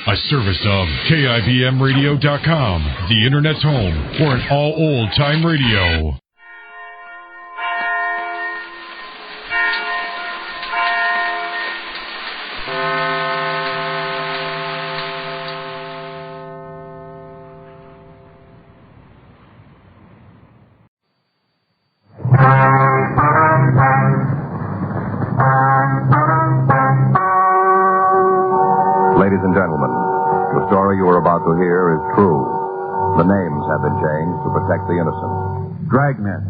A service of KIBMradio.com, the Internet's home for an all old-time radio. Ladies and gentlemen, the story you are about to hear is true. The names have been changed to protect the innocent. Dragnet.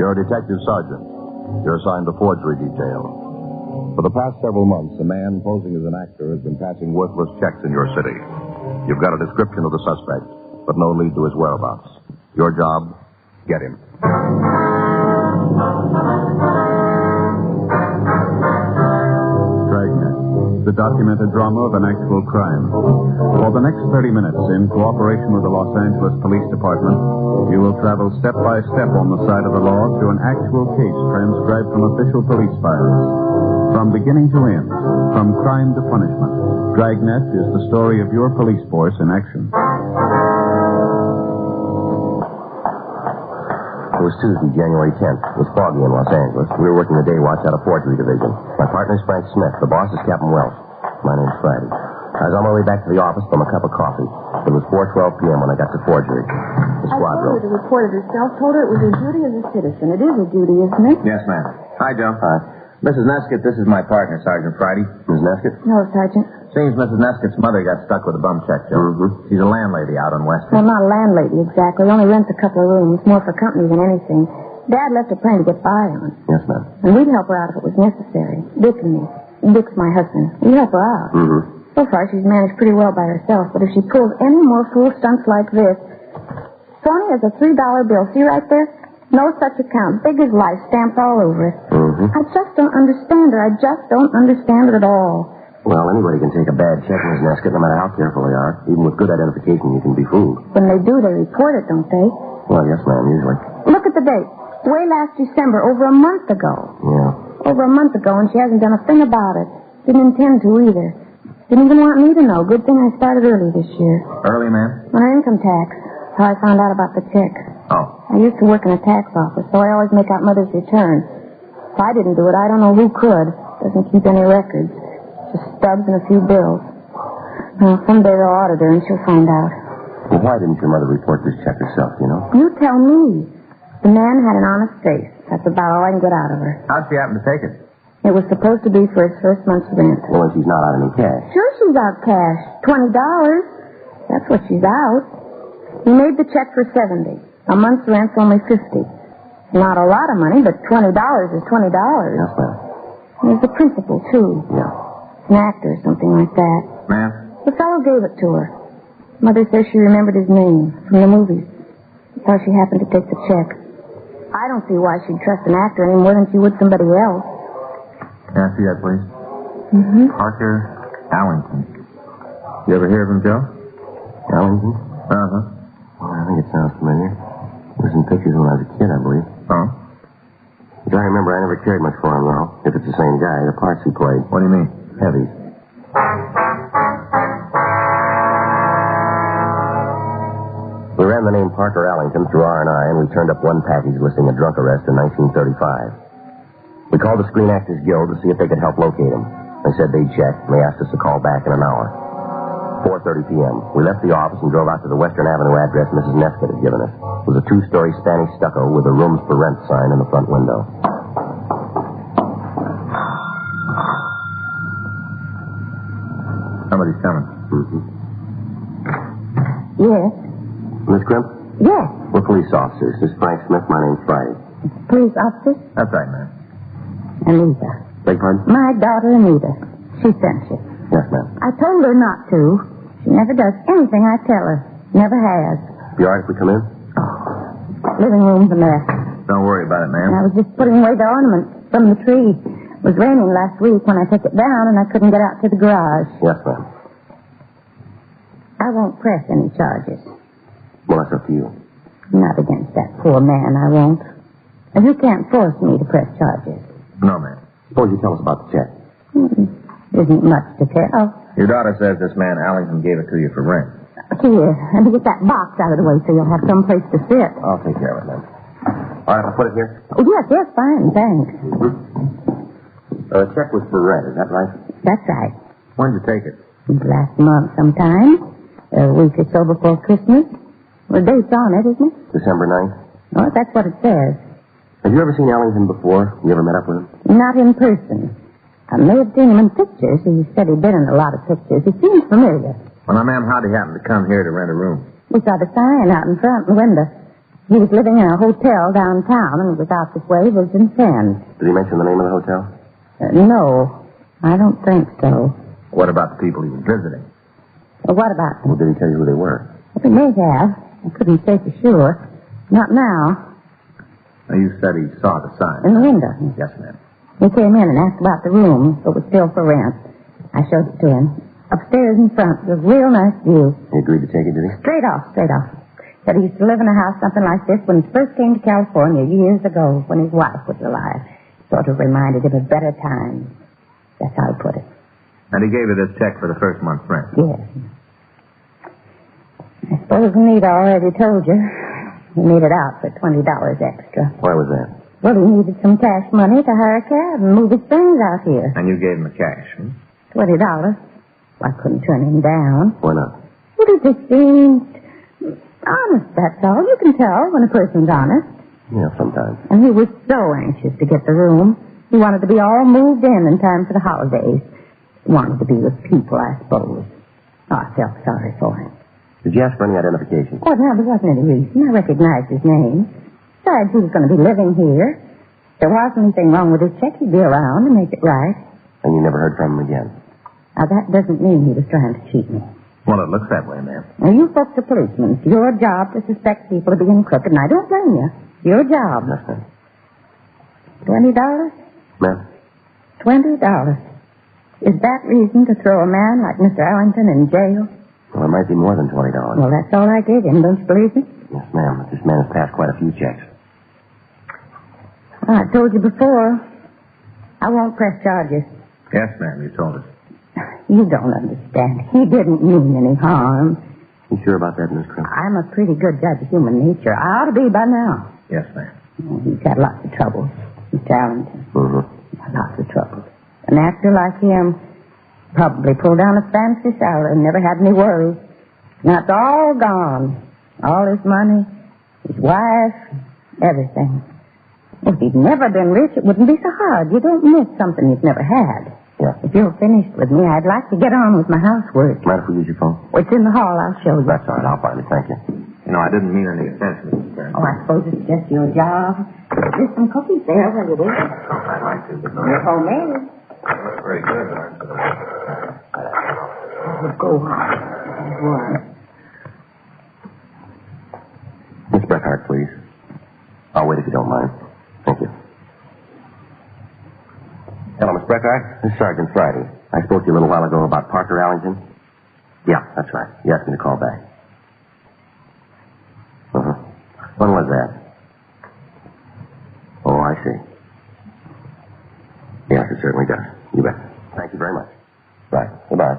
You're a detective sergeant. You're assigned to forgery detail. For the past several months, a man posing as an actor has been passing worthless checks in your city. You've got a description of the suspect, but no lead to his whereabouts. Your job, get him. Dragnet, the documented drama of an actual crime. For the next 30 minutes, in cooperation with the Los Angeles Police Department, you will travel step by step on the side of the law through an actual case transcribed from official police files. From beginning to end, from crime to punishment, Dragnet is the story of your police force in action. It was Tuesday, January 10th. It was foggy in Los Angeles. We were working the day watch out of Forgery Division. My partner is Frank Smith. The boss is Captain Welch. My name's Friday. I was on my way back to the office from a cup of coffee. It was 4:12 p.m. when I got to Forgery. The squad I told her to report it herself. Told her it was her duty as a citizen. It is a duty, isn't it? Yes, ma'am. Hi, Joe. Hi. Mrs. Neskett, this is my partner, Sergeant Friday. Ms. Neskett? No, Sergeant. Seems Mrs. Neskett's mother got stuck with a bum check, Joe. Mm-hmm. She's a landlady out on Well, Western. not a landlady, exactly. Only rents a couple of rooms. More for company than anything. Dad left her plenty to get by on. Yes, ma'am. And we'd help her out if it was necessary. Dick and me. Dick's my husband. We'd help her out. Mm-hmm. So far, she's managed pretty well by herself. But if she pulls any more fool stunts like this... Tony has a $3 bill. See right there? No such account. Big as life. Stamped all over it. Mm-hmm. I just don't understand her. I just don't understand it at all. Well, anybody can take a bad check, Ms. Neskett, no matter how careful they are. Even with good identification, you can be fooled. When they do, they report it, don't they? Well, yes, ma'am, usually. Look at the date. Way last December, over a month ago. Yeah. Over a month ago, and she hasn't done a thing about it. Didn't intend to either. Didn't even want me to know. Good thing I started early this year. Early, ma'am? On her income tax. How I found out about the check. Oh. I used to work in a tax office, so I always make out Mother's return. If I didn't do it, I don't know who could. Doesn't keep any records. Just stubs and a few bills. Well, someday they'll audit her and she'll find out. Well, why didn't your mother report this check herself, you know? You tell me. The man had an honest face. That's about all I can get out of her. How'd she happen to take it? It was supposed to be for his first month's rent. Well, and she's not out any cash. Sure she's out cash. $20. That's what she's out. He made the check for $70. A month's rent's only $50. Not a lot of money, but $20 is $20. Yes, ma'am. There's the principal, too. Yeah. An actor or something like that. Ma'am? The fellow gave it to her. Mother says she remembered his name from the movies. That's how she happened to take the check. I don't see why she'd trust an actor any more than she would somebody else. Can I see that, please? Mm-hmm. Parker Allington. You ever hear of him, Joe? Allington? Uh-huh. I think it sounds familiar. It was in pictures when I was a kid, I believe. Oh? As I remember, I never cared much for him, though. If it's the same guy, the parts he played. What do you mean? Heavies. We ran the name Parker Allington through R&I, and we turned up one package listing a drunk arrest in 1935. We called the Screen Actors Guild to see if they could help locate him. They said they'd check, and they asked us to call back in an hour. 4:30 p.m. We left the office and drove out to the Western Avenue address Mrs. Neskett had given us. It was a 2-story Spanish stucco with a rooms for rent sign in the front window. Somebody's coming. Mm-hmm. Yes. Miss Crimp? Yes. We're police officers. This is Frank Smith. My name's Friday. Police officer? That's right, ma'am. Anita. Beg pardon? My daughter, Anita. She sent you. Yes, ma'am. I told her not to. She never does anything I tell her. Never has. Be all right if we come in? Living room's a mess. Don't worry about it, ma'am. I was just putting away the ornaments from the tree. It was raining last week when I took it down, and I couldn't get out to the garage. Yes, ma'am. I won't press any charges. Well, that's up to you. Not against that poor man, I won't. And you can't force me to press charges. No, ma'am. Suppose you tell us about the check. Isn't much to tell. Your daughter says this man Allington gave it to you for rent. Here, and get that box out of the way so you'll have some place to sit. I'll take care of it, then. All right, I'll put it here. Oh, yes, fine, thanks. The check was for rent, is that right? That's right. When did you take it? Last month sometime. A week or so before Christmas. The date's on it, isn't it? December 9th. Oh, that's what it says. Have you ever seen Allington before? You ever met up with him? Not in person. I may have seen him in pictures. He said he'd been in a lot of pictures. He seems familiar. Well, now, ma'am, how'd he happen to come here to rent a room? We saw the sign out in front of the window. He was living in a hotel downtown and was out this way, was in Sands. Did he mention the name of the hotel? No, I don't think so. What about the people he was visiting? Well, what about Well, them? did he tell you who they were? Well, he may have. I couldn't say for sure. Not now. Now, you said he saw the sign. In the window. Yes, ma'am. He came in and asked about the room, but was still for rent. I showed it to him. Upstairs in front, with a real nice view. He agreed to take it, did he? Straight off. Said he used to live in a house something like this when he first came to California years ago when his wife was alive. Sort of reminded him of better times. That's how he put it. And he gave you this check for the first month's rent. Yes. I suppose Anita already told you. He made it out for $20 extra. Why was that? Well, he needed some cash money to hire a cab and move his things out here. And you gave him the cash, $20. I couldn't turn him down. Why not? Well, he just seemed honest, that's all. You can tell when a person's honest. Yeah, sometimes. And he was so anxious to get the room. He wanted to be all moved in time for the holidays. He wanted to be with people, I suppose. Oh, I felt sorry for him. Did you ask for any identification? Oh, no, there wasn't any reason. I recognized his name. Besides, he was going to be living here. If there wasn't anything wrong with his check, he'd be around to make it right. And you never heard from him again? Now, that doesn't mean he was trying to cheat me. Well, it looks that way, ma'am. Now, you folks are policemen. It's your job to suspect people of being crooked, and I don't blame you. It's your job. Yes, ma'am. $20? Ma'am? $20. Is that reason to throw a man like Mr. Allington in jail? Well, it might be more than $20. Well, that's all I gave him. Don't you believe me? Yes, ma'am. But this man has passed quite a few checks. I told you before, I won't press charges. Yes, ma'am, you told us. You don't understand. He didn't mean any harm. You sure about that, Miss Crimp? I'm a pretty good judge of human nature. I ought to be by now. Yes, ma'am. He's had lots of trouble, Mr. Allington. Mm-hmm. Lots of trouble. An actor like him probably pulled down a fancy salary and never had any worries. Now it's all gone. All his money, his wife, everything. If he'd never been rich, it wouldn't be so hard. You don't miss something you've never had. Yeah. If you're finished with me, I'd like to get on with my housework. Mind if we use your phone? It's in the hall. I'll show you. That's all right. I'll find it. Thank you. You know, I didn't mean any offense, Mrs. Stern. Oh, I suppose it's just your job. There's some cookies there. Will you do? I'd like to, but They're homemade. that's very good, aren't they? Go on. One. Miss Breckhart, please. I'll wait if you don't mind. Thank you. Hello, Miss Breckhart. This is Sergeant Friday. I spoke to you a little while ago about Parker Allington. Yeah, that's right. You asked me to call back. Uh-huh. When was that? Oh, I see. Yes, it certainly does. You bet. Thank you very much. Right. Goodbye.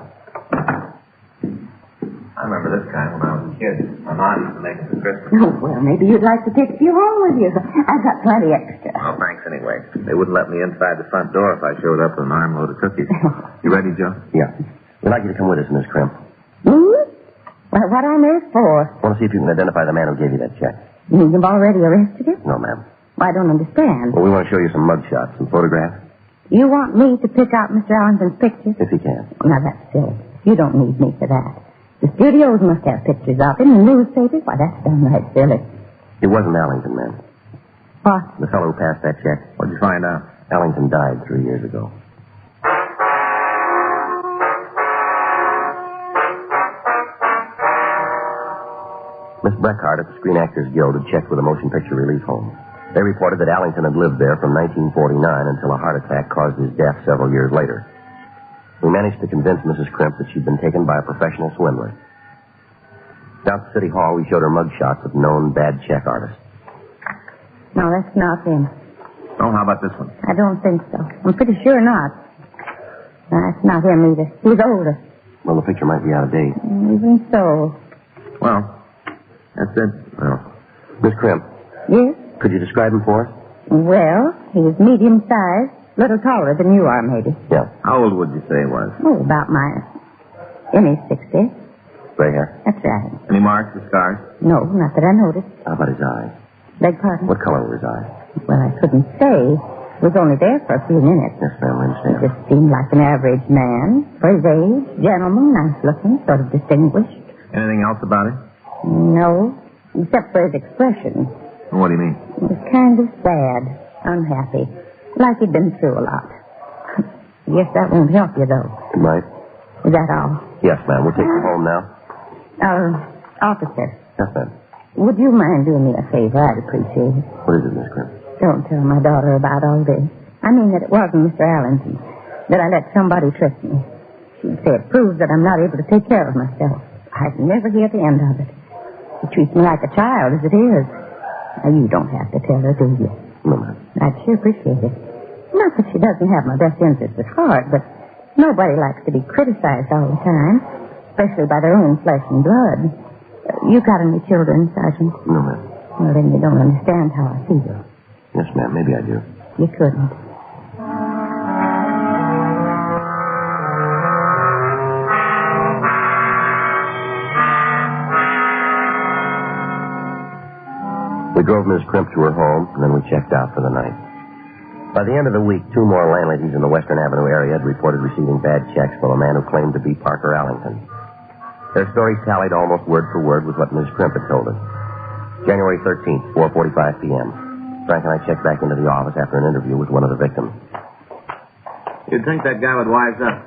I remember this kind when I was a kid. My mom used to make it for Christmas. Oh, well, maybe you'd like to take a few home with you. I've got plenty extra. Well, thanks anyway. They wouldn't let me inside the front door if I showed up with an armload of cookies. You ready, Joe? Yeah. We'd like you to come with us, Miss Crimp. Me? Well, what on earth for? I want to see if you can identify the man who gave you that check. You mean you've already arrested him? No, ma'am. Well, I don't understand. Well, we want to show you some mugshots, some photographs, You want me to pick out Mr. Allington's pictures? if you can. Now, that's silly. You don't need me for that. The studios must have pictures of him, the newspapers. Why, that's downright silly. It wasn't Allington, ma'am. What? The fellow who passed that check. What'd you find out? Allington died 3 years ago. Miss Breckhart at the Screen Actors Guild had checked with a motion picture relief home. They reported that Allington had lived there from 1949 until a heart attack caused his death several years later. We managed to convince Mrs. Crimp that she'd been taken by a professional swindler. Down at City Hall, we showed her mugshots of known bad check artists. No, that's not him. Oh, how about this one? I don't think so. I'm pretty sure not. No, that's not him either. He's older. Well, the picture might be out of date. Even so. Well, that's it. Well, Miss Crimp, Yes? could you describe him for us? Well, he was medium-sized, little taller than you are, maybe. Yeah. how old would you say he was? Oh, about in his 60s. Gray hair. That's right. Any marks or scars? No, not that I noticed. How about his eyes? Beg pardon? What color were his eyes? Well, I couldn't say. He was only there for a few minutes. Yes, ma'am, I He understand. just seemed like an average man. For his age, gentleman, nice-looking, sort of distinguished. Anything else about him? No, except for his expression. What do you mean? He was kind of sad, unhappy, like he'd been through a lot. Guess that won't help you, though. It might. Is that all? Yes, ma'am. We'll take you home now. Officer, Yes, ma'am. would you mind doing me a favor? I'd appreciate it. What is it, Miss Crimp? Don't tell my daughter about all this. I mean that it wasn't Mr. Allington, that I let somebody trick me. She'd say it proves that I'm not able to take care of myself. I'd never hear the end of it. She treats me like a child, as it is. Now, you don't have to tell her, do you? No, ma'am. I'd sure appreciate it. Not that she doesn't have my best interests at heart, but nobody likes to be criticized all the time, especially by their own flesh and blood. You got any children, Sergeant? No, ma'am. Well, then you don't understand how I feel. Yes, ma'am. Maybe I do. You couldn't. We drove Miss Crimp to her home, and then we checked out for the night. By the end of the week, 2 more landladies in the Western Avenue area had reported receiving bad checks from a man who claimed to be Parker Allington. Their stories tallied almost word for word with what Miss Crimp had told us. January 13th, 4:45 p.m. Frank and I checked back into the office after an interview with one of the victims. You'd think that guy would wise up.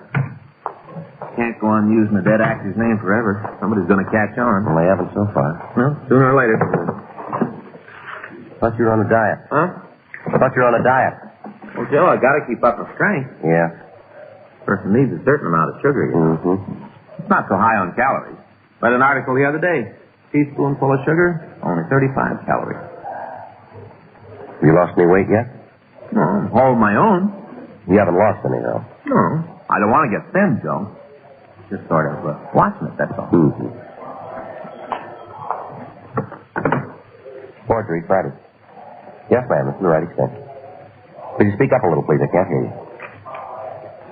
Can't go on using a dead actor's name forever. Somebody's going to catch on. Well, they haven't so far. Well, sooner or later. Thought you were on a diet. Huh? Thought you were on a diet. Well, Joe, I got to keep up my strength. Yeah. Person needs a certain amount of sugar, you know. Mm-hmm. It's not so high on calories. Read an article the other day. Teaspoonful of sugar, only 35 calories. You lost any weight yet? No, I'm holding my own. You haven't lost any, though. No, I don't want to get thin, Joe. Just sort of watching it, that's all. Mm-hmm. Forgery, Friday. Yes, ma'am. It's in the right extension. Could you speak up a little, please? I can't hear you.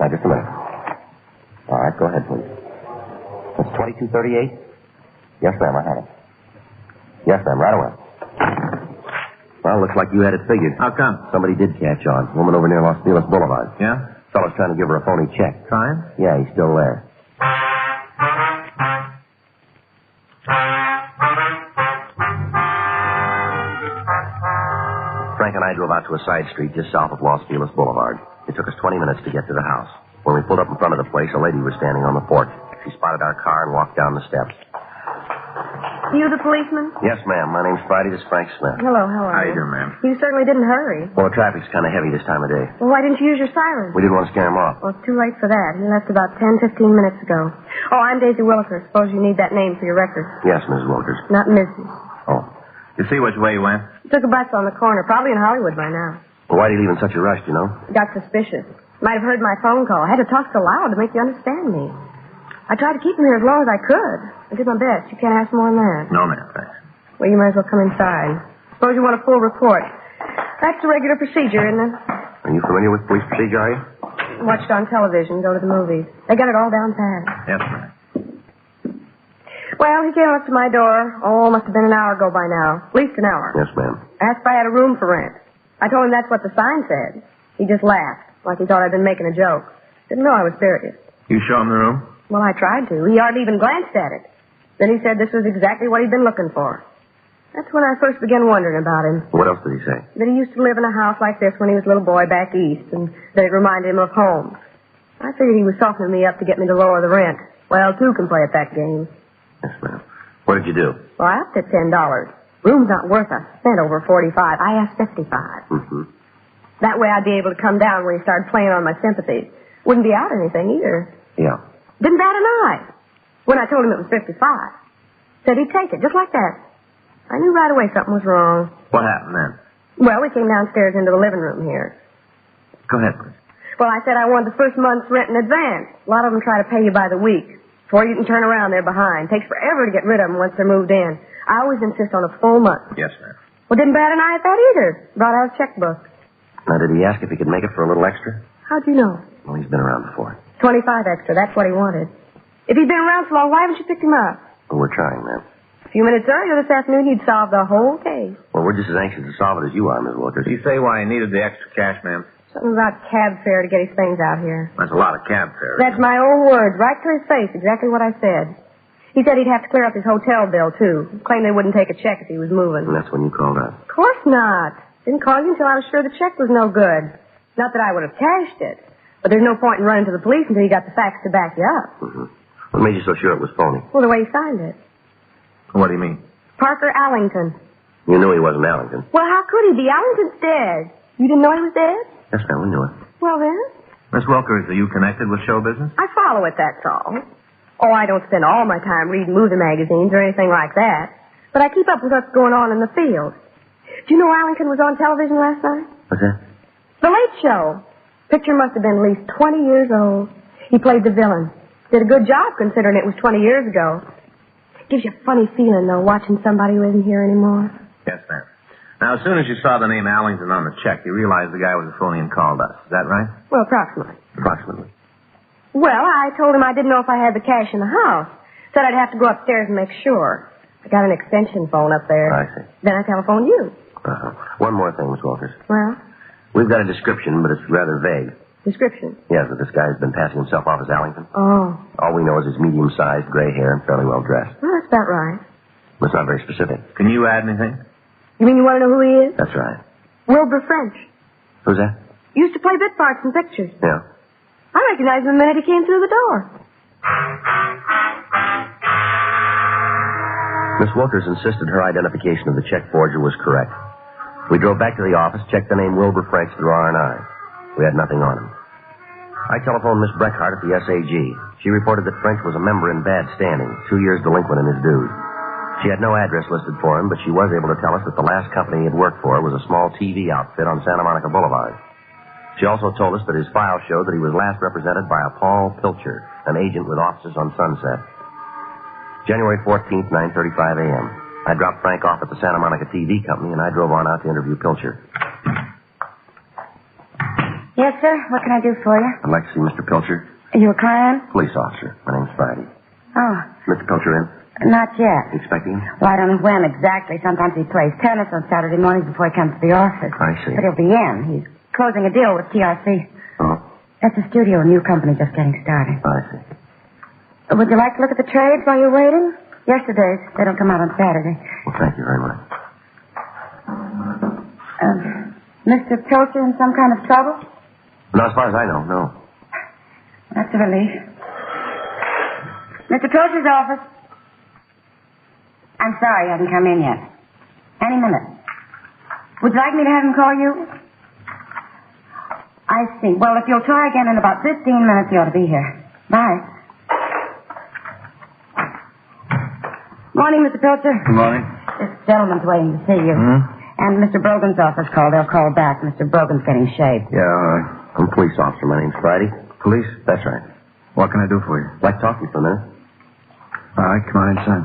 Now, just a minute. All right, go ahead, please. That's 2238? Yes, ma'am, I had it. Yes, ma'am, right away. Well, looks like you had it figured. How come? Somebody did catch on. Woman over near Los Feliz Boulevard. Yeah? Fellow's trying to give her a phony check. Trying? Yeah, he's still there. Frank and I drove out to a side street just south of Los Feliz Boulevard. It took us 20 minutes to get to the house. When we pulled up in front of the place, a lady was standing on the porch. She spotted our car and walked down the steps. You the policeman? Yes, ma'am. My name's Friday. This is Frank Smith. Hello, how How are you doing, ma'am? You certainly didn't hurry. Well, the traffic's kind of heavy this time of day. Well, why didn't you use your siren? We didn't want to scare him off. Well, it's too late for that. He left about 10, 15 minutes ago. Oh, I'm Daisy Williker. Suppose you need that name for your record. Yes, Mrs. Wilkers. Not Mrs. Oh. You see which way you went? Took a bus on the corner, probably in Hollywood by now. Well, why'd he leave in such a rush, you know? Got suspicious. Might have heard my phone call. I had to talk so loud to make you understand me. I tried to keep him here as long as I could. I did my best. You can't ask more than that. No, ma'am, thanks. Well, you might as well come inside. Suppose you want a full report. That's the regular procedure, isn't it? Are you familiar with police procedure, are you? Watched on television, go to the movies. They got it all down pat. Yes, ma'am. Well, he came up to my door. Oh, must have been an hour ago by now. At least an hour. Yes, ma'am. Asked if I had a room for rent. I told him that's what the sign said. He just laughed, like he thought I'd been making a joke. Didn't know I was serious. You show him the room? Well, I tried to. He hardly even glanced at it. Then he said this was exactly what he'd been looking for. That's when I first began wondering about him. What else did he say? That he used to live in a house like this when he was a little boy back east, and that it reminded him of home. I figured he was softening me up to get me to lower the rent. Well, two can play at that game. Yes, ma'am. What did you do? Well, I upped it $10. Room's not worth a cent over 45. I asked 55. Mm-hmm. That way I'd be able to come down when he started playing on my sympathies. Wouldn't be out anything either. Yeah. Didn't bat an eye. When I told him it was 55. Said he'd take it, just like that. I knew right away something was wrong. What happened then? Well, we came downstairs into the living room here. Go ahead, please. Well, I said I wanted the first month's rent in advance. A lot of them try to pay you by the week. Before you can turn around, they're behind. Takes forever to get rid of them once they're moved in. I always insist on a full month. Yes, ma'am. Well, didn't bat an eye at that either. Brought out a checkbook. Now, did he ask if he could make it for a little extra? How'd you know? Well, he's been around before. 25 extra. That's what he wanted. If he'd been around so long, why haven't you picked him up? Well, we're trying, ma'am. A few minutes earlier this afternoon, he'd solved the whole case. Well, we're just as anxious to solve it as you are, Miss Wilkers. Did he say why he needed the extra cash, ma'am? Something about cab fare to get his things out here. That's a lot of cab fare. That's my own words, right to his face, exactly what I said. He said he'd have to clear up his hotel bill, too. Claimed they wouldn't take a check if he was moving. And that's when you called up. Of course not. Didn't call you until I was sure the check was no good. Not that I would have cashed it. But there's no point in running to the police until you got the facts to back you up. Mm-hmm. What made you so sure it was phony? Well, the way he signed it. What do you mean? Parker Allington. You knew he wasn't Allington. Well, how could he be? Allington's dead. You didn't know he was dead? Yes, ma'am, we knew it. Well, then. Miss Wilkers, are you connected with show business? I follow it, that's all. Oh, I don't spend all my time reading movie magazines or anything like that. But I keep up with what's going on in the field. Do you know Allington was on television last night? What's that? The Late Show. Picture must have been at least 20 years old. He played the villain. Did a good job considering it was 20 years ago. Gives you a funny feeling, though, watching somebody who isn't here anymore. Yes, ma'am. Now, as soon as you saw the name Allington on the check, you realized the guy was a phony and called us. Is that right? Well, approximately. Approximately. Well, I told him I didn't know if I had the cash in the house. Said I'd have to go upstairs and make sure. I got an extension phone up there. I see. Then I telephoned you. Uh-huh. One more thing, Miss Walters. Well? We've got a description, but it's rather vague. Description? Yes, that this guy's been passing himself off as Allington. Oh. All we know is he's medium-sized, gray hair, and fairly well dressed. Well, that's about right. But it's not very specific. Can you add anything? You mean you want to know who he is? That's right. Wilbur French. Who's that? Used to play bit parts in pictures. Yeah. I recognized him the minute he came through the door. Miss Wilkers insisted her identification of the check forger was correct. We drove back to the office, checked the name Wilbur French through R&I. We had nothing on him. I telephoned Miss Breckhart at the SAG. She reported that French was a member in bad standing, 2 years delinquent in his dues. She had no address listed for him, but she was able to tell us that the last company he had worked for was a small TV outfit on Santa Monica Boulevard. She also told us that his file showed that he was last represented by a Paul Pilcher, an agent with offices on Sunset. January 14th, 9:35 a.m. I dropped Frank off at the Santa Monica TV company, and I drove on out to interview Pilcher. Yes, sir. What can I do for you? I'd like to see Mr. Pilcher. Are you a client? Police officer. My name's Friday. Oh, Mr. Pilcher in? not yet. You expecting him? Well, I don't know when exactly. Sometimes he plays tennis on Saturday mornings before he comes to the office. I see. But he'll be in. He's closing a deal with TRC. Oh, That's a studio, a new company just getting started. I see. Would you like to look at the trades while you're waiting? Yesterday's. They don't come out on Saturday. Well, thank you very much. Mr. Pilcher in some kind of trouble? Not as far as I know, no. That's a relief. Mr. Pilcher's office. I'm sorry he hasn't come in yet. Any minute. Would you like me to have him call you? I see. Well, if you'll try again in about 15 minutes, he ought to be here. Bye. Morning, Mr. Pilcher. Good morning. This gentleman's waiting to see you. And Mr. Brogan's office called. They'll call back. Mr. Brogan's getting shaved. Yeah, all right. I'm a police officer. My name's Friday. Police? That's right. What can I do for you? I'd like to talk to you for a minute. All right, come on inside.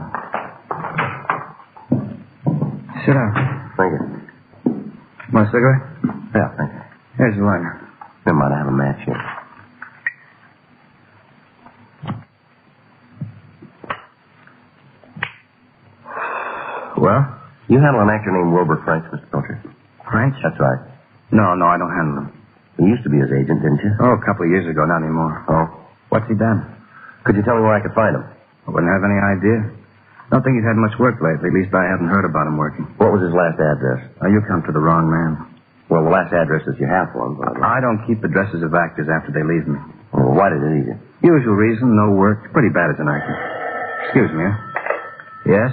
Sit down. Thank you. Want a cigarette? Yeah, thank you. Here's the lighter. Never mind, I have a match here. Well? You handle an actor named Wilbur French, Mr. Pilcher? French? That's right. No, I don't handle him. You used to be his agent, didn't you? Oh, a couple of years ago, not anymore. Oh. What's he done? Could you tell me where I could find him? I wouldn't have any idea. Don't think he's had much work lately. At least I haven't heard about him working. What was his last address? Now, you come to the wrong man. Well, the last address that you have for him. But I don't keep addresses of actors after they leave me. Well, why did it leave you? Usual reason, no work. Pretty bad as an actor. Excuse me, huh? Yes?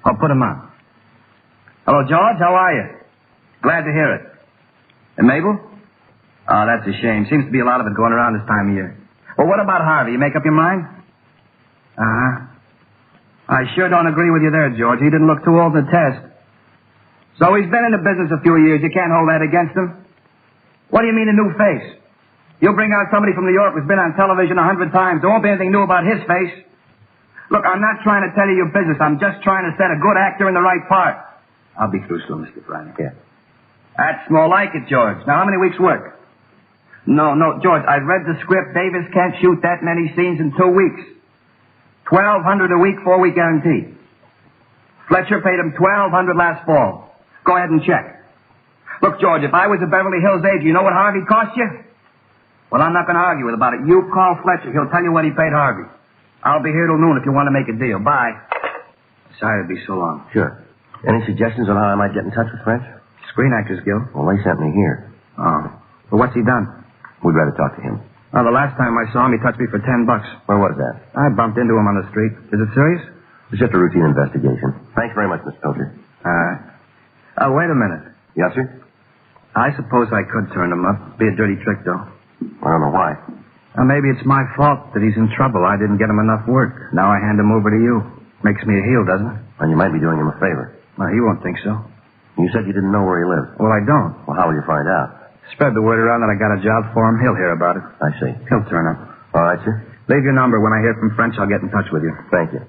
I'll put him on. Hello, George. How are you? Glad to hear it. And Mabel? Oh, that's a shame. Seems to be a lot of it going around this time of year. Well, what about Harvey? You make up your mind? Uh-huh. I sure don't agree with you there, George. He didn't look too old in the test. So he's been in the business a few years. You can't hold that against him. What do you mean a new face? You'll bring out somebody from New York who's been on television 100 times. There won't be anything new about his face. Look, I'm not trying to tell you your business. I'm just trying to set a good actor in the right part. I'll be through soon, Mr. Bryan. Yeah. That's more like it, George. Now, how many weeks' work? No, George, I read the script. Davis can't shoot that many scenes in 2 weeks. $1,200 a week, 4-week guarantee. Fletcher paid him $1,200 last fall. Go ahead and check. Look, George, if I was a Beverly Hills agent, you know what Harvey cost you? Well, I'm not going to argue about it. You call Fletcher. He'll tell you what he paid Harvey. I'll be here till noon if you want to make a deal. Bye. Sorry to be so long. Sure. Any suggestions on how I might get in touch with French? Screen Actors Guild. Well, they sent me here. Oh. Well, what's he done? We'd rather talk to him. Well, the last time I saw him, he touched me for $10. Where was that? I bumped into him on the street. Is it serious? It's just a routine investigation. Thanks very much, Miss Pilcher. Wait a minute. Yes, sir? I suppose I could turn him up. Be a dirty trick, though. I don't know why. Maybe it's my fault that he's in trouble. I didn't get him enough work. Now I hand him over to you. Makes me a heel, doesn't it? Well, you might be doing him a favor. Well, he won't think so. You said you didn't know where he lived. Well, I don't. Well, how will you find out? Spread the word around that I got a job for him. He'll hear about it. I see. He'll turn up. All right, sir. Leave your number. When I hear from French, I'll get in touch with you. Thank you.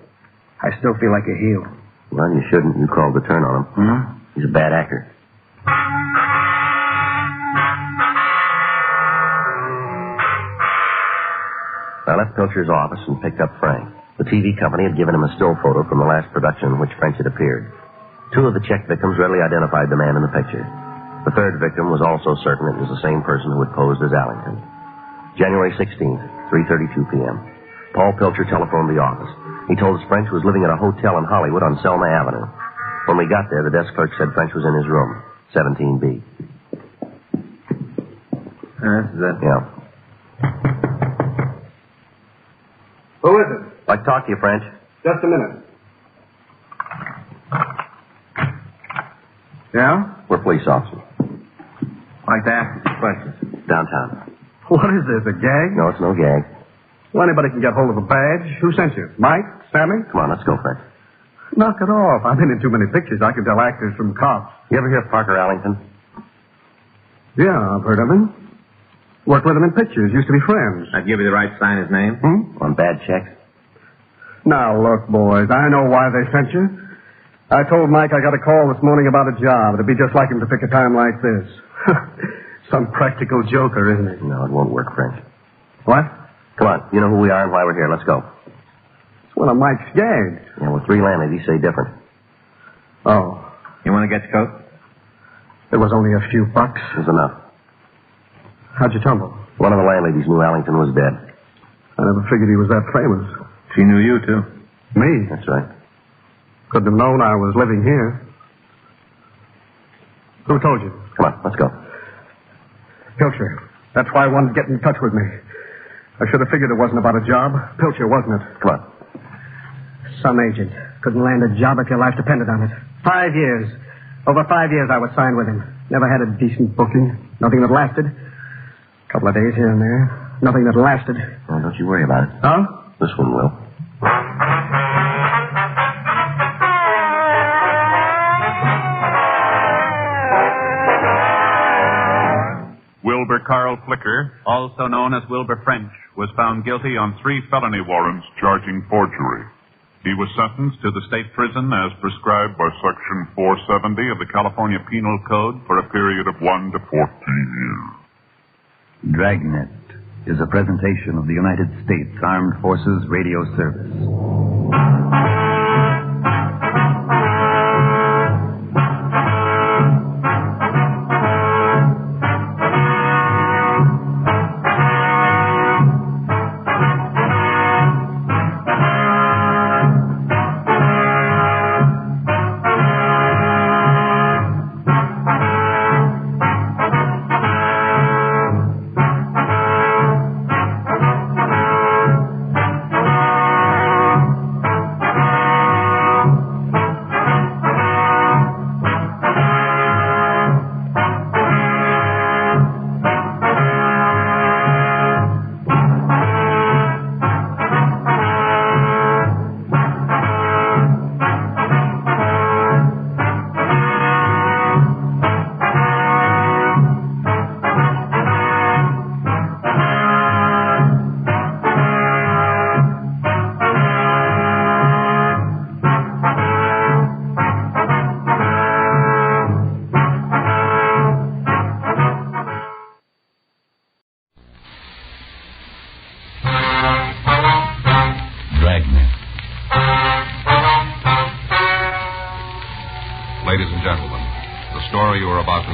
I still feel like a heel. Well, you shouldn't. You called the turn on him. Hmm? He's a bad actor. I left Pilcher's office and picked up Frank. The TV company had given him a still photo from the last production in which French had appeared. 2 of the check victims readily identified the man in the picture. The third victim was also certain it was the same person who had posed as Allington. January 16th, 3:32 p.m. Paul Pilcher telephoned the office. He told us French was living at a hotel in Hollywood on Selma Avenue. When we got there, the desk clerk said French was in his room, 17B. This is it. Yeah. Who is it? I'd like to talk to you, French. Just a minute. Yeah? We're police officers. I'd like to ask you some questions. Downtown. What is this, a gag? No, it's no gag. Well, anybody can get hold of a badge. Who sent you? Mike? Sammy? Come on, let's go, French. Knock it off. I've been in too many pictures. I can tell actors from cops. You ever hear of Parker Allington? Yeah, I've heard of him. Worked with him in pictures. Used to be friends. I'd give you the right to sign his name. On bad checks? Now, look, boys, I know why they sent you. I told Mike I got a call this morning about a job. It'd be just like him to pick a time like this. Some practical joker, isn't he? No, it won't work, French. What? Come on, you know who we are and why we're here. Let's go. It's one of Mike's gags. Yeah, well, 3 landladies say different. Oh, You want to get your coat? it was only a few bucks. It was enough. How'd you tumble? One of the landladies knew Allington was dead. I never figured he was that famous. She knew you, too. Me? That's right. Couldn't have known I was living here. Who told you? Come on, let's go. Pilcher. That's why I wanted to get in touch with me. I should have figured it wasn't about a job. Pilcher, wasn't it? Come on. Some agent. Couldn't land a job if your life depended on it. 5 years. Over 5 years I was signed with him. Never had a decent booking. Nothing that lasted. Couple of days here and there. Nothing that lasted. Well, don't you worry about it. Huh? This one will. Wilbur Carl Flicker, also known as Wilbur French, was found guilty on 3 felony warrants charging forgery. He was sentenced to the state prison as prescribed by Section 470 of the California Penal Code for a period of 1 to 14 years. Dragnet is a presentation of the United States Armed Forces Radio Service.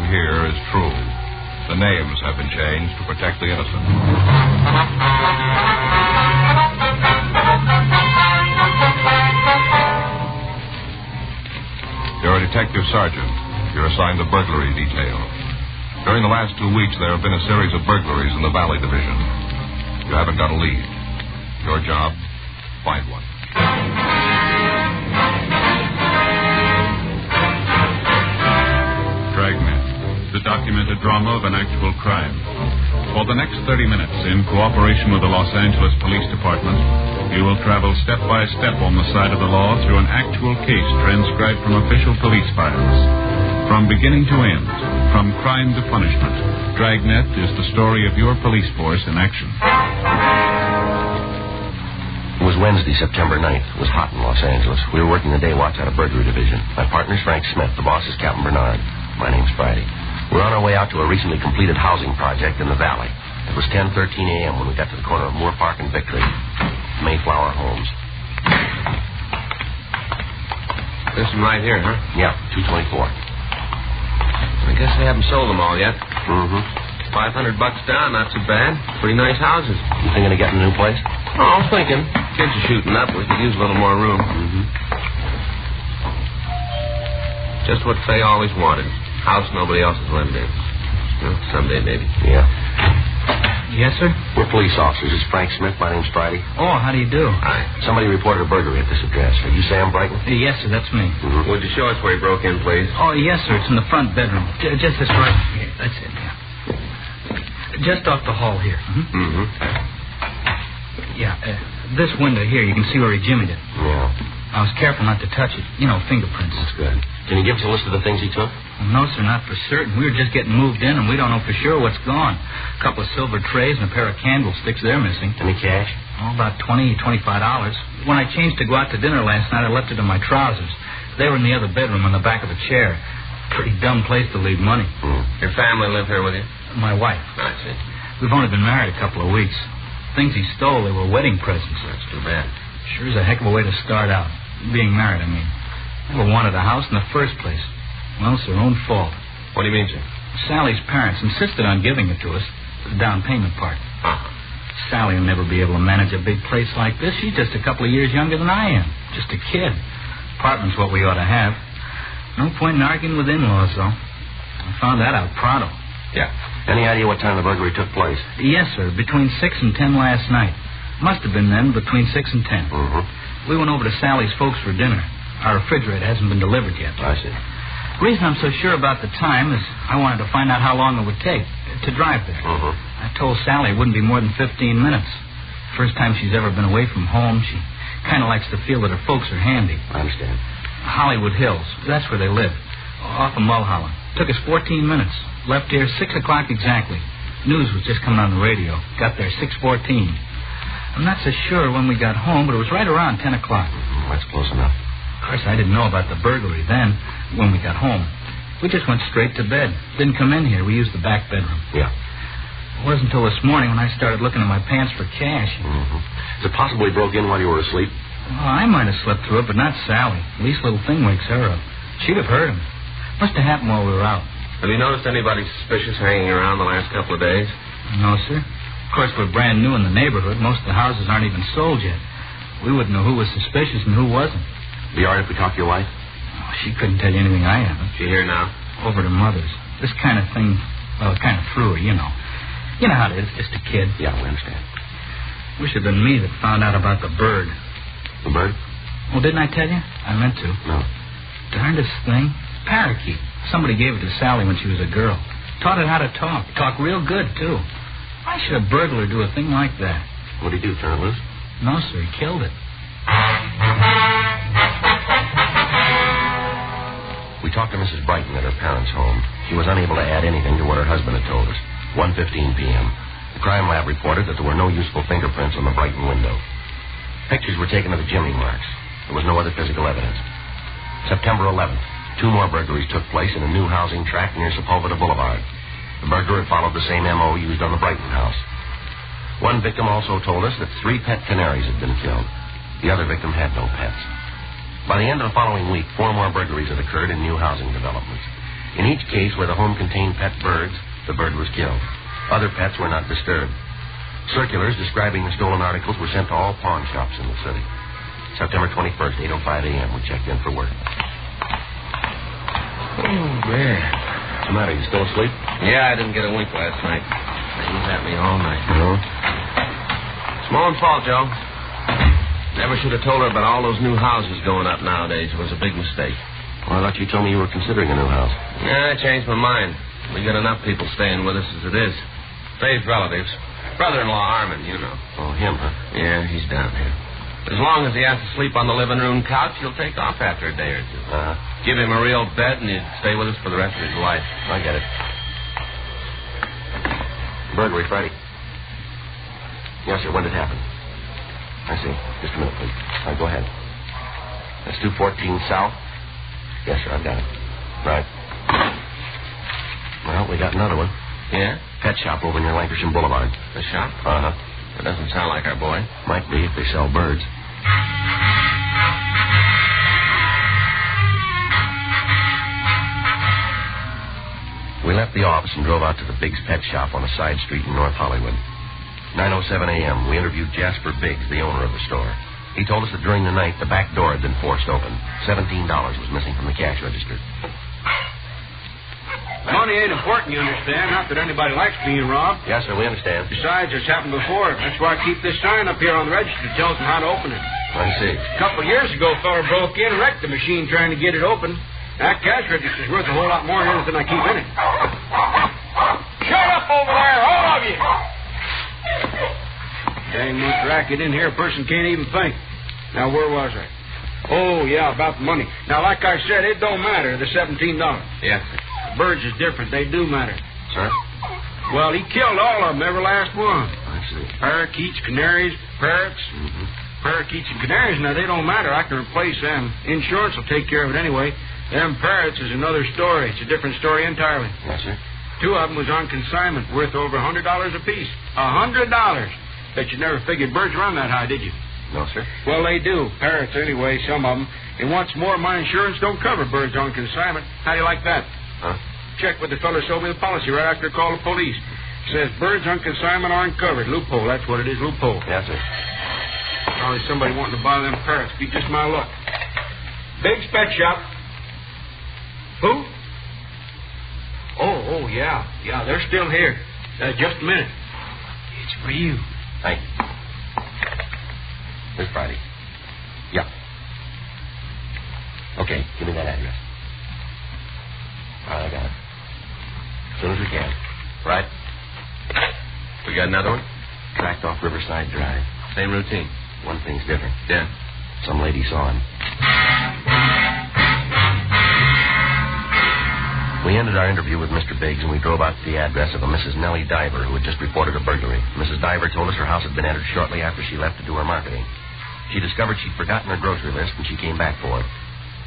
hear is true. The names have been changed to protect the innocent. You're a detective sergeant. You're assigned the burglary detail. During the last 2 weeks, there have been a series of burglaries in the Valley Division. You haven't got a lead. Your job, find one. Dragnet, the documented drama of an actual crime. For the next 30 minutes, in cooperation with the Los Angeles Police Department, you will travel step by step on the side of the law through an actual case transcribed from official police files. From beginning to end, from crime to punishment, Dragnet is the story of your police force in action. It was Wednesday, September 9th. It was hot in Los Angeles. We were working the day watch out of burglary division. My partner's Frank Smith. The boss is Captain Bernard. My name's Friday. We're on our way out to a recently completed housing project in the valley. It was 10:13 a.m. when we got to the corner of Moore Park and Victory. Mayflower Homes. This one right here, huh? Yeah, 224. I guess they haven't sold them all yet. Mm-hmm. $500 down, not too bad. Pretty nice houses. You thinking of getting a new place? Oh, I was thinking. Kids are shooting up. We could use a little more room. Mm-hmm. Just what Faye always wanted. House nobody else has lived in. Well, someday, maybe. Yeah. Yes, sir? We're police officers. It's Frank Smith. My name's Friday. Oh, how do you do? Hi. Somebody reported a burglary at this address. Are you Sam Brighton? Yes, sir, that's me. Mm-hmm. Would you show us where he broke in, please? Oh, yes, sir. It's in the front bedroom. Just this right here. That's it, yeah. Just off the hall here. Mm-hmm. Yeah, this window here, you can see where he jimmied it. Yeah. I was careful not to touch it. You know, fingerprints. That's good. Can you give us a list of the things he took? Well, no, sir, not for certain. We were just getting moved in, and we don't know for sure what's gone. A couple of silver trays and a pair of candlesticks, they're missing. Any cash? Oh, about $20, $25. When I changed to go out to dinner last night, I left it in my trousers. They were in the other bedroom on the back of a chair. Pretty dumb place to leave money. Your family live here with you? My wife. I see. We've only been married a couple of weeks. Things he stole, they were wedding presents. That's too bad. Sure is a heck of a way to start out. Being married, I mean. Never wanted a house in the first place. Well, it's their own fault. What do you mean, sir? Sally's parents insisted on giving it to us, the down payment part. Uh-huh. Sally will never be able to manage a big place like this. She's just a couple of years younger than I am. Just a kid. Apartment's what we ought to have. No point in arguing with in-laws, though. I found that out pronto. Yeah. Any idea what time the burglary took place? Yes, sir. Between 6 and 10 last night. Must have been then, between 6 and 10. Mm-hmm. We went over to Sally's folks for dinner. Our refrigerator hasn't been delivered yet. I see. The reason I'm so sure about the time is I wanted to find out how long it would take to drive there. Mm-hmm. I told Sally it wouldn't be more than 15 minutes. First time she's ever been away from home, she kind of likes to feel that her folks are handy. I understand. Hollywood Hills, that's where they live. Off of Mulholland. Took us 14 minutes. Left here 6 o'clock exactly. News was just coming on the radio. Got there 6:14. I'm not so sure when we got home, but it was right around 10 o'clock. That's close enough. Of course, I didn't know about the burglary then, when we got home. We just went straight to bed. Didn't come in here. We used the back bedroom. Yeah. It wasn't until this morning when I started looking in my pants for cash. Mm-hmm. Is it possible he broke in while you were asleep? Well, I might have slept through it, but not Sally. The least little thing wakes her up. She'd have heard him. Must have happened while we were out. Have you noticed anybody suspicious hanging around the last couple of days? No, sir. Of course, we're brand new in the neighborhood. Most of the houses aren't even sold yet. We wouldn't know who was suspicious and who wasn't. Be all right if we talk to your wife? Oh, she couldn't tell you anything I haven't. She here now? Over to Mother's. This kind of thing, well, it kind of threw her, you know. You know how it is, just a kid. Yeah, we understand. Wish it had been me that found out about the bird. The bird? Well, didn't I tell you? I meant to. No. Darndest thing. Parakeet. Somebody gave it to Sally when she was a girl. Taught it how to talk. Talk real good, too. Why should a burglar do a thing like that? What did he do, turn it loose? No, sir, he killed it. We talked to Mrs. Brighton at her parents' home. She was unable to add anything to what her husband had told us. 1:15 p.m. The crime lab reported that there were no useful fingerprints on the Brighton window. Pictures were taken of the jimmy marks. There was no other physical evidence. September 11th. 2 more burglaries took place in a new housing tract near Sepulveda Boulevard. The burglar had followed the same M.O. used on the Brighton house. One victim also told us that 3 pet canaries had been killed. The other victim had no pets. By the end of the following week, 4 more burglaries had occurred in new housing developments. In each case where the home contained pet birds, the bird was killed. Other pets were not disturbed. Circulars describing the stolen articles were sent to all pawn shops in the city. September 21st, 8:05 a.m., we checked in for work. Oh, man. What's the matter? You still asleep? Yeah, I didn't get a wink last night. He was at me all night. No? It's my own fault, Joe. Never should have told her about all those new houses going up nowadays. It was a big mistake. Well, I thought you told me you were considering a new house. Yeah, I changed my mind. We got enough people staying with us as it is. Faye's relatives. Brother-in-law Armin, you know. Oh, him, huh? Yeah, he's down here. As long as he has to sleep on the living room couch, he'll take off after a day or two. Give him a real bed, and he'd stay with us for the rest of his life. I get it. Burglary Friday. Yes, sir. When did it happen? I see. Just a minute, please. All right, go ahead. That's 214 South. Yes, sir. I've got it. Right. Well, we got another one. Yeah? Pet shop over near Lancashire Boulevard. The shop? Uh-huh. That doesn't sound like our boy. Might be if they sell birds. We left the office and drove out to the Biggs Pet Shop on a side street in North Hollywood. 9:07 a.m., we interviewed Jasper Biggs, the owner of the store. He told us that during the night, the back door had been forced open. $17 was missing from the cash register. Money ain't important, you understand. Not that anybody likes being robbed. Yes, sir, we understand. Besides, it's happened before. That's why I keep this sign up here on the register that tells them how to open it. I see. A couple of years ago, a fella broke in and wrecked the machine trying to get it open. That cash register's worth a whole lot more than anything I keep in it. Shut up over there, all of you! Dang much racket in here, a person can't even think. Now, where was I? Oh, yeah, about the money. Now, like I said, it don't matter, the $17. Yeah. Birds is different. They do matter. Sir? Well, he killed all of them, every last one. I see. Parakeets, canaries, parrots. Mm-hmm. Parakeets and canaries, now, they don't matter. I can replace them. Insurance will take care of it anyway. Them parrots is another story. It's a different story entirely. Yes, sir. 2 of them was on consignment, worth over $100 apiece. $100! Bet you never figured birds run that high, did you? No, sir. Well, they do. Parrots, anyway, some of them. And what's more, my insurance don't cover birds on consignment. How do you like that? Huh? Check with the fellow who sold me the policy right after I called the police. Says birds on consignment aren't covered. Loophole. That's what it is, loophole. Yes, sir. Probably somebody wanting to buy them parrots. Be just my luck. Biggs Pet Shop. Who? Oh, yeah. Yeah, they're still here. Just a minute. It's for you. Thank you. This Friday. Yeah. Okay, give me that address. All right, I got it. As soon as we can. Right. We got another one? Tracked off Riverside Drive. Same routine. One thing's different. Yeah. Some lady saw him. We ended our interview with Mr. Biggs, and we drove out to the address of a Mrs. Nellie Diver, who had just reported a burglary. Mrs. Diver told us her house had been entered shortly after she left to do her marketing. She discovered she'd forgotten her grocery list, and she came back for it.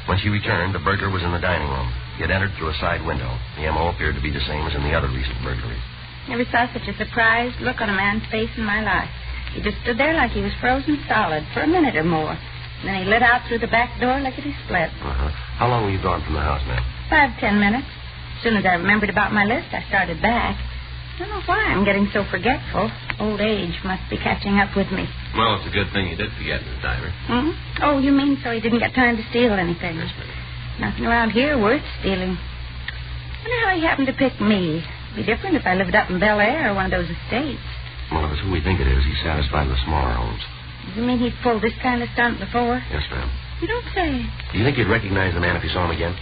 When she returned, the burglar was in the dining room. He had entered through a side window. The M.O. appeared to be the same as in the other recent burglaries. Never saw such a surprised look on a man's face in my life. He just stood there like he was frozen solid for a minute or more. And then he lit out through the back door like it had split. Uh-huh. How long were you gone from the house, ma'am? 5-10 minutes. As soon as I remembered about my list, I started back. I don't know why I'm getting so forgetful. Old age must be catching up with me. Well, it's a good thing you did forget, Miss Diver. Hmm? Oh, you mean so he didn't get time to steal anything? Yes, ma'am. Nothing around here worth stealing. Wonder how he happened to pick me. It'd be different if I lived up in Bel Air or one of those estates. Well, if it's who we think it is, he's satisfied with smaller homes. You mean he'd pulled this kind of stunt before? Yes, ma'am. You don't say. Do you think you'd recognize the man if you saw him again?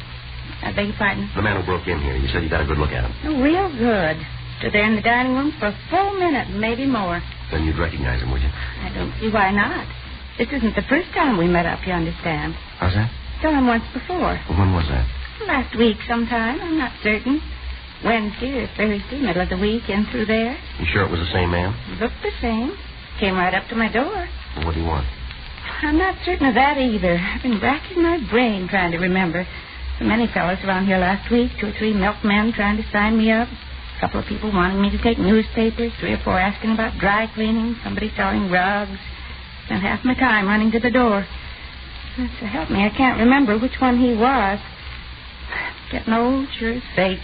I beg your pardon? The man who broke in here. You said you got a good look at him. Oh, real good. Stood there in the dining room for a full minute, maybe more. Then you'd recognize him, would you? I don't see why not. This isn't the first time we met up, you understand. How's that? Saw him once before. Well, when was that? Last week sometime, I'm not certain. Wednesday or Thursday, middle of the week, in through there. You sure it was the same man? Looked the same. Came right up to my door. Well, what do you want? I'm not certain of that either. I've been racking my brain trying to remember. So many fellas around here last week, 2 or 3 milkmen trying to sign me up. A couple of people wanting me to take newspapers, 3 or 4 asking about dry cleaning, somebody selling rugs. Spent half my time running to the door. So help me, I can't remember which one he was. Getting old, sure as fate.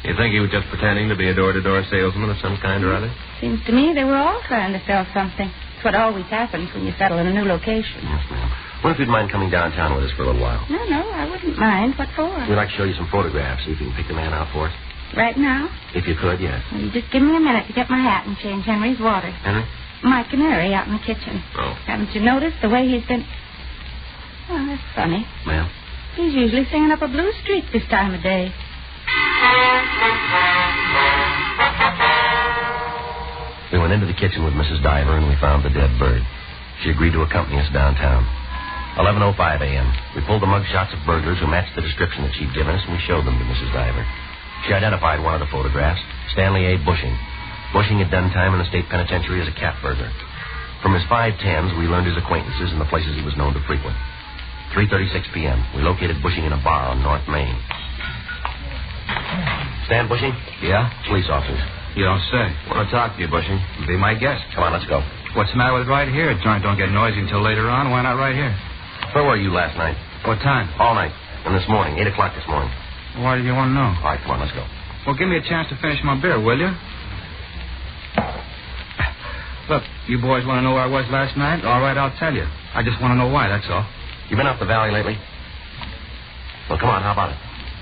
You think he was just pretending to be a door-to-door salesman of some kind or other? Seems to me they were all trying to sell something. It's what always happens when you settle in a new location. Yes, ma'am. What if you'd mind coming downtown with us for a little while? No, I wouldn't mind. What for? We'd like to show you some photographs, see if you can pick the man out for us. Right now? If you could, yes. Well, you just give me a minute to get my hat and change Henry's water. Henry? My canary out in the kitchen. Oh. Haven't you noticed the way he's been... Oh, that's funny. Ma'am? He's usually singing up a blues streak this time of day. We went into the kitchen with Mrs. Diver, and we found the dead bird. She agreed to accompany us downtown. 11:05 a.m. We pulled the mug shots of burglars who matched the description that she'd given us, and we showed them to Mrs. Diver. She identified one of the photographs, Stanley A. Bushing. Bushing had done time in the state penitentiary as a cat burglar. From his 510s, we learned his acquaintances and the places he was known to frequent. 3:36 p.m. We located Bushing in a bar on North Main. Stan Bushing? Yeah? Police officers. You don't say. Want to talk to you, Bushing. Be my guest. Come on, let's go. What's the matter with right here? Joint don't get noisy until later on. Why not right here? Where were you last night? What time? All night. And this morning, 8 o'clock this morning. Why do you want to know? All right, come on, let's go. Well, give me a chance to finish my beer, will you? Look, you boys want to know where I was last night? All right, I'll tell you. I just want to know why, that's all. You been up the valley lately? Well, come on, how about it?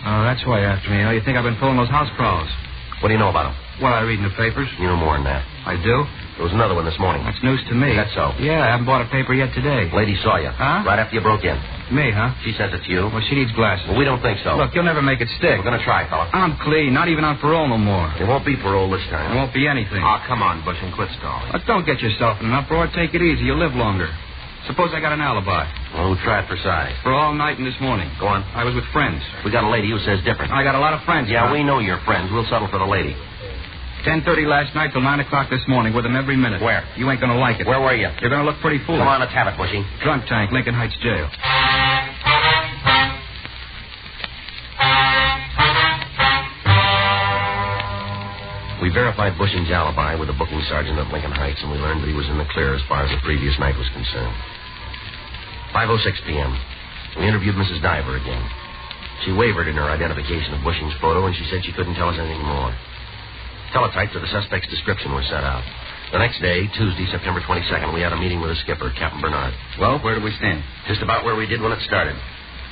Oh, that's why you're after me. Oh, you think I've been pulling those house crawls? What do you know about them? Well, I read in the papers. You know more than that. I do? There was another one this morning. That's news to me. That's so. Yeah, I haven't bought a paper yet today. Lady saw you. Huh? Right after you broke in. Me, huh? She says it's you. Well, she needs glasses. Well, we don't think so. Look, you'll never make it stick. We're going to try, fella. I'm clean, not even on parole no more. It won't be parole this time. It won't be anything. Oh, come on, Bushing, quit stalling. Look, don't get yourself in an uproar. Take it easy. You'll live longer. Suppose I got an alibi. Well, we'll try it for size. For all night and this morning. Go on. I was with friends. We got a lady who says different. I got a lot of friends. Yeah, Tom. we know you're friends. We'll settle for the lady. 10:30 last night till 9 o'clock this morning with them every minute. Where? You ain't going to like it. Where were you? You're going to look pretty foolish. Come on, let's have it, Bushy. Drunk tank, Lincoln Heights Jail. We verified Bushing's alibi with the booking sergeant at Lincoln Heights, and we learned that he was in the clear as far as the previous night was concerned. 5:06 p.m. We interviewed Mrs. Diver again. She wavered in her identification of Bushing's photo, and she said she couldn't tell us anything more. Teletypes of the suspect's description were sent out. The next day, Tuesday, September 22nd, we had a meeting with the skipper, Captain Bernard. Well, where do we stand? Just about where we did when it started.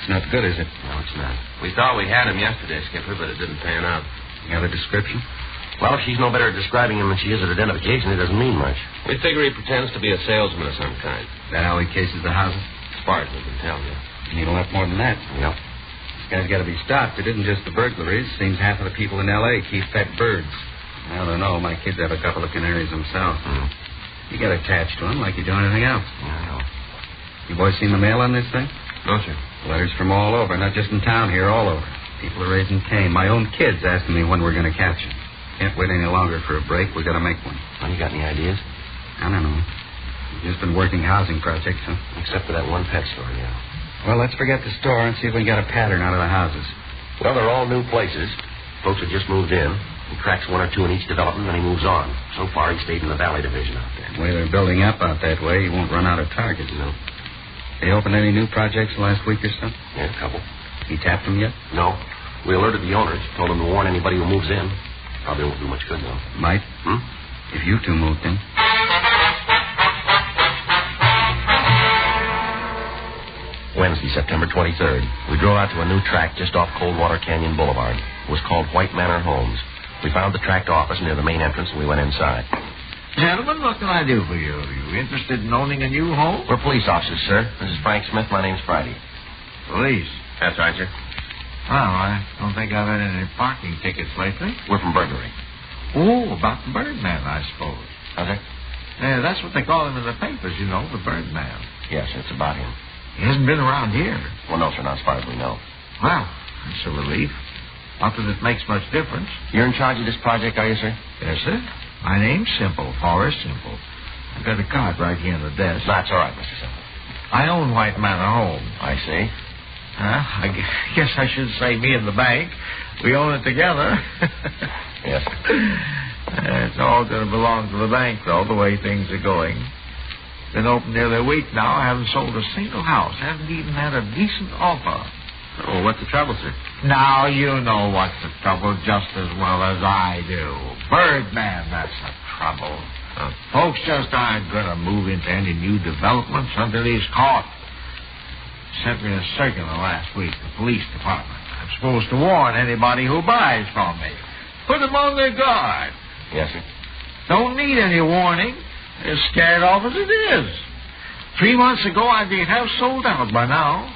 It's not good, is it? No, it's not. We thought we had him yesterday, Skipper, but it didn't pan out. You got a description? Well, if she's no better at describing him than she is at identification, it doesn't mean much. We figure he pretends to be a salesman of some kind. That how he cases the houses? As far as we can tell, yeah. You need a lot more than that. Yep. This guy's got to be stopped. It isn't just the burglaries. Seems half of the people in L.A. keep pet birds. I don't know. My kids have a couple of canaries themselves. You get attached to them like you do anything else. Yeah, I know. You boys seen the mail on this thing? No, sir. Letters from all over, not just in town here, all over. People are raising Cain. My own kids asking me when we're going to catch him. Can't wait any longer for a break. We got to make one. Well, you got any ideas? I don't know. We've just been working housing projects, huh? Except for that one pet store, yeah. Well, let's forget the store and see if we can get a pattern out of the houses. Well, they're all new places. Folks have just moved in. He cracks one or two in each development, and he moves on. So far, he stayed in the Valley Division out there. The way they're building up out that way, he won't run out of targets. No. They opened any new projects last week or so? Yeah, a couple. He tapped them yet? No. We alerted the owners, told them to warn anybody who moves in. Probably won't do much good, though. Might. If you two moved in. Wednesday, September 23rd. We drove out to a new tract just off Coldwater Canyon Boulevard. It was called White Manor Homes. We found the tract office near the main entrance, and we went inside. Gentlemen, what can I do for you? Are you interested in owning a new home? We're police officers, sir. This is Frank Smith. My name's Friday. Police? That's right, sir. Well, I don't think I've had any parking tickets lately. We're from burglary. Oh, about the Birdman, I suppose. How's that? Yeah, that's what they call him in the papers, you know, the Birdman. Yes, it's about him. He hasn't been around here. Well, no, sir, not as far as we know. Well, that's a relief. Not that it makes much difference. You're in charge of this project, are you, sir? Yes, sir. My name's Simple, Forrest Simple. I've got a card right here on the desk. That's all right, Mr. Simple. I own White Manor Home. I see. I guess I should say me and the bank. We own it together. Yes. It's all going to belong to the bank, though, the way things are going. Been open nearly a week now. I haven't sold a single house. Haven't even had a decent offer. Oh, what's the trouble, sir? Now, you know what's the trouble just as well as I do. Birdman, that's the trouble. Folks just aren't going to move into any new developments until he's caught. Sent me a circular last week, the police department. I'm supposed to warn anybody who buys from me. Put them on their guard. Yes, sir. Don't need any warning. They're scared off as it is. 3 months ago, I'd be half sold out by now.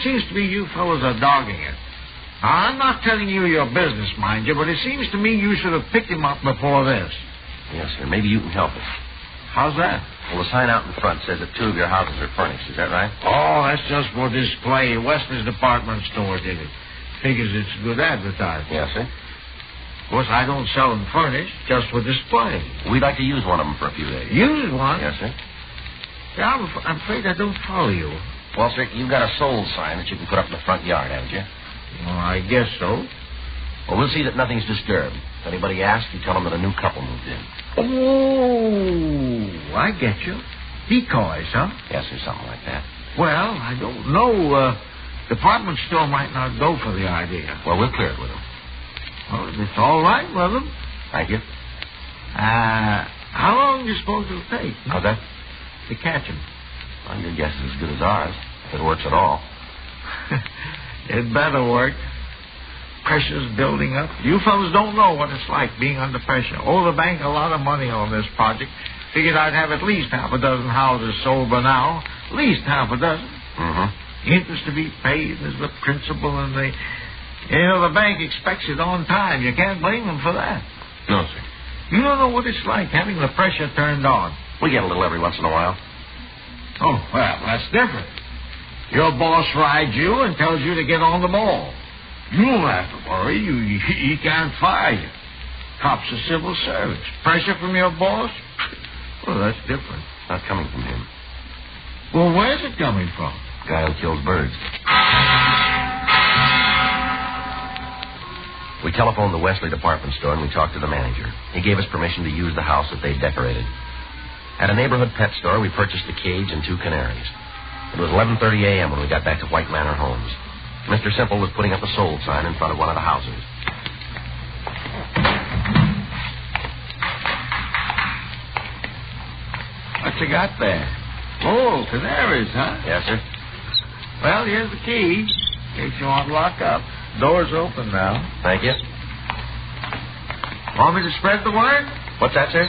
Seems to me you fellows are dogging it. Now, I'm not telling you your business, mind you, but it seems to me you should have picked him up before this. Yes, sir. Maybe you can help us. How's that? Well, the sign out in front says that 2 of your houses are furnished. Is that right? Oh, that's just for display. Wester's department store did it. Figures it's good advertising. Yes, sir. Of course, I don't sell them furnished, just for display. We'd like to use one of them for a few days. Use one? Yes, sir. Yeah, I'm afraid I don't follow you. Well, sir, you've got a sold sign that you can put up in the front yard, haven't you? Well, I guess so. Well, we'll see that nothing's disturbed. If anybody asks, you tell them that a new couple moved in. Oh, I get you. Decoys, huh? Yes, sir, something like that. Well, I don't know. Department store might not go for the idea. Well, we'll clear it with them. Well, if it's all right with them. Thank you. How long do you suppose it'll take? How's that? To catch him. Well, your guess is as good as ours, if it works at all. It better work. Pressure's building up. You fellas don't know what it's like being under pressure. Owe the bank a lot of money on this project. Figured I'd have at least half a dozen houses sold by now. At least half a dozen. Mm-hmm. Interest to be paid is the principal, and the bank expects it on time. You can't blame them for that. No, sir. You don't know what it's like having the pressure turned on. We get a little every once in a while. Oh, well, that's different. Your boss rides you and tells you to get on the ball. You don't have to worry. He can't fire you. Cops are civil service. Pressure from your boss? Well, that's different. Not coming from him. Well, where's it coming from? Guy who kills birds. We telephoned the Wesley department store and we talked to the manager. He gave us permission to use the house that they'd decorated. At a neighborhood pet store, we purchased a cage and 2 canaries. It was 11:30 a.m. when we got back to White Manor Homes. Mr. Simple was putting up a sold sign in front of one of the houses. What you got there? Oh, canaries, huh? Yes, sir. Well, here's the key. In case you want to lock up. Door's open now. Thank you. Want me to spread the word? What's that, sir?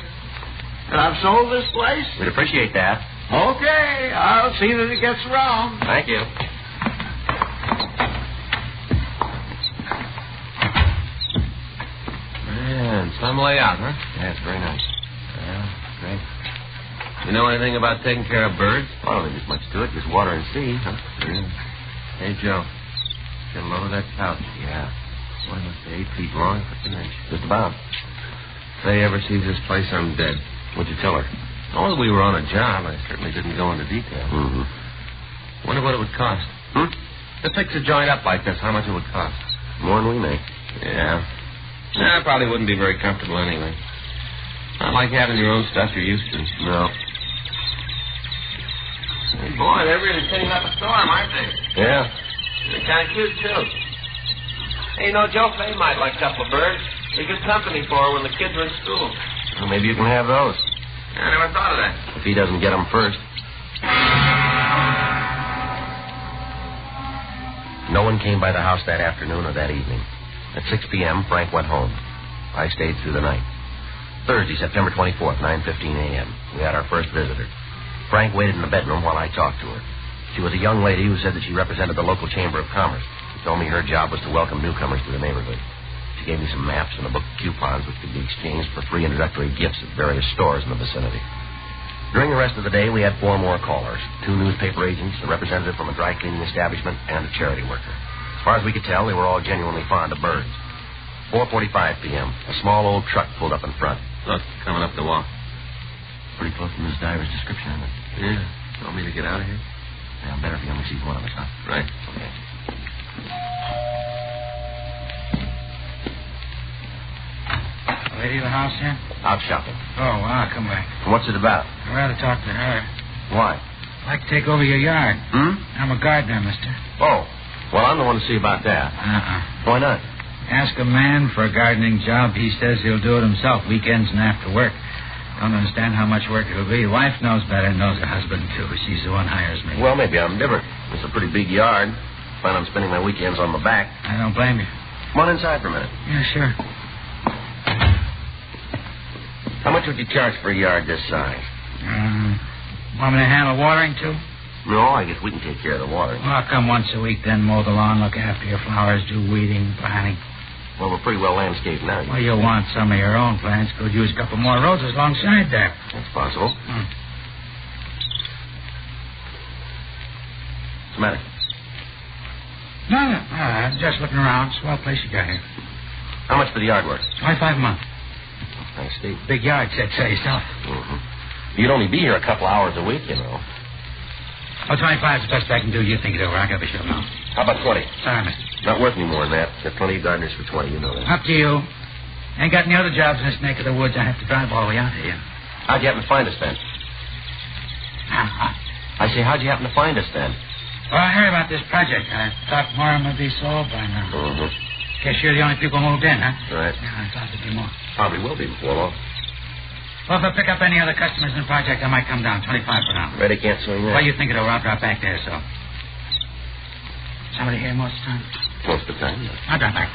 That I've sold this place? We'd appreciate that. Okay, I'll see that it gets around. Thank you. Man, some layout, huh? Yeah, it's very nice. Yeah, great. You know anything about taking care of birds? I don't think there's much to it. Just water and sea, huh? Yeah. Hey, Joe. Get a load of that couch. Yeah. Boy, it must be 8 feet long, 15 inches. Just about. If they ever sees this place, I'm dead. What'd you tell her? Oh, we were on a job. I certainly didn't go into detail. Mm-hmm. Wonder what it would cost. To fix a joint up like this, how much it would cost? More than we make. Yeah. Nah, probably wouldn't be very comfortable anyway. Not like having your own stuff you're used to. No. Hey, boy, they're really setting up a storm, aren't they? Yeah. They're kind of cute, too. Hey, Joe Fay might like a couple of birds. They're good company for her when the kids are in school. Well, maybe you can have those. I never thought of that. If he doesn't get them first. No one came by the house that afternoon or that evening. At 6 p.m., Frank went home. I stayed through the night. Thursday, September 24th, 9:15 a.m. We had our first visitor. Frank waited in the bedroom while I talked to her. She was a young lady who said that she represented the local Chamber of Commerce. She told me her job was to welcome newcomers to the neighborhood. She gave me some maps and a book of coupons which could be exchanged for free introductory gifts at various stores in the vicinity. During the rest of the day, we had 4 more callers. 2 newspaper agents, a representative from a dry cleaning establishment, and a charity worker. As far as we could tell, they were all genuinely fond of birds. 4:45 p.m., a small old truck pulled up in front. Look, coming up the walk. Pretty close to Miss Diver's description, isn't it? Yeah. Want me to get out of here? Yeah, better if he only sees one of us, huh? Right. Okay. Lady of the house here? Out shopping. Oh, wow, come back. What's it about? I'd rather talk to her. Why? I'd like to take over your yard. Hmm? I'm a gardener, mister. Oh. Well, I'm the one to see about that. Why not? Ask a man for a gardening job. He says he'll do it himself, weekends and after work. Don't understand how much work it'll be. Wife knows better, knows her husband, too. She's the one hires me. Well, maybe I'm different. It's a pretty big yard. Plan on spending my weekends on my back. I don't blame you. Come on inside for a minute. Yeah, sure. How much would you charge for a yard this size? Want me to handle watering, too? No, I guess we can take care of the watering. Well, I'll come once a week, then mow the lawn, look after your flowers, do weeding, planting. Well, we're pretty well landscaped now. Well, you'll want some of your own plants. Could use a couple more roses alongside there. That's possible. What's the matter? No, I'm just looking around. Swell place you got here. How much for the yard work? $25 a month. Nice, Steve. Big yard, said so yourself. You'd only be here a couple hours a week, you know. Oh, 25 is the best I can do. You think it over. I got to be sure now. How about 20? Sorry, mister. Not worth any more than that. Got plenty of gardeners for 20, you know that. Up to you. Ain't got any other jobs in this neck of the woods. I have to drive all the way out here. How'd you happen to find us then? I say, how'd you happen to find us then? Well, I heard about this project. I thought more of them would be sold by now. Guess you're the only people moved in, huh? Right. Yeah, I thought there'd be more. Probably will be before long. Well, if I pick up any other customers in the project, I might come down. 25 for now. Ready, can't swing that. Well, you think it over. I'll drop back there, so. Somebody here most of the time? Most of the time, yeah. I'll drop back.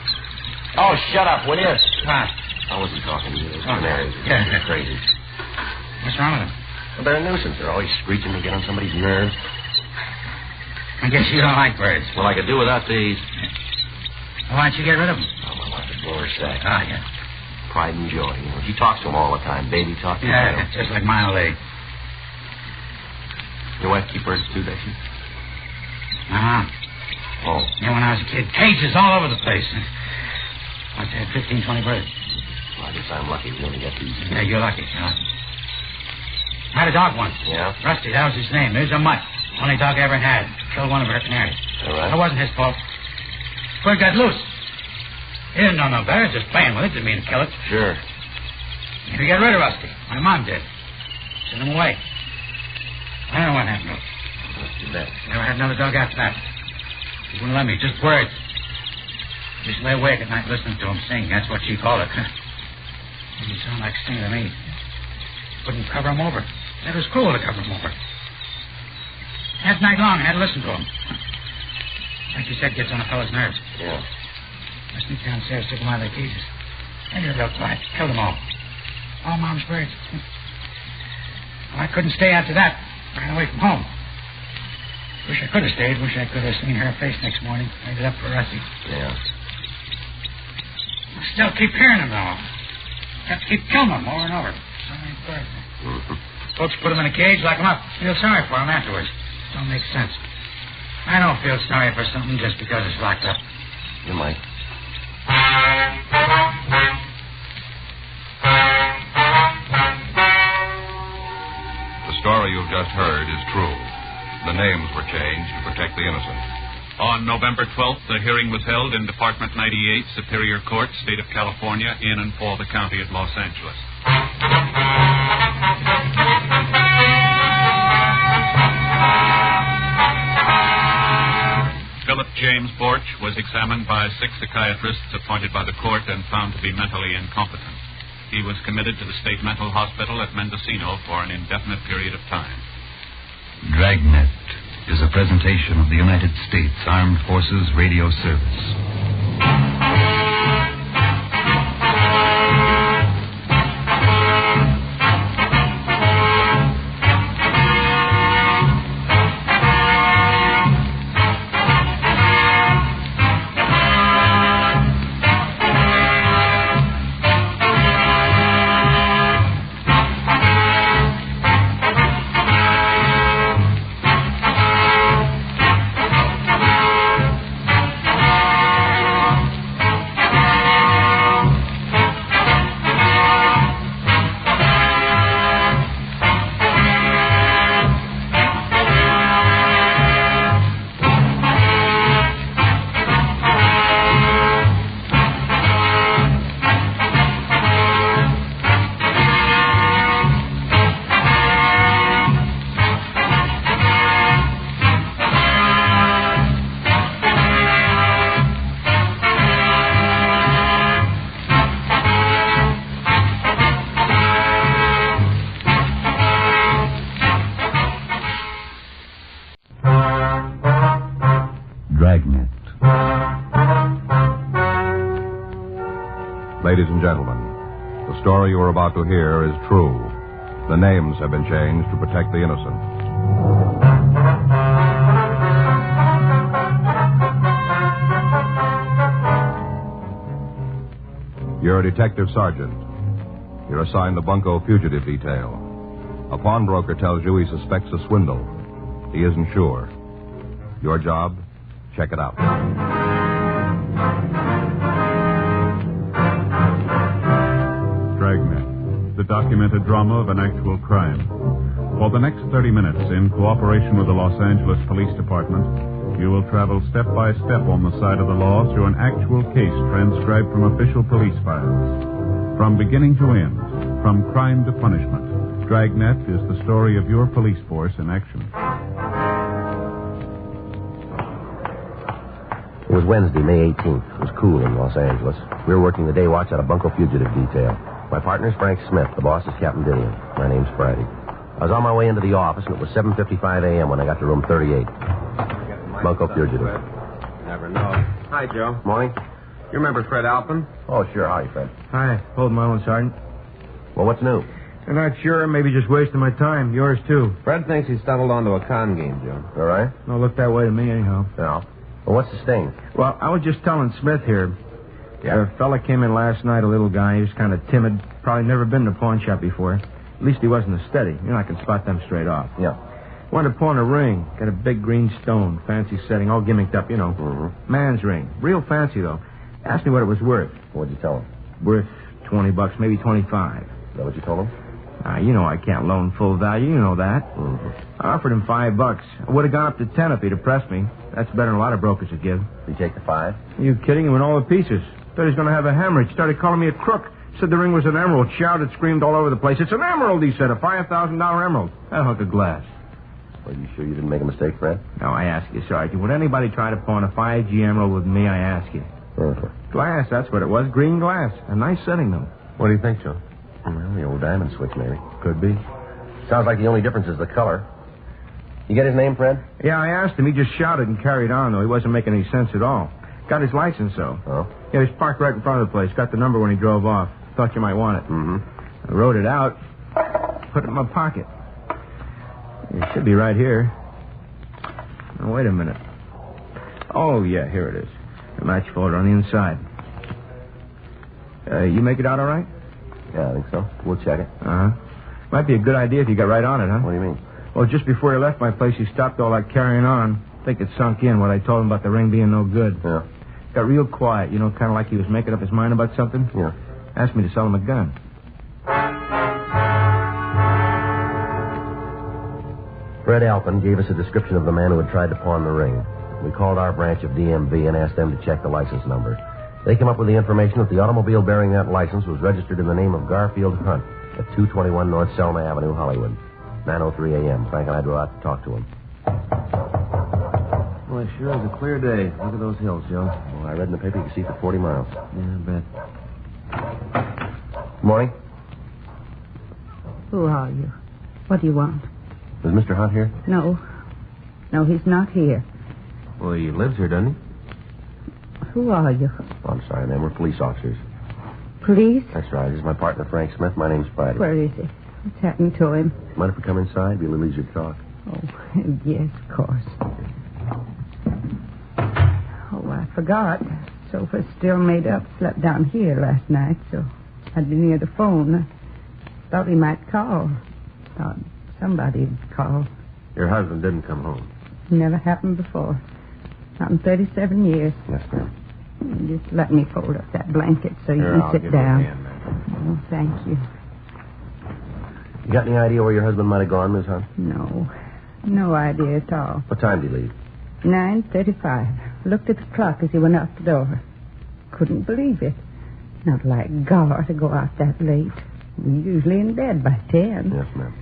Oh, shut up, will you? What? I wasn't talking to you. Those Oh. canaries. Yeah. They're crazy. What's wrong with them? Well, they're a nuisance. They're always screeching to get on somebody's nerves. I guess you don't like birds. Well, I could do without these. Well, why don't you get rid of them? Oh, my wife would blow her sack. Ah, yeah. Pride and joy. You know, she talks to them all the time. Baby talk to Yeah, them. just like my old lady. Your wife keep birds too, does she? Oh. Yeah, when I was a kid, cages all over the place. Like I had 15, 20 birds. Well, I guess I'm lucky we only got these. Yeah, you're lucky. I had a dog once. Yeah? Rusty, that was his name. He was a mutt. Only dog I ever had. Killed one of her canaries. All right. It wasn't his fault. Bird got loose. He didn't know no better. Just playing with it. Didn't mean to kill it. Sure. He got rid of Rusty. My mom did. Sent him away. I don't know what happened to him. That's too bad. Never had another dog after that. He wouldn't let me. Just words. Just lay awake at night listening to him sing. That's what she called it. Didn't sound like singing to me. Wouldn't cover him over. That was cruel to cover him over. That night long, I had to listen to him. Like you said, gets on a fellow's nerves. Yeah. I sneaked downstairs, took them out of their cages. I did real quiet. Killed them all. All Mom's birds. Well, I couldn't stay after that. Ran away from home. Wish I could have stayed. Wish I could have seen her face next morning. Made it up for Rusty. Yeah. I still keep hearing them, though. Got to keep killing them over and over. So many birds. Folks put them in a cage, lock them up. Feel sorry for them afterwards. Don't make sense. I don't feel sorry for something just because it's locked up. You might. The story you've just heard is true. The names were changed to protect the innocent. On November 12th, the hearing was held in Department 98, Superior Court, State of California, in and for the County of Los Angeles. Philip James Borch was examined by 6 psychiatrists appointed by the court and found to be mentally incompetent. He was committed to the state mental hospital at Mendocino for an indefinite period of time. Dragnet is a presentation of the United States Armed Forces Radio Service. Ladies and gentlemen, the story you are about to hear is true. The names have been changed to protect the innocent. You're a detective sergeant. You're assigned the Bunko Fugitive Detail. A pawnbroker tells you he suspects a swindle. He isn't sure. Your job? Check it out. Dragnet, the documented drama of an actual crime. For the next 30 minutes, in cooperation with the Los Angeles Police Department, you will travel step by step on the side of the law through an actual case transcribed from official police files. From beginning to end, from crime to punishment, Dragnet is the story of your police force in action. It was Wednesday, May 18th. It was cool in Los Angeles. We were working the day watch out of Bunko Fugitive Detail. My partner's Frank Smith. The boss is Captain Dillian. My name's Friday. I was on my way into the office, and it was 7:55 a.m. when I got to room 38. Bunko Fugitive. Never know. Hi, Joe. Morning. You remember Fred Alpin? Oh, sure. How are you, Fred? Hi. Holding my own, Sergeant. Well, what's new? I'm not sure. Maybe just wasting my time. Yours, too. Fred thinks he stumbled onto a con game, Joe. All right. No, look that way to me, anyhow. No. Well, what's the sting? Well, I was just telling Smith here. Yeah. A fella came in last night, a little guy. He was kind of timid. Probably never been in a pawn shop before. At least he wasn't a steady. You know, I can spot them straight off. Yeah. Wanted to pawn a ring. Got a big green stone. Fancy setting. All gimmicked up, you know. Mm-hmm. Man's ring. Real fancy, though. Asked me what it was worth. What'd you tell him? Worth $20, maybe 25. Is that what you told him? You know I can't loan full value. You know that. Mm-hmm. I offered him $5. I would have gone up to 10 if he'd have pressed me. That's better than a lot of brokers would give. Did you take the 5? Are you kidding? He went all to pieces. Thought he was going to have a hemorrhage. Started calling me a crook. Said the ring was an emerald. Shouted, screamed all over the place. It's an emerald, he said. A $5,000 emerald. A hunk of glass. Are you sure you didn't make a mistake, Fred? No, I ask you, Sergeant. Would anybody try to pawn a 5G emerald with me? I ask you. Glass, that's what it was. Green glass. A nice setting, though. What do you think, Joe? Well, the old diamond switch, maybe. Could be. Sounds like the only difference is the color. You get his name, Fred? Yeah, I asked him. He just shouted and carried on, though. He wasn't making any sense at all. Got his license, though. Oh? Yeah, he was parked right in front of the place. Got the number when he drove off. Thought you might want it. Mm-hmm. I wrote it out. Put it in my pocket. It should be right here. Now, wait a minute. Oh, yeah, here it is. A match folder on the inside. You make it out all right? Yeah, I think so. We'll check it. Uh-huh. Might be a good idea if you got right on it, huh? What do you mean? Well, just before he left my place, he stopped all that carrying on. I think it sunk in what I told him about the ring being no good. Yeah. Got real quiet, you know, kind of like he was making up his mind about something. Yeah. Asked me to sell him a gun. Fred Alpin gave us a description of the man who had tried to pawn the ring. We called our branch of DMV and asked them to check the license number. They came up with the information that the automobile bearing that license was registered in the name of Garfield Hunt at 221 North Selma Avenue, Hollywood. 9:03 a.m. Frank and I drove out to talk to him. Well, it sure is a clear day. Look at those hills, Joe. Well, I read in the paper you can see for 40 miles. Yeah, I bet. Morning. Who are you? What do you want? Is Mr. Hunt here? No. No, he's not here. Well, he lives here, doesn't he? Who are you? Oh, I'm sorry, ma'am. We're police officers. Police? That's right. This is my partner, Frank Smith. My name's Friday. Where is he? What's happened to him? Mind if we come inside? Be a little easier to talk. Oh, yes, of course. Oh, I forgot. Sofa's still made up. Slept down here last night, so I'd be near the phone. Thought he might call. Thought somebody'd call. Your husband didn't come home. Never happened before. Not in 37 years. Yes, ma'am. Just let me fold up that blanket so you Here, can I'll sit give down. you a hand, ma'am. Oh, thank you. You got any idea where your husband might have gone, Miss Hunt? No. No idea at all. What time did he leave? 9:35. Looked at the clock as he went out the door. Couldn't believe it. Not like Gar to go out that late. We're usually in bed by 10. Yes, ma'am.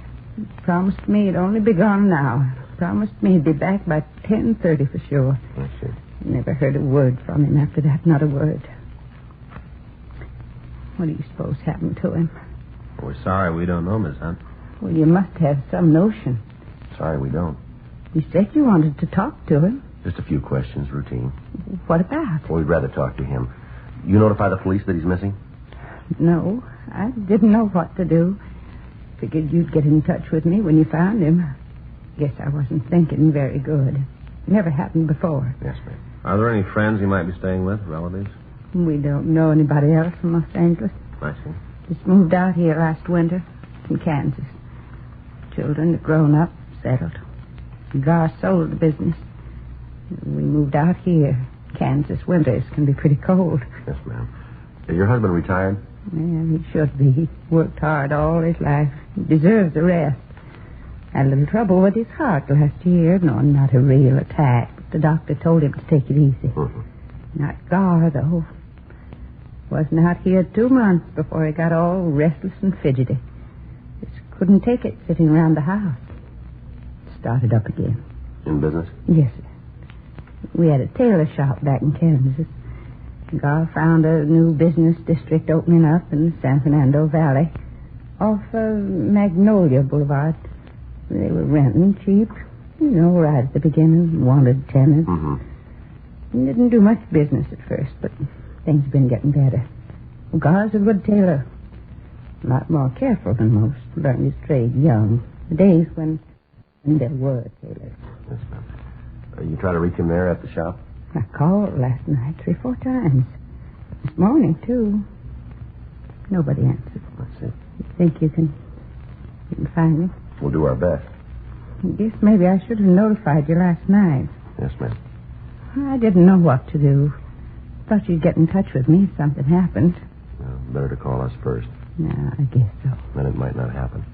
Promised me he'd only be gone now. Promised me he'd be back by 10:30 for sure. I see. Never heard a word from him after that. Not a word. What do you suppose happened to him? We're sorry we don't know, Miss Hunt. Well, you must have some notion. Sorry, we don't. You said you wanted to talk to him. Just a few questions, routine. What about? Well, we'd rather talk to him. You notify the police that he's missing? No, I didn't know what to do. Figured you'd get in touch with me when you found him. Guess I wasn't thinking very good. Never happened before. Yes, ma'am. Are there any friends you might be staying with, relatives? We don't know anybody else from Los Angeles. I see. Just moved out here last winter from Kansas. Children are grown up, settled. Gar sold the business. We moved out here. Kansas winters can be pretty cold. Yes, ma'am. Is your husband retired? Yeah, he should be. He worked hard all his life. He deserves a rest. Had a little trouble with his heart last year. No, not a real attack. But the doctor told him to take it easy. Mm-hmm. Not Gar, though. Wasn't out here 2 months before he got all restless and fidgety. Just couldn't take it sitting around the house. Started up again. In business? Yes, sir. We had a tailor shop back in Kansas. Gar found a new business district opening up in the San Fernando Valley off Magnolia Boulevard. They were renting cheap, right at the beginning, wanted tenants. Mm-hmm. Didn't do much business at first, but things have been getting better. Gar's a good tailor. A lot more careful than most. Learned his trade young. The days when there were tailors. Yes, ma'am. You try to reach him there at the shop? I called last night 3 or 4 times. This morning, too. Nobody answered. Let's see. You think you can find me? We'll do our best. I guess maybe I should have notified you last night. Yes, ma'am. I didn't know what to do. Thought you'd get in touch with me if something happened. Well, better to call us first. No, I guess so. Then it might not happen.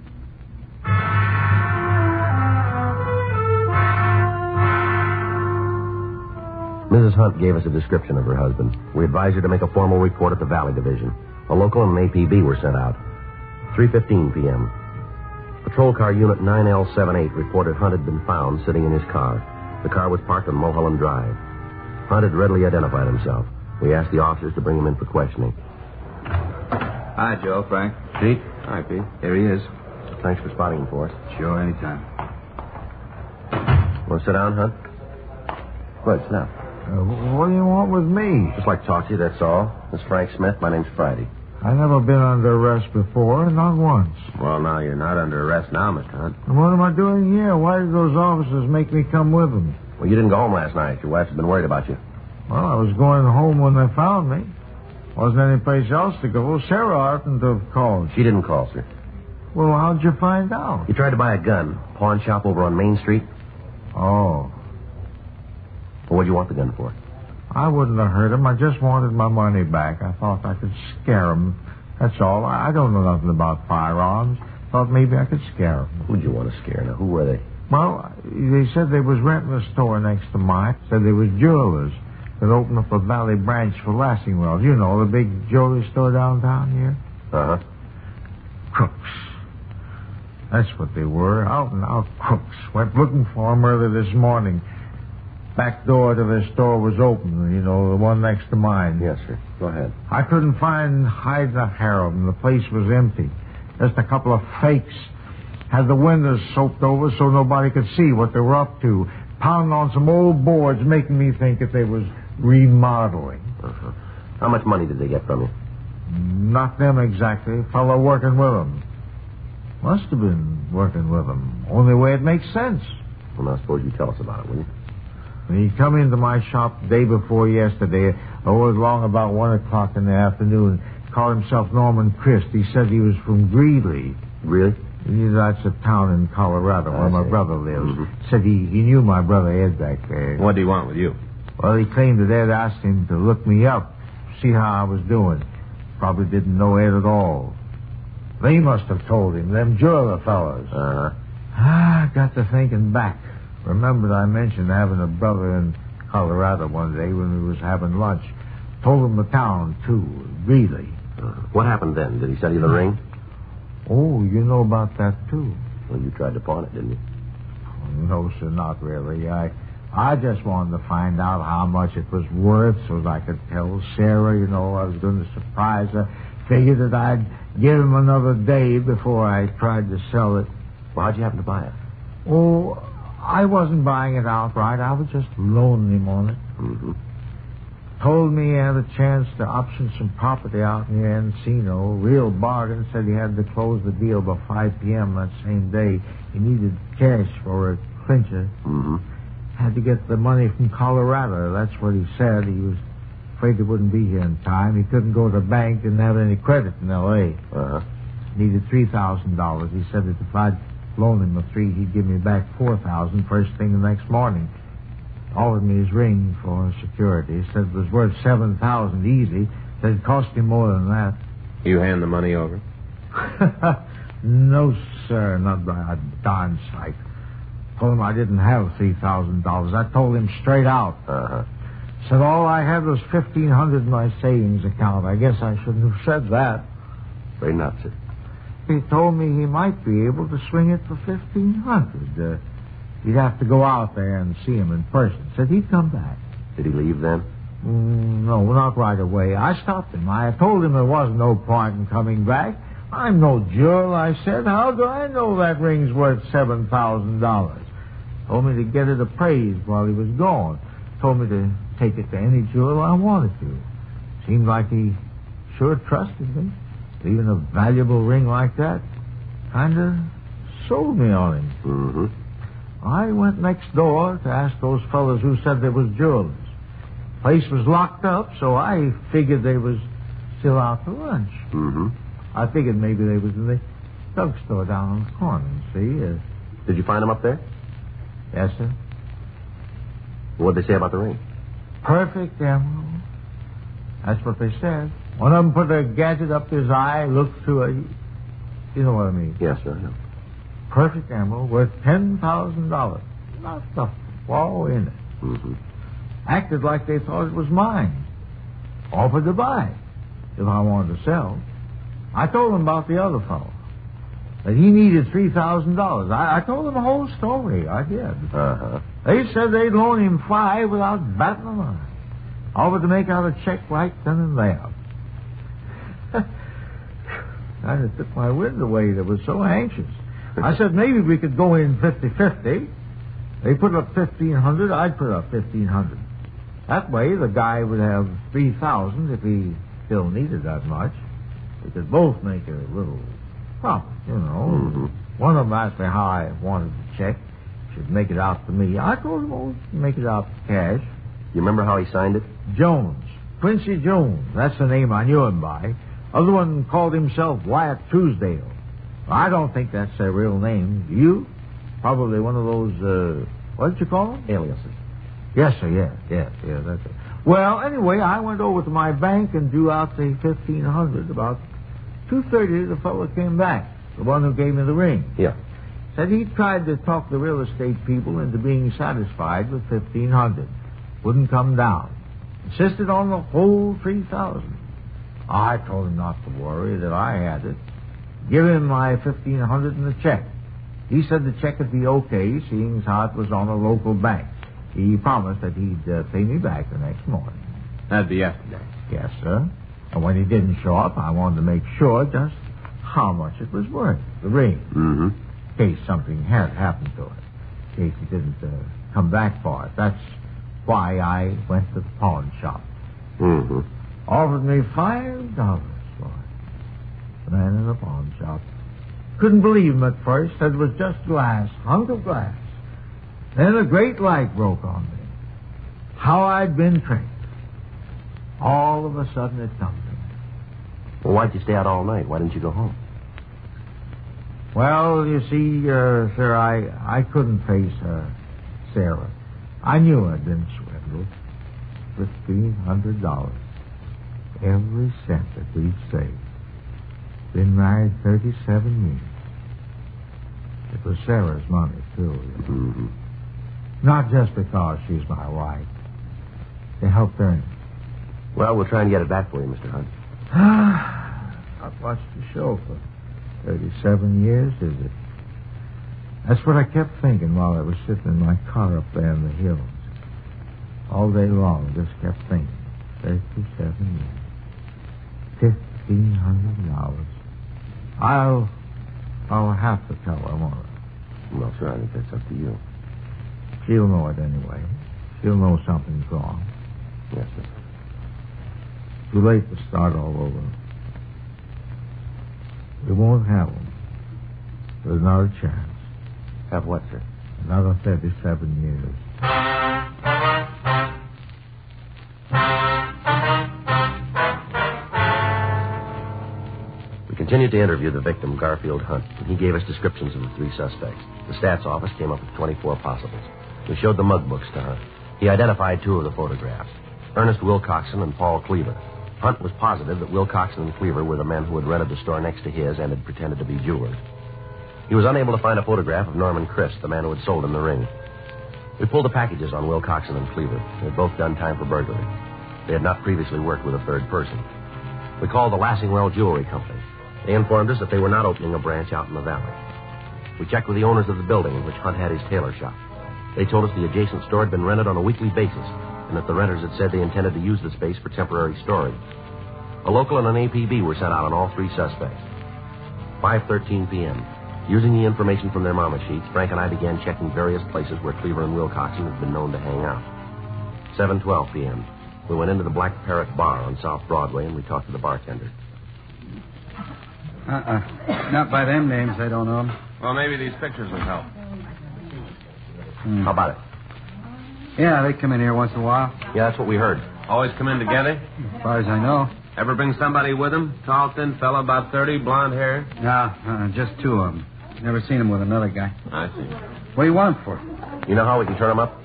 Mrs. Hunt gave us a description of her husband. We advised her to make a formal report at the Valley Division. A local and an APB were sent out. 3:15 p.m. Patrol car unit 9L78 reported Hunt had been found sitting in his car. The car was parked on Mulholland Drive. Hunt had readily identified himself. We asked the officers to bring him in for questioning. Hi, Joe, Frank. Pete? Hi, Pete. Here he is. Thanks for spotting him for us. Sure, anytime. Want to sit down, Hunt? Go ahead, sit down. What do you want with me? Just like to talk to you, that's all. This is Frank Smith. My name's Friday. I've never been under arrest before, not once. Well, now, you're not under arrest now, Mr. Hunt. And what am I doing here? Why did those officers make me come with them? Well, you didn't go home last night. Your wife's been worried about you. Well, I was going home when they found me. Wasn't any place else to go. Sarah oughtn't to have called. She didn't call, sir. Well, how'd you find out? You tried to buy a gun. Pawn shop over on Main Street. Oh. Well, what'd you want the gun for? I wouldn't have hurt him. I just wanted my money back. I thought I could scare him. That's all. I don't know nothing about firearms. Thought maybe I could scare him. Who'd you want to scare? Now, who were they? Well, they said they was renting a store next to mine. Said they was jewelers that opened up a Valley branch for Lassingwells. You know, the big jewelry store downtown here. Uh-huh. Crooks. That's what they were. Out and out crooks. Went looking for them early this morning. Back door to their store was open, the one next to mine. Yes, sir. Go ahead. I couldn't find hide nor hair of them. The place was empty. Just a couple of fakes. Had the windows soaked over so nobody could see what they were up to. Pounding on some old boards, making me think that they was remodeling. Uh-huh. How much money did they get from you? Not them exactly. Fellow working with them. Must have been working with them. Only way it makes sense. Well, now, suppose you tell us about it, will you? He come into my shop the day before yesterday. It was long about 1 o'clock in the afternoon. Called himself Norman Christ. He said he was from Greeley. Really? That's a town in Colorado where my brother lives. Mm-hmm. Said he knew my brother Ed back there. What do you want with you? Well, he claimed that Ed asked him to look me up, see how I was doing. Probably didn't know Ed at all. They must have told him, them jeweler fellas. Uh-huh. I got to thinking back. Remembered I mentioned having a brother in Colorado one day when we was having lunch. Told him the town, too, Greeley. What happened then? Did he sell you the ring? Oh, you know about that, too. Well, you tried to pawn it, didn't you? No, sir, not really. I just wanted to find out how much it was worth so that I could tell Sarah, I was going to surprise her. Figured that I'd give him another day before I tried to sell it. Well, how'd you happen to buy it? Oh, I wasn't buying it outright. I was just loaning him on it. Mm-hmm. Told me he had a chance to option some property out near Encino. Real bargain. Said he had to close the deal by 5 p.m. that same day. He needed cash for a clincher. Mm-hmm. Had to get the money from Colorado. That's what he said. He was afraid he wouldn't be here in time. He couldn't go to the bank. Didn't have any credit in L.A. Uh-huh. Needed $3,000. He said that if I'd loan him the $3,000, he'd give me back $4,000 first thing the next morning. Offered me his ring for security. He said it was worth $7,000 easy. Said it cost him more than that. You hand the money over? No, sir, not by a darn sight. Told him I didn't have $3,000. I told him straight out. Uh-huh. Said all I had was $1,500 in my savings account. I guess I shouldn't have said that. Very not, sir. He told me he might be able to swing it for $1,500. He'd have to go out there and see him in person. Said he'd come back. Did he leave then? No, not right away. I stopped him. I told him there was no point in coming back. I'm no jewel, I said. How do I know that ring's worth $7,000? Told me to get it appraised while he was gone. Told me to take it to any jeweler I wanted to. Seemed like he sure trusted me. Even a valuable ring like that kind of sold me on him. Mm-hmm. I went next door to ask those fellas who said they was jewelers. Place was locked up, so I figured they was still out to lunch. Mm-hmm. I figured maybe they was in the drugstore down on the corner, see? Did you find them up there? Yes, sir. What'd they say about the ring? Perfect emerald. That's what they said. One of them put a gadget up his eye, looked through it. You know what I mean? Yes, sir, I know. Perfect emerald worth $10,000. Not the flaw in it. Mm-hmm. Acted like they thought it was mine. Offered to buy if I wanted to sell. I told them about the other fellow. That he needed $3,000. I told them the whole story. I did. Uh-huh. They said they'd loan him $5,000 without batting an eye. Offered to make out a check right then and there. Kind of took my wind away. They were so anxious. I said maybe we could go in 50-50. They put up $1,500. I'd put up $1,500. That way, the guy would have $3,000 if he still needed that much. We could both make a little profit, you know. Mm-hmm. One of them asked me how I wanted the check. Should make it out to me. I told him, oh, make it out to cash. You remember how he signed it? Jones. Quincy Jones. That's the name I knew him by. Other one called himself Wyatt Truesdale. I don't think that's their real name. You? Probably one of those, what did you call them? Aliases. Yes, sir, yeah, that's it. Well, anyway, I went over to my bank and drew out the $1,500. About 2:30, the fellow came back, the one who gave me the ring. Yeah. Said he tried to talk the real estate people into being satisfied with $1,500. Wouldn't come down. Insisted on the whole $3,000. I told him not to worry, that I had it. Give him my $1,500 in the check. He said the check would be okay, seeing as how it was on a local bank. He promised that he'd pay me back the next morning. That'd be yesterday. Yes, sir. And when he didn't show up, I wanted to make sure just how much it was worth, the ring. Mm-hmm. In case something had happened to it. In case he didn't come back for it. That's why I went to the pawn shop. Mm-hmm. Offered me $5 for it. The man in the pawn shop. Couldn't believe him at first. Said it was just glass, hunk of glass. Then a great light broke on me. How I'd been tricked. All of a sudden it come to me. Well, why'd you stay out all night? Why didn't you go home? Well, you see, sir, I couldn't face Sarah. I knew I'd been swindled. $1,500. Every cent that we'd saved. Been married 37 years. It was Sarah's money, too. You know. Mm-hmm. Not just because she's my wife. They helped earn it. Well, we'll try and get it back for you, Mr. Hunt. Not much to show for 37 years, is it? That's what I kept thinking while I was sitting in my car up there in the hills. All day long, just kept thinking. 37 years. $1,500. I'll have to tell her, won't I? Well, sir, I think that's up to you. She'll know it anyway. She'll know something's wrong. Yes, sir. Too late to start all over. We won't have them. There's another chance. Have what, sir? Another 37 years. We continued to interview the victim, Garfield Hunt, and he gave us descriptions of the three suspects. The stats office came up with 24 possibles. We showed the mug books to Hunt. He identified two of the photographs, Ernest Wilcoxon and Paul Cleaver. Hunt was positive that Wilcoxon and Cleaver were the men who had rented the store next to his and had pretended to be jewelers. He was unable to find a photograph of Norman Christ, the man who had sold him the ring. We pulled the packages on Wilcoxon and Cleaver. They had both done time for burglary. They had not previously worked with a third person. We called the Lassingwell Jewelry Company. They informed us that they were not opening a branch out in the valley. We checked with the owners of the building in which Hunt had his tailor shop. They told us the adjacent store had been rented on a weekly basis, and that the renters had said they intended to use the space for temporary storage. A local and an APB were sent out on all three suspects. 5:13 p.m. Using the information from their mama sheets, Frank and I began checking various places where Cleaver and Wilcoxon had been known to hang out. 7:12 p.m. We went into the Black Parrot Bar on South Broadway, and we talked to the bartender. Not by them names, I don't know them. Well, maybe these pictures would help. How about it? Yeah, they come in here once in a while. Yeah, that's what we heard. Always come in together? As far as I know. Ever bring somebody with them? Tall, thin fella, about 30, blonde hair? No, just two of them. Never seen them with another guy. I see. What do you want them for? You know how we can turn them up?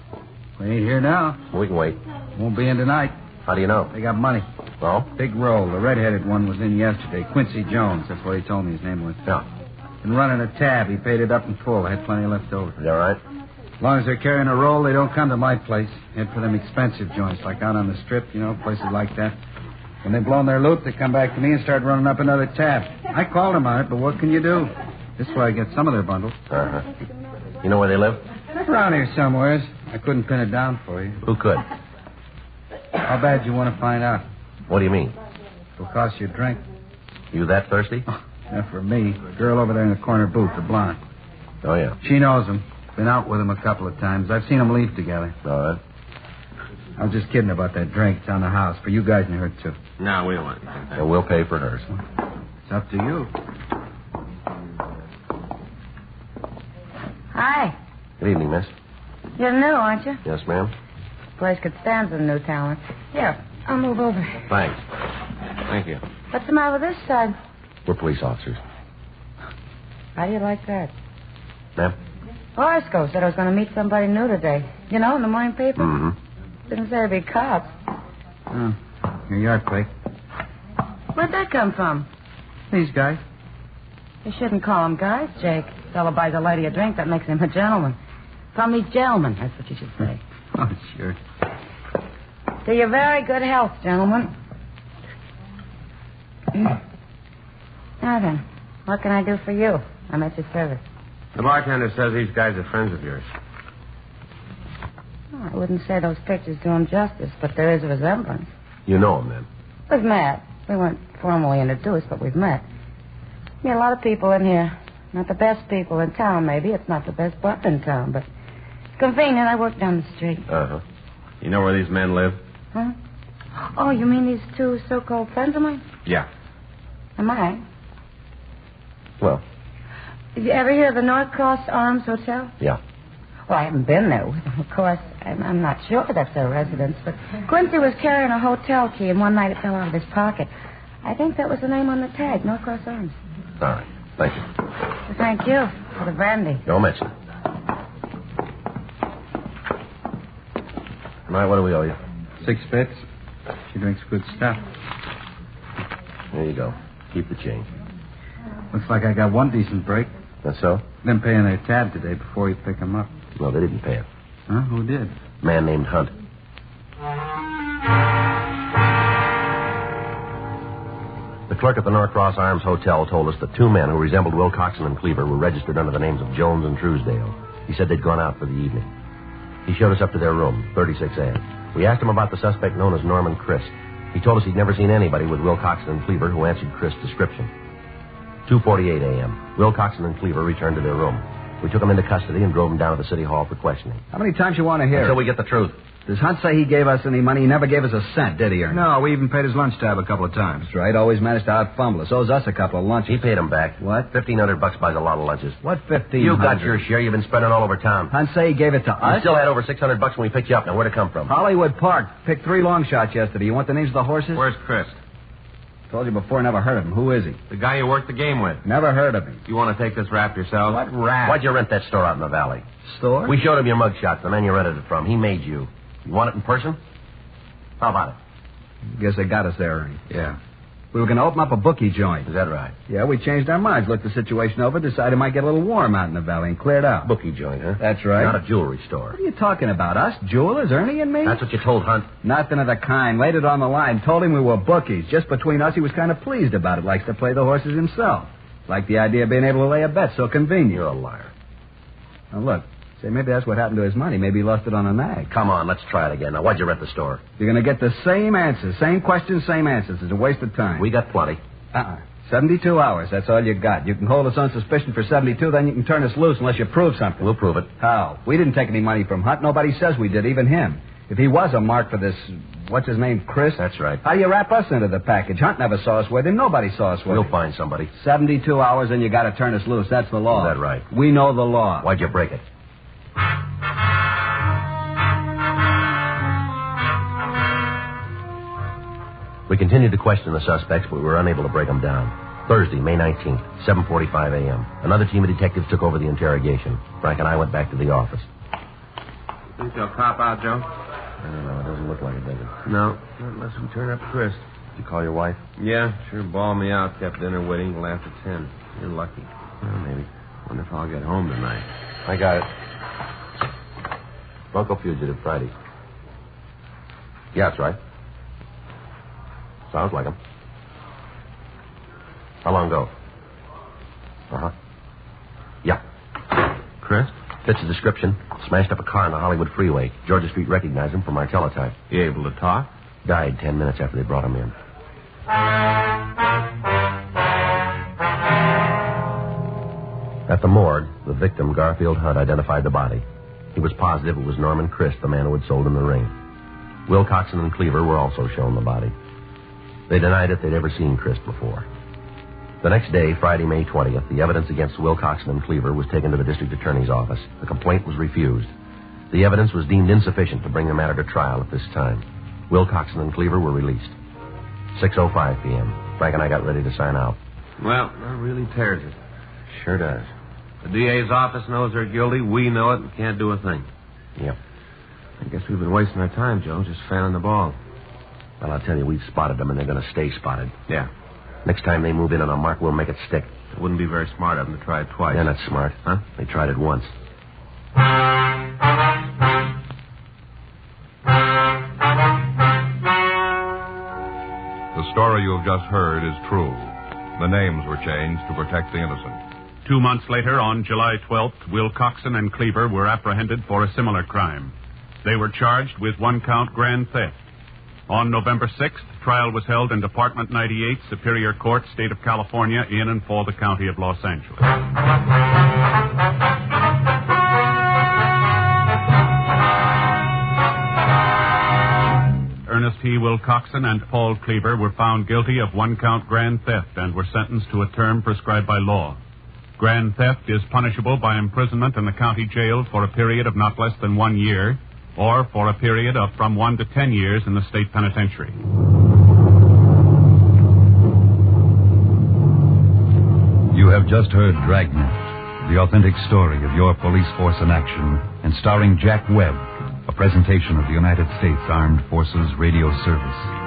They ain't here now. We can wait. Won't be in tonight. How do you know? They got money. Well? Big roll. The red-headed one was in yesterday. Quincy Jones. That's what he told me his name was. Yeah. Been running a tab. He paid it up in full. I had plenty left over. Is that right? As long as they're carrying a roll, they don't come to my place. Head for them expensive joints, like out on the strip, places like that. When they've blown their loot, they come back to me and start running up another tab. I called them on it, but what can you do? This is where I get some of their bundles. Uh-huh. You know where they live? Around here somewheres. I couldn't pin it down for you. Who could? How bad you want to find out? What do you mean? It'll cost you a drink. You that thirsty? Oh, not for me. The girl over there in the corner booth, the blonde. Oh, yeah. She knows him. Been out with him a couple of times. I've seen them leave together. All right. I was just kidding about that drink. It's on the house. For you guys and her, too. No, we don't want anything. And we'll pay for hers. It's up to you. Hi. Good evening, miss. You're new, aren't you? Yes, ma'am. This place could stand some new talent. Here, I'll move over. Thanks. Thank you. What's the matter with this side? We're police officers. How do you like that? Ma'am? Horoscope said I was going to meet somebody new today. In the morning paper? Mm-hmm. Didn't say it'd be cops. Oh, your yard plate. Where'd that come from? These guys. You shouldn't call them guys, Jake. Fella buys a lady a drink, that makes him a gentleman. From these gentlemen, that's what you should say. Oh, sure. To your very good health, gentlemen. Now then, what can I do for you? I'm at your service. The bartender says these guys are friends of yours. Oh, I wouldn't say those pictures do them justice, but there is a resemblance. You know them, then? We've met. We weren't formally introduced, but we've met. A lot of people in here. Not the best people in town, maybe. It's not the best bar in town, but it's convenient. I work down the street. Uh-huh. You know where these men live? Huh? Oh, you mean these two so-called friends of mine? Yeah. Am I? Well. Did you ever hear of the North Cross Arms Hotel? Yeah. Well, I haven't been there with them, of course. I'm not sure that's their residence, but Quincy was carrying a hotel key, and one night it fell out of his pocket. I think that was the name on the tag, North Cross Arms. All right. Thank you. Well, thank you for the brandy. Don't mention it. All right, what do we owe you? 6 bits. She drinks good stuff. There you go. Keep the change. Looks like I got one decent break. That's so? Them paying their tab today before you pick them up. No, they didn't pay it. Huh? Who did? A man named Hunt. The clerk at the North Cross Arms Hotel told us that two men who resembled Wilcoxon and Cleaver were registered under the names of Jones and Truesdale. He said they'd gone out for the evening. He showed us up to their room, 36A. We asked him about the suspect known as Norman Christ. He told us he'd never seen anybody with Wilcoxon and Cleaver who answered Christ's description. 2:48 a.m. Wilcoxon and Cleaver returned to their room. We took them into custody and drove them down to the city hall for questioning. How many times you want to hear? Until we get the truth. Does Hunt say he gave us any money? He never gave us a cent, did he, Ernie? No, we even paid his lunch tab a couple of times. That's right. Always managed to out-fumble us. Owes us a couple of lunches. He paid him back. What? $1,500 buys a lot of lunches. What 15? You got your share. You've been spending all over town. Hunt say he gave it to us? You still had over $600 when we picked you up. Now, where'd it come from? Hollywood Park. Picked 3 long shots yesterday. You want the names of the horses? Where's Chris? Told you before, never heard of him. Who is he? The guy you worked the game with. Never heard of him. You want to take this rap yourself? What rap? Why'd you rent that store out in the valley? Store? We showed him your mug shots, the man you rented it from. He made you. You want it in person? How about it? Guess they got us there, Ernie. Yeah. We were going to open up a bookie joint. Is that right? Yeah, we changed our minds, looked the situation over, decided it might get a little warm out in the valley, and cleared out. Bookie joint, huh? That's right. Not a jewelry store. What are you talking about? Us? Jewelers? Ernie and me? That's what you told Hunt. Nothing of the kind. Laid it on the line. Told him we were bookies. Just between us, he was kind of pleased about it. Likes to play the horses himself. Liked the idea of being able to lay a bet so convenient. You're a liar. Now, look. Say, maybe that's what happened to his money. Maybe he lost it on a nag. Come on, let's try it again. Now, why'd you rent the store? You're going to get the same answers. Same questions, same answers. It's a waste of time. We got plenty. 72 hours. That's all you got. You can hold us on suspicion for 72, then you can turn us loose unless you prove something. We'll prove it. How? We didn't take any money from Hunt. Nobody says we did, even him. If he was a mark for this, what's his name, Chris? That's right. How do you wrap us into the package? Hunt never saw us with him. Nobody saw us with him. We'll find somebody. 72 hours and you got to turn us loose. That's the law. Is that right? We know the law. Why'd you break it? We continued to question the suspects, but we were unable to break them down. Thursday, May 19th, 7:45 a.m. Another team of detectives took over the interrogation. Frank and I went back to the office. Think they'll cop out, Joe? I don't know. It doesn't look like it, does it? No, not unless we turn up Chris. Did you call your wife? Yeah, sure bawled me out. Kept dinner waiting till after 10. You're lucky. Well, maybe. Wonder if I'll get home tonight. I got it. Bunko fugitive, Friday. Yeah, that's right. Sounds like him. How long ago? Uh-huh. Yeah. Chris? Fits the description. Smashed up a car on the Hollywood freeway. Georgia Street recognized him from our teletype. You able to talk? Died 10 minutes after they brought him in. At the morgue, the victim, Garfield Hunt, identified the body. He was positive it was Norman Christ, the man who had sold him the ring. Wilcoxon and Cleaver were also shown the body. They denied it they'd ever seen Christ before. The next day, Friday, May 20th, the evidence against Wilcoxon and Cleaver was taken to the district attorney's office. The complaint was refused. The evidence was deemed insufficient to bring the matter to trial at this time. Wilcoxon and Cleaver were released. 6:05 p.m. Frank and I got ready to sign out. Well, that really tears it. Sure does. The DA's office knows they're guilty. We know it and can't do a thing. Yep. I guess we've been wasting our time, Joe, just fanning the ball. Well, I'll tell you, we've spotted them, and they're going to stay spotted. Yeah. Next time they move in on a mark, we'll make it stick. It wouldn't be very smart of them to try it twice. They're not smart. Huh? They tried it once. The story you have just heard is true. The names were changed to protect the innocent. 2 months later, on July 12th, Wilcoxon and Cleaver were apprehended for a similar crime. They were charged with 1-count grand theft. On November 6th, trial was held in Department 98, Superior Court, State of California, in and for the County of Los Angeles. Ernest T. Wilcoxon and Paul Cleaver were found guilty of 1-count grand theft and were sentenced to a term prescribed by law. Grand theft is punishable by imprisonment in the county jail for a period of not less than 1 year, or for a period of from 1 to 10 years in the state penitentiary. You have just heard Dragnet, the authentic story of your police force in action, and starring Jack Webb, a presentation of the United States Armed Forces Radio Service.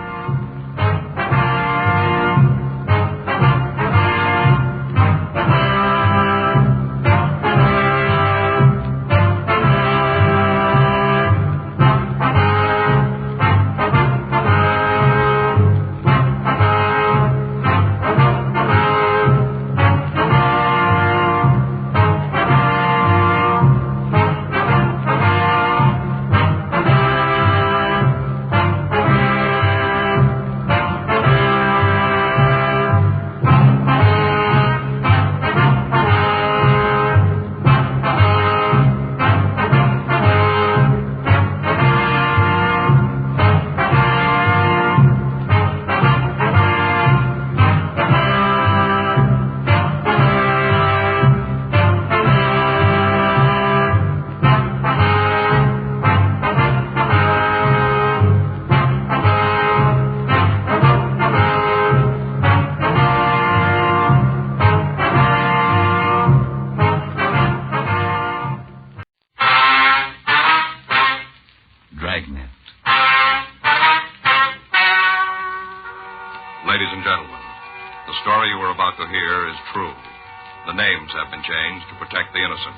the names have been changed to protect the innocent.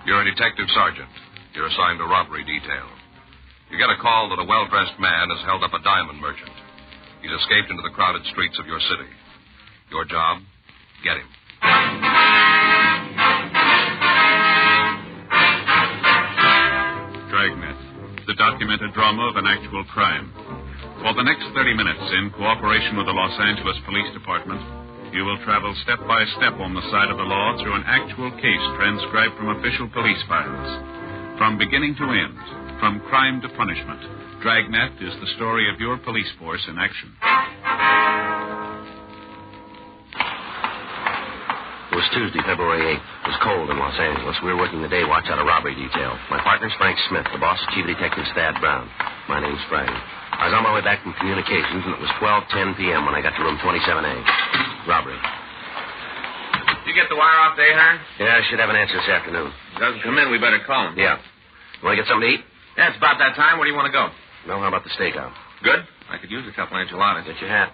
You're a detective sergeant. You're assigned to robbery detail. You get a call that a well-dressed man has held up a diamond merchant. He's escaped into the crowded streets of your city. Your job? Get him. Dragnet, the documented drama of an actual crime. For the next 30 minutes, in cooperation with the Los Angeles Police Department, you will travel step by step on the side of the law through an actual case transcribed from official police files. From beginning to end, from crime to punishment, Dragnet is the story of your police force in action. It was Tuesday, February 8th. It was cold in Los Angeles. We were working the day watch out of robbery detail. My partner's Frank Smith. The boss is Chief Detective Thad Brown. My name's Frank. I was on my way back from communications, and it was 12:10 p.m. when I got to room 27A. Robbery. You get the wire off today, Hearn? Yeah, I should have an answer this afternoon. Doesn't come in, we better call him. Yeah. You want to get something to eat? Yeah, it's about that time. Where do you want to go? No, how about the stakeout? Good. I could use a couple enchiladas. Get your hat.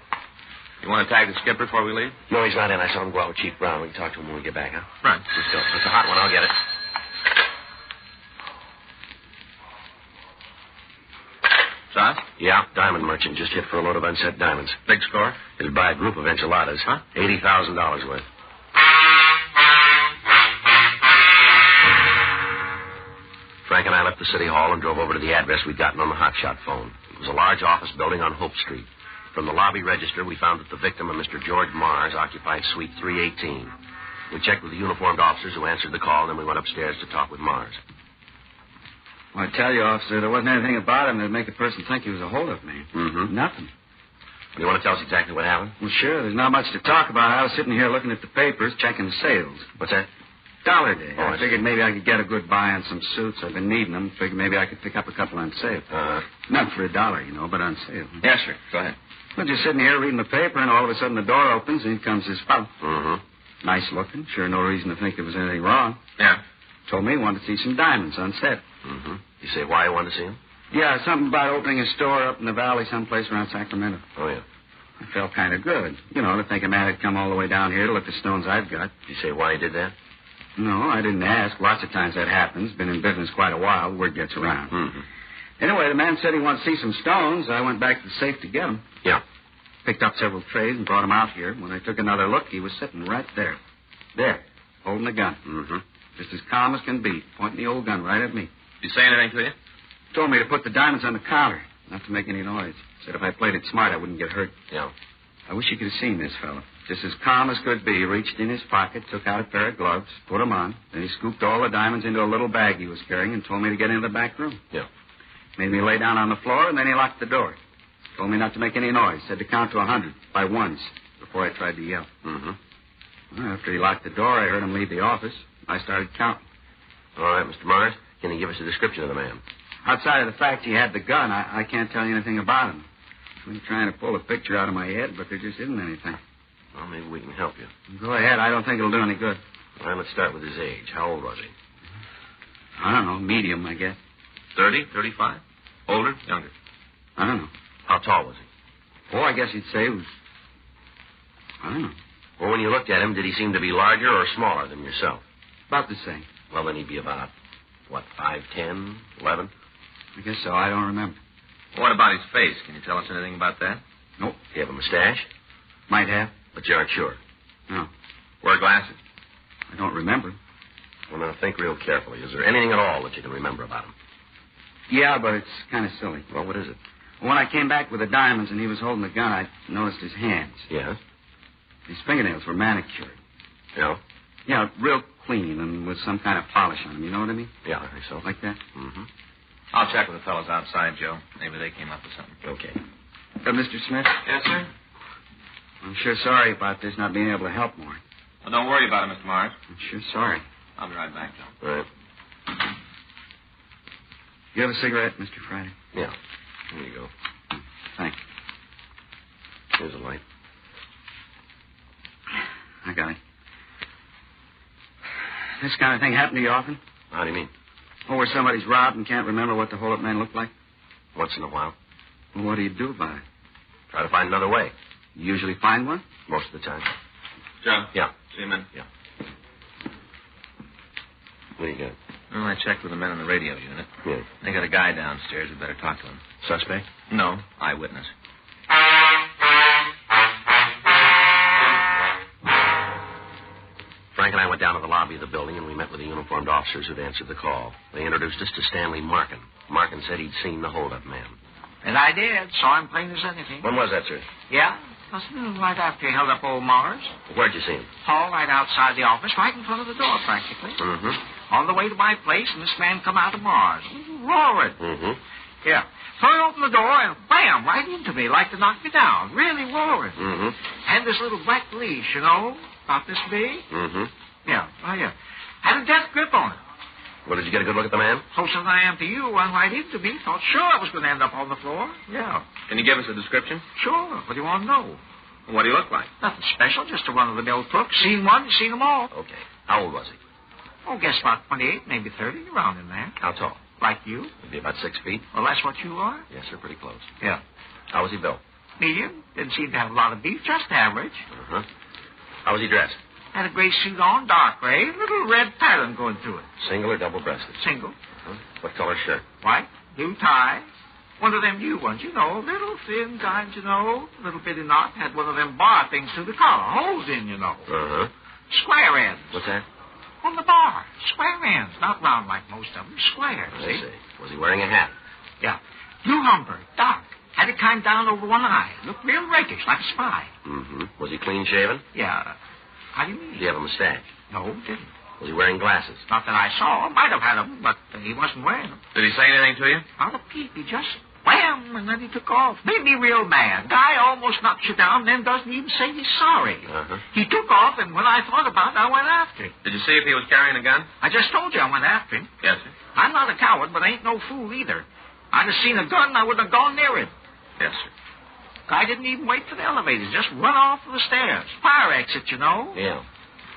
You want to tag the skipper before we leave? No, he's not in. I saw him go out with Chief Brown. We can talk to him when we get back, huh? Right. Let's go. It's a hot one. I'll get it. Sauce? Yeah, diamond merchant just hit for a load of unset diamonds. Big score? It'd buy a group of enchiladas. Huh? $80,000 worth. Frank and I left the city hall and drove over to the address we'd gotten on the hotshot phone. It was a large office building on Hope Street. From the lobby register, we found that the victim, a Mr. George Mars, occupied suite 318. We checked with the uniformed officers who answered the call, and then we went upstairs to talk with Mars. Well, I tell you, officer, there wasn't anything about him that'd make a person think he was a holdup man. Mm-hmm. Nothing. You want to tell us exactly what happened? Well, sure. There's not much to talk about. I was sitting here looking at the papers, checking the sales. What's that? Dollar Day. Oh, I figured maybe I could get a good buy on some suits. I've been needing them. Figured maybe I could pick up a couple on sale. Not for $1, you know, but on sale. Yes, sir. Go ahead. Well, just sitting here reading the paper, and all of a sudden the door opens, and in comes this fellow. Mm-hmm. Nice looking. Sure, no reason to think there was anything wrong. Yeah. Told me he wanted to see some diamonds on set. Mm-hmm. You say why you wanted to see him? Yeah, something about opening a store up in the valley someplace around Sacramento. Oh, yeah. I felt kind of good. You know, to think a man had come all the way down here to look at the stones I've got. You say why he did that? No, I didn't ask. Lots of times that happens. Been in business quite a while. Word gets around. Mm-hmm. Anyway, the man said he wanted to see some stones. I went back to the safe to get them. Yeah. Picked up several trays and brought them out here. When I took another look, he was sitting right there. There, holding a gun. Mm-hmm. Just as calm as can be, pointing the old gun right at me. Did he say anything to you? Told me to put the diamonds on the counter, not to make any noise. Said if I played it smart, I wouldn't get hurt. Yeah. I wish you could have seen this fellow. Just as calm as could be, he reached in his pocket, took out a pair of gloves, put them on, then he scooped all the diamonds into a little bag he was carrying and told me to get into the back room. Yeah. Made me lay down on the floor, and then he locked the door. Told me not to make any noise. Said to count to 100 by ones before I tried to yell. Mm-hmm. Well, after he locked the door, I heard him leave the office. I started counting. All right, Mr. Mars, can you give us a description of the man? Outside of the fact he had the gun, I can't tell you anything about him. I'm trying to pull a picture out of my head, but there just isn't anything. Well, maybe we can help you. Go ahead. I don't think it'll do any good. All right, let's start with his age. How old was he? I don't know. Medium, I guess. 30, 35? Older, younger? I don't know. How tall was he? Oh, I guess you'd say he was... I don't know. Well, when you looked at him, did he seem to be larger or smaller than yourself? About the same. Well, then he'd be about, 5'10", 11? I guess so. I don't remember. What about his face? Can you tell us anything about that? Nope. Do you have a mustache? Might have. But you aren't sure? No. Wear glasses? I don't remember. Well, now, think real carefully. Is there anything at all that you can remember about him? Yeah, but it's kind of silly. Well, what is it? When I came back with the diamonds and he was holding the gun, I noticed his hands. Yeah? His fingernails were manicured. Yeah? Yeah, real clean and with some kind of polish on them. You know what I mean? Yeah, I think so. Like that? Mm-hmm. I'll check with the fellows outside, Joe. Maybe they came up with something. Okay. Mr. Smith? Yes, sir? I'm sure sorry about this not being able to help more. Well, don't worry about it, Mr. Mars. I'm sure sorry. I'll be right back, Joe. All right. You have a cigarette, Mr. Friday? Yeah. Here you go. Thanks. Here's a light. I got it. This kind of thing happen to you often? How do you mean? Oh, where somebody's robbed and can't remember what the hold-up man looked like? Once in a while. What do you do about it? Try to find another way. You usually find one? Most of the time. Joe? Yeah. See him in? Yeah. What do you got? Well, I checked with the men in the radio unit. Yeah. They got a guy downstairs. We better talk to him. Suspect? No, eyewitness. Frank and I went down to the lobby of the building, and we met with the uniformed officers who'd answered the call. They introduced us to Stanley Markin. Markin said he'd seen the holdup man. And I did. Saw him plain as anything. When was that, sir? Yeah? Wasn't it right after he held up old Mars? Where'd you see him? Hall, right outside the office, right in front of the door, practically. Mm-hmm. On the way to my place, and this man come out of Mars. Roaring. Mm-hmm. Yeah. Threw open the door and bam, right into me, like to knock me down. Really roaring. Mm-hmm. Had this little black leash, you know, about this big. Mm-hmm. Yeah, right here. Had a death grip on it. Well, did you get a good look at the man? Closer than I am to you, one right into me. Thought sure I was going to end up on the floor. Yeah. Can you give us a description? Sure. What do you want to know? What do you look like? Nothing special, just a run-of-the-mill crook. Seen one, seen them all. Okay. How old was he? Oh, guess about 28, maybe 30, around in there. How tall? Like you. Maybe about 6 feet. Well, that's what you are? Yes, sir, pretty close. Yeah. How was he built? Medium. Didn't seem to have a lot of beef, just average. Uh-huh. How was he dressed? Had a gray suit on, dark gray, little red pattern going through it. Single or double-breasted? Single. Uh-huh. What color shirt? White, blue tie. One of them new ones, you know, little thin kind, you know, little bitty knot. Had one of them bar things through the collar, holes in, you know. Uh-huh. Square ends. What's that? On the bar. Square ends, not round like most of them. Square, I see. Was he wearing a hat? Yeah. Blue Humber, dark. Had it kind down over one eye. Looked real rakish, like a spy. Mm-hmm. Was he clean-shaven? Yeah. How do you mean? Did he have a mustache? No, didn't. Was he wearing glasses? Not that I saw. Might have had them, but he wasn't wearing them. Did he say anything to you? Not a peep. He just wham, and then he took off. Made me real mad. Guy almost knocks you down, then doesn't even say he's sorry. Uh-huh. He took off, and when I thought about it, I went after him. Did you see if he was carrying a gun? I just told you I went after him. Yes, sir. I'm not a coward, but I ain't no fool either. I'd have seen a gun, I wouldn't have gone near him. Yes, sir. Guy didn't even wait for the elevators. Just run off the stairs. Fire exit, you know. Yeah.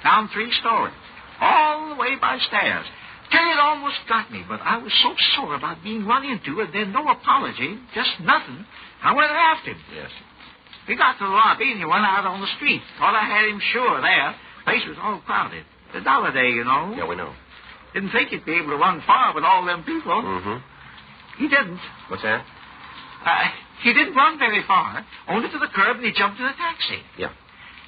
Down 3 stories. All the way by stairs. Tell you, it almost got me, but I was so sore about being run into, and then no apology, just nothing. I went after him. Yes. He got to the lobby, and he went out on the street. Thought I had him sure there. Place was all crowded. The dollar day, you know. Yeah, we know. Didn't think he'd be able to run far with all them people. Mm-hmm. He didn't. What's that? He didn't run very far. Only to the curb, and he jumped in a taxi. Yeah.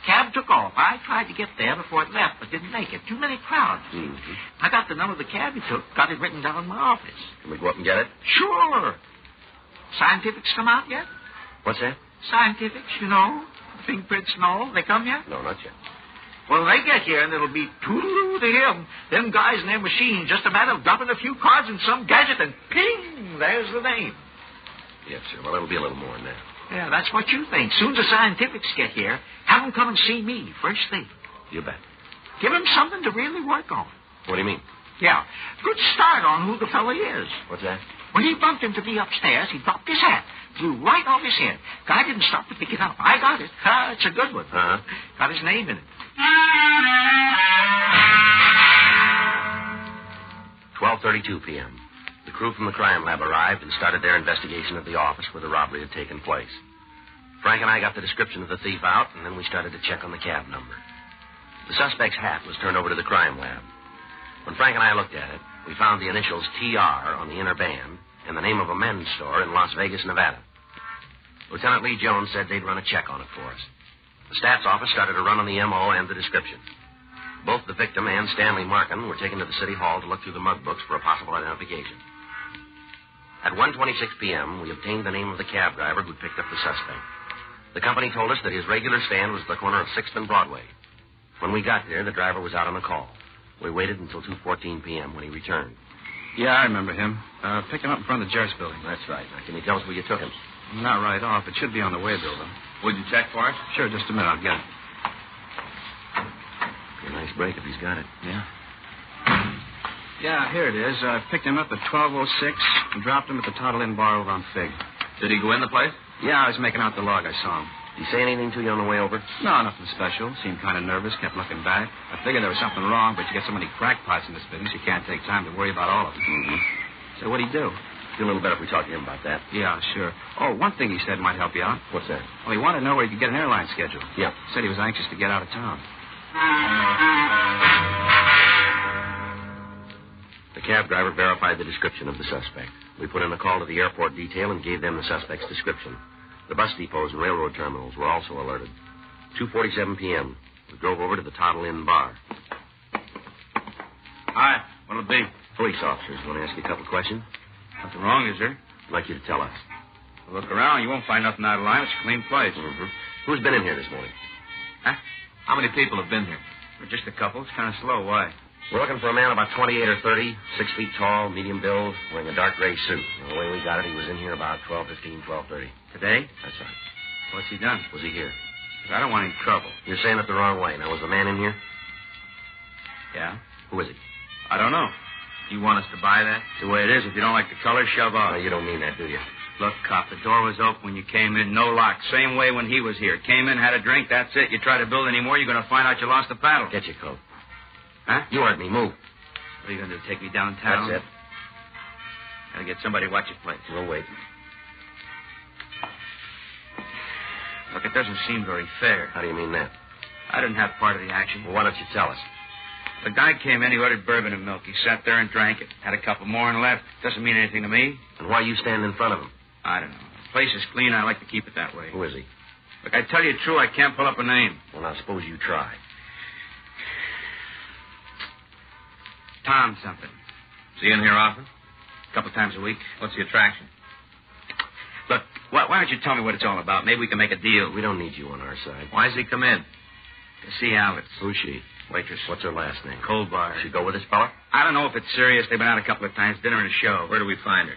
Cab took off. I tried to get there before it left, but didn't make it. Too many crowds. Mm-hmm. I got the number of the cab he took, got it written down in my office. Can we go up and get it? Sure. Scientifics come out yet? What's that? Scientifics, you know, fingerprints and all. They come yet? No, not yet. Well, they get here, and it'll be toodaloo to him. Them guys and their machines, just a matter of dropping a few cards in some gadget, and ping, there's the name. Yes, sir. Well, it'll be a little more than that. Yeah, that's what you think. Soon as the scientifics get here, have them come and see me, first thing. You bet. Give them something to really work on. What do you mean? Yeah, good start on who the fella is. What's that? When he bumped into me upstairs, he dropped his hat. Flew right off his head. Guy didn't stop to pick it up. I got it. It's a good one. Uh-huh. Got his name in it. 12:32 p.m. The crew from the crime lab arrived and started their investigation of the office where the robbery had taken place. Frank and I got the description of the thief out, and then we started to check on the cab number. The suspect's hat was turned over to the crime lab. When Frank and I looked at it, we found the initials TR on the inner band and the name of a men's store in Las Vegas, Nevada. Lieutenant Lee Jones said they'd run a check on it for us. The staff's office started a run on the M.O. and the description. Both the victim and Stanley Markin were taken to the city hall to look through the mug books for a possible identification. At 1:26 p.m., we obtained the name of the cab driver who'd picked up the suspect. The company told us that his regular stand was at the corner of 6th and Broadway. When we got there, the driver was out on a call. We waited until 2:14 p.m. when he returned. Yeah, I remember him. Picked him up in front of the Jerks building. That's right. Now, can you tell us where you took him? Not right off. It should be on the way bill, though. Would you check for it? Sure, just a minute. I'll get it. Be a nice break if he's got it. Yeah? Yeah, here it is. I picked him up at 12:06 and dropped him at the Toddle Inn bar over on Fig. Did he go in the place? Yeah, I was making out the log. I saw him. Did he say anything to you on the way over? No, nothing special. Seemed kind of nervous, kept looking back. I figured there was something wrong, but you get so many crackpots in this business, you can't take time to worry about all of them. Mm-hmm. So what'd he do? Feel a little better if we talk to him about that. Yeah, sure. Oh, one thing he said might help you out. What's that? Well, he wanted to know where he could get an airline schedule. Yeah. Said he was anxious to get out of town. The cab driver verified the description of the suspect. We put in a call to the airport detail and gave them the suspect's description. The bus depots and railroad terminals were also alerted. 2:47 p.m. We drove over to the Toddle Inn bar. Hi. What'll it be? Police officers. Want to ask you a couple of questions? Nothing wrong, is there? I'd like you to tell us. Look around. You won't find nothing out of line. It's a clean place. Mm-hmm. Who's been in here this morning? Huh? How many people have been here? Well, just a couple. It's kind of slow. Why? We're looking for a man about 28 or 30, 6 feet tall, medium build, wearing a dark gray suit. And the way we got it, he was in here about 12:15, 12:30. Today? That's right. What's he done? Was he here? I don't want any trouble. You're saying it the wrong way. Now, was the man in here? Yeah. Who is he? I don't know. You want us to buy that? It's the way it is. If you don't like the color, shove off. No, you don't mean that, do you? Look, cop, the door was open when you came in. No lock. Same way when he was here. Came in, had a drink, that's it. You try to build any more, you're going to find out you lost the paddle. Get your coat. Huh? You heard me. Move. What are you going to do, take me downtown? That's it. Gotta get somebody to watch your place. We'll wait. Look, it doesn't seem very fair. How do you mean that? I didn't have part of the action. Well, why don't you tell us? The guy came in, he ordered bourbon and milk. He sat there and drank it. Had a couple more and left. Doesn't mean anything to me. And why you stand in front of him? I don't know. The place is clean. I like to keep it that way. Who is he? Look, I tell you true, I can't pull up a name. Well, now, suppose you try. Tom something. Is he in here often? A couple times a week. What's the attraction? Look, why don't you tell me what it's all about? Maybe we can make a deal. We don't need you on our side. Why does he come in? To see Alice. Who's she? Waitress. What's her last name? Colbar. She go with this fella? I don't know if it's serious. They've been out a couple of times, dinner and a show. Where do we find her?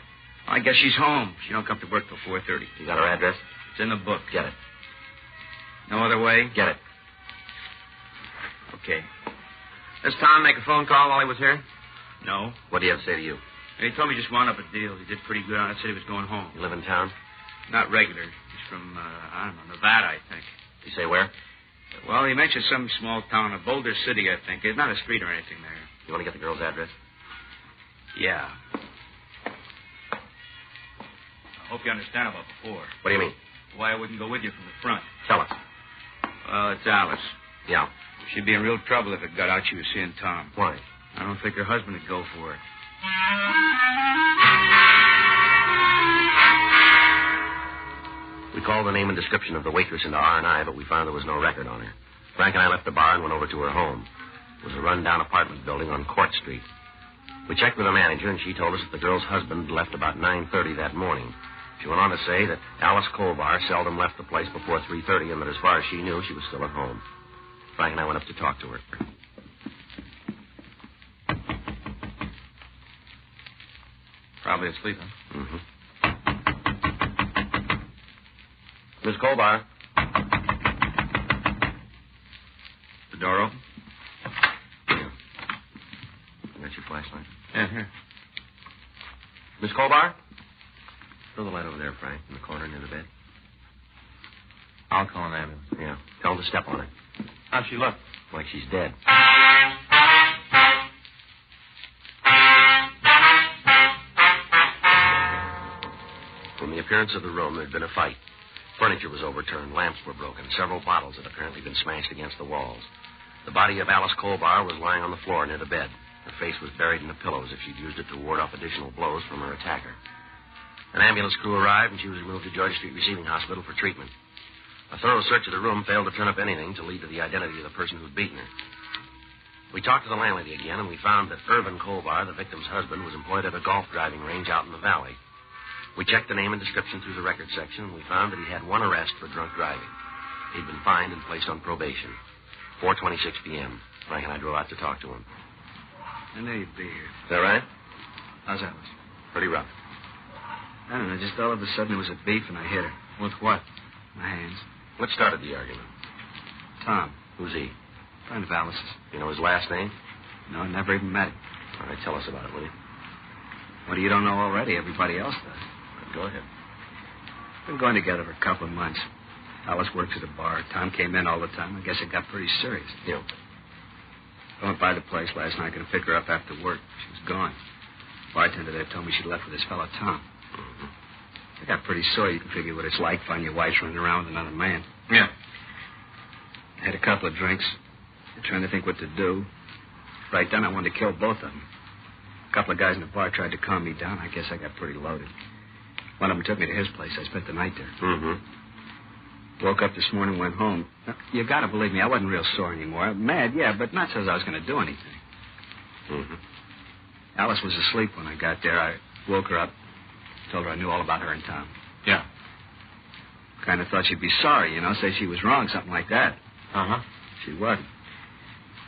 I guess she's home. She don't come to work till 4:30. You got her address? It's in the book. Get it. No other way? Get it. Okay. Does Tom make a phone call while he was here? No. What do you have to say to you? He told me he just wound up a deal. He did pretty good on it. Said he was going home. You live in town? Not regular. He's from, I don't know, Nevada, I think. Did he say where? Well, he mentioned some small town, a Boulder City, I think. There's not a street or anything there. You want to get the girl's address? Yeah. I hope you understand about before. What do you mean? Why I wouldn't go with you from the front. Tell us. Well, it's Alice. Yeah. She'd be in real trouble if it got out she was seeing Tom. Why? I don't think her husband would go for her. We called the name and description of the waitress into R&I, but we found there was no record on her. Frank and I left the bar and went over to her home. It was a run-down apartment building on Court Street. We checked with the manager, and she told us that the girl's husband left about 9:30 that morning. She went on to say that Alice Colbar seldom left the place before 3:30, and that as far as she knew, she was still at home. Frank and I went up to talk to her. Probably asleep, huh? Mm-hmm. Miss Colbar. The door open? You got your flashlight? Yeah, here. Miss Colbar? Throw the light over there, Frank, in the corner near the bed. I'll call an ambulance. Yeah. Tell him to step on it. How's she look? Like she's dead. From the appearance of the room, there'd been a fight. Furniture was overturned, lamps were broken, several bottles had apparently been smashed against the walls. The body of Alice Colbar was lying on the floor near the bed. Her face was buried in the pillows if she'd used it to ward off additional blows from her attacker. An ambulance crew arrived, and she was removed to Georgia Street Receiving Hospital for treatment. A thorough search of the room failed to turn up anything to lead to the identity of the person who'd beaten her. We talked to the landlady again, and we found that Irvin Colbar, the victim's husband, was employed at a golf driving range out in the valley. We checked the name and description through the record section, and we found that he had one arrest for drunk driving. He'd been fined and placed on probation. 4:26 p.m. Frank and I drove out to talk to him. I knew you'd be here. Is that right? How's that? Pretty rough. I don't know. Just all of a sudden there was a beef, and I hit her. With what? My hands. What started the argument? Tom. Who's he? Friend of Alice's. You know his last name? No, I never even met him. All right, tell us about it, will you? What you don't know already, everybody else does. Go ahead. Been going together for a couple of months. Alice works at a bar. Tom came in all the time. I guess it got pretty serious. Yeah. I went by the place last night, going to pick her up after work. She was gone. Bartender there told me she'd left with this fellow, Tom. I got pretty sore. You can figure what it's like finding your wife's running around with another man. Yeah. I had a couple of drinks. Trying to think what to do. Right then, I wanted to kill both of them. A couple of guys in the bar tried to calm me down. I guess I got pretty loaded. One of them took me to his place. I spent the night there. Woke up this morning, went home. You got to believe me, I wasn't real sore anymore. Mad, yeah, but not so I was going to do anything. Alice was asleep when I got there. I woke her up, told her I knew all about her and Tom. Yeah. Kind of thought she'd be sorry, say she was wrong, something like that. She wasn't.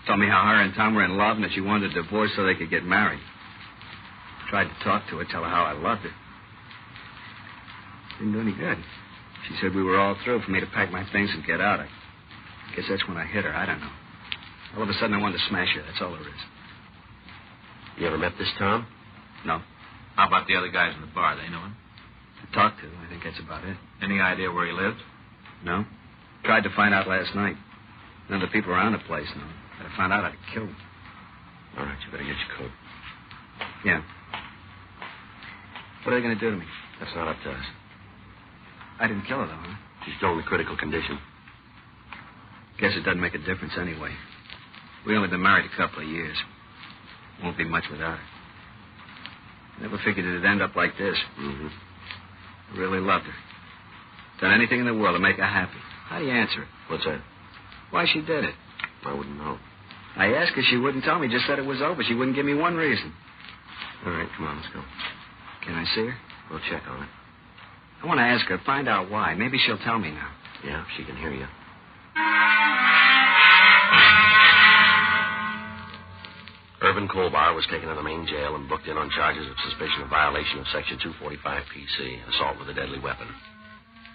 Told me how her and Tom were in love and that she wanted a divorce so they could get married. Tried to talk to her, tell her how I loved her. Didn't do any good. She said we were all through, for me to pack my things and get out. I guess that's when I hit her. I don't know. All of a sudden, I wanted to smash her. That's all there is. You ever met this Tom? No. How about the other guys in the bar? They know him? To talk to. I think that's about it. Any idea where he lived? No. Tried to find out last night. None of the people around the place know. If I found out, I'd kill him. All right, you better get your coat. Yeah. What are they going to do to me? That's not up to us. I didn't kill her, though, huh? She's still in critical condition. Guess it doesn't make a difference anyway. We only been married a couple of years. Won't be much without her. Never figured it'd end up like this. I really loved her. Done anything in the world to make her happy. How do you answer it? What's that? Why she did it. I wouldn't know. I asked her. She wouldn't tell me. Just said it was over. She wouldn't give me one reason. All right, come on, let's go. Can I see her? We'll check on it. I want to ask her, find out why. Maybe she'll tell me now. Yeah, she can hear you. Irvin Colbar was taken to the main jail and booked in on charges of suspicion of violation of Section 245 PC, assault with a deadly weapon.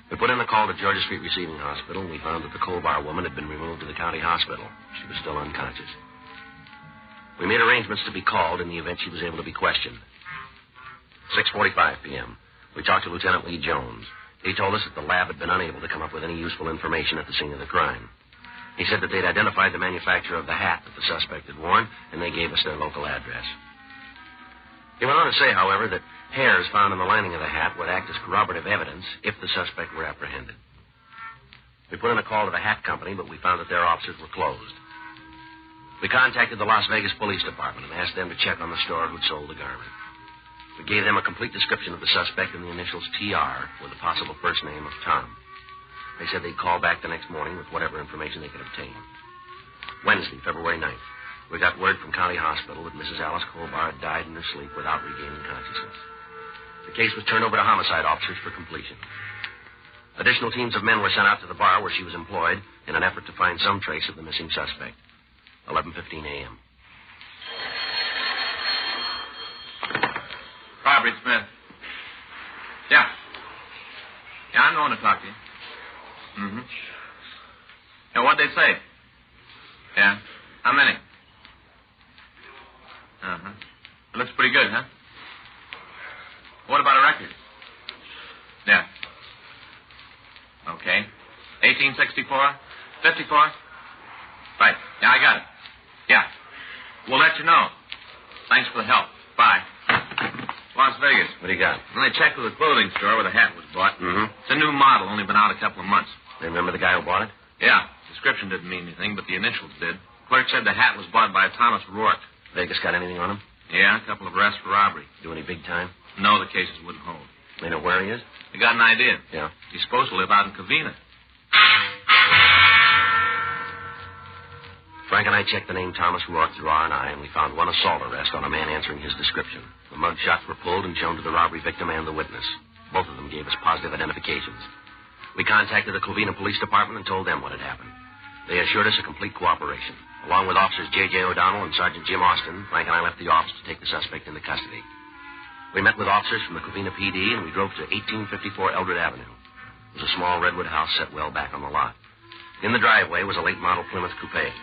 We put in a call to Georgia Street Receiving Hospital, and we found that the Colbar woman had been removed to the county hospital. She was still unconscious. We made arrangements to be called in the event she was able to be questioned. 6:45 p.m. We talked to Lieutenant Lee Jones. He told us that the lab had been unable to come up with any useful information at the scene of the crime. He said that they'd identified the manufacturer of the hat that the suspect had worn, and they gave us their local address. He went on to say, however, that hairs found in the lining of the hat would act as corroborative evidence if the suspect were apprehended. We put in a call to the hat company, but we found that their offices were closed. We contacted the Las Vegas Police Department and asked them to check on the store who'd sold the garment. We gave them a complete description of the suspect and the initials TR with the possible first name of Tom. They said they'd call back the next morning with whatever information they could obtain. Wednesday, February 9th, we got word from County Hospital that Mrs. Alice Colbar had died in her sleep without regaining consciousness. The case was turned over to homicide officers for completion. Additional teams of men were sent out to the bar where she was employed in an effort to find some trace of the missing suspect. 11:15 a.m. Robert Smith. Yeah. Yeah, I'm the one to talk to you. Yeah, what'd they say? Yeah. How many? It looks pretty good, huh? What about a record? Yeah. Okay. 1864? 54? Right. Yeah, I got it. Yeah. We'll let you know. Thanks for the help. Bye. Las Vegas. What do you got? Well, I checked with the clothing store where the hat was bought. It's a new model, only been out a couple of months. They remember the guy who bought it? Yeah. Description didn't mean anything, but the initials did. Clerk said the hat was bought by Thomas Rourke. Vegas got anything on him? Yeah, a couple of arrests for robbery. Do any big time? No, the cases wouldn't hold. They know where he is? They got an idea. Yeah. He's supposed to live out in Covina. Frank and I checked the name Thomas Rourke through R&I, and we found one assault arrest on a man answering his description. The mug shots were pulled and shown to the robbery victim and the witness. Both of them gave us positive identifications. We contacted the Covina Police Department and told them what had happened. They assured us a complete cooperation. Along with Officers J.J. O'Donnell and Sergeant Jim Austin, Frank and I left the office to take the suspect into custody. We met with officers from the Covina PD, and we drove to 1854 Eldred Avenue. It was a small redwood house set well back on the lot. In the driveway was a late-model Plymouth coupe.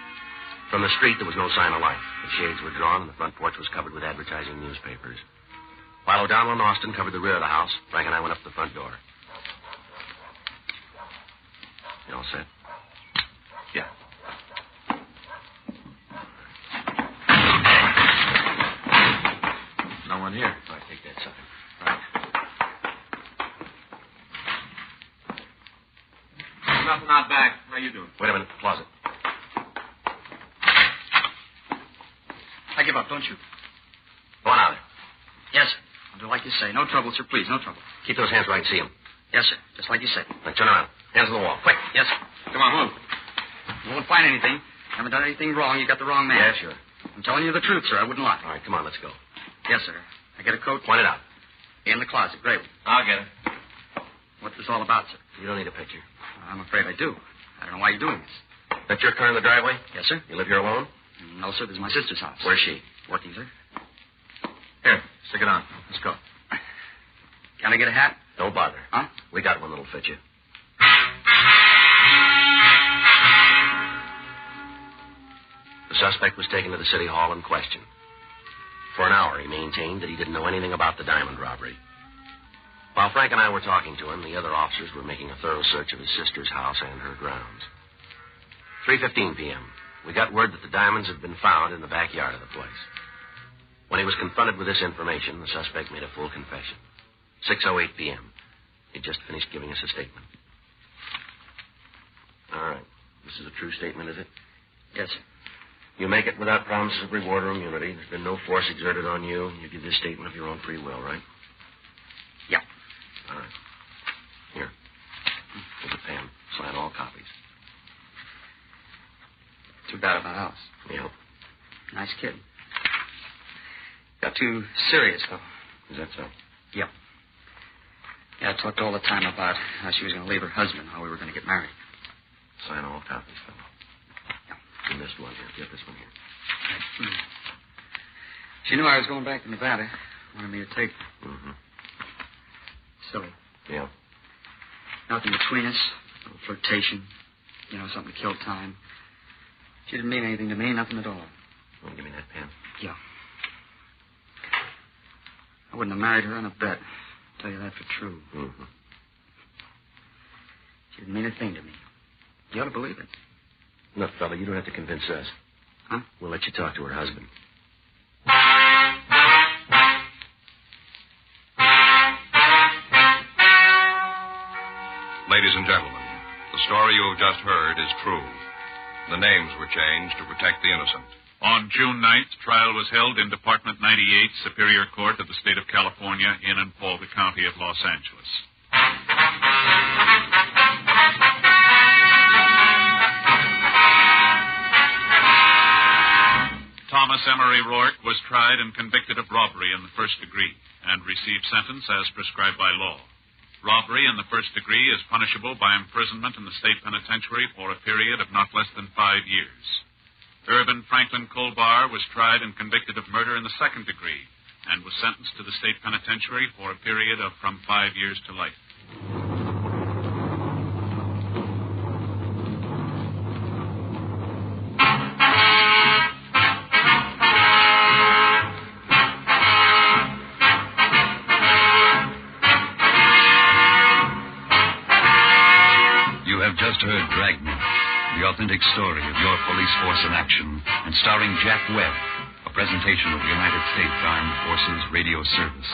From the street, there was no sign of life. The shades were drawn, and the front porch was covered with advertising newspapers. While O'Donnell and Austin covered the rear of the house, Frank and I went up to the front door. You all set? Yeah. No one here. Nothing out back. How you doing? Wait a minute. Closet. I give up, don't you? Go on out there. Yes, sir. I'll do like you say. No trouble, sir. Please, no trouble. Keep those hands where I can see them. Yes, sir. Just like you say. Now, turn around. Hands on the wall. Quick. Yes, sir. Come on, move. You won't find anything. Haven't done anything wrong. You got the wrong man. Yeah, sure. I'm telling you the truth, sir. I wouldn't lie. All right, come on. Let's go. Yes, sir. I get a coat. Point it out. In the closet. Great. I'll get it. What's this all about, sir? You don't need a picture. I'm afraid I do. I don't know why you're doing this. That's your car in the driveway? Yes, sir. You live here alone? No, sir. This is my sister's house. Where's she? Working, sir. Here, stick it on. Let's go. Can I get a hat? Don't bother. Huh? We got one that'll fit you. The suspect was taken to the city hall and questioned. For an hour, he maintained that he didn't know anything about the diamond robbery. While Frank and I were talking to him, the other officers were making a thorough search of his sister's house and her grounds. 3:15 p.m. We got word that the diamonds had been found in the backyard of the place. When he was confronted with this information, the suspect made a full confession. 6:08 p.m. He'd just finished giving us a statement. All right. This is a true statement, is it? Yes, sir. You make it without promises of reward or immunity. There's been no force exerted on you. You give this statement of your own free will, right? Yeah. All right. Here. Here's a pen. Sign all copies. Too bad about house. Yeah. Nice kid. Got too serious, though. Is that so? Yeah. Yeah, I talked all the time about how she was going to leave her husband, how we were going to get married. Sign all copies, fellow. You missed one here. Get this one here. She knew I was going back to Nevada. Wanted me to take her. Mm-hmm. Silly. Yeah. Nothing between us. No flirtation. You know, something to kill time. She didn't mean anything to me. Nothing at all. Want to give me that pen? Yeah. I wouldn't have married her on a bet. I'll tell you that for true. Mm-hmm. She didn't mean a thing to me. You ought to believe it. Look, fella, you don't have to convince us. Huh? We'll let you talk to her husband. Ladies and gentlemen, the story you have just heard is true. The names were changed to protect the innocent. On June 9th, trial was held in Department 98, Superior Court of the State of California in and for the County of Los Angeles. Thomas Emery Rourke was tried and convicted of robbery in the first degree and received sentence as prescribed by law. Robbery in the first degree is punishable by imprisonment in the state penitentiary for a period of not less than 5 years. Irvin Franklin Colbar was tried and convicted of murder in the second degree and was sentenced to the state penitentiary for a period of from 5 years to life. Just heard Dragnet, the authentic story of your police force in action, and starring Jack Webb, a presentation of the United States Armed Forces Radio Service.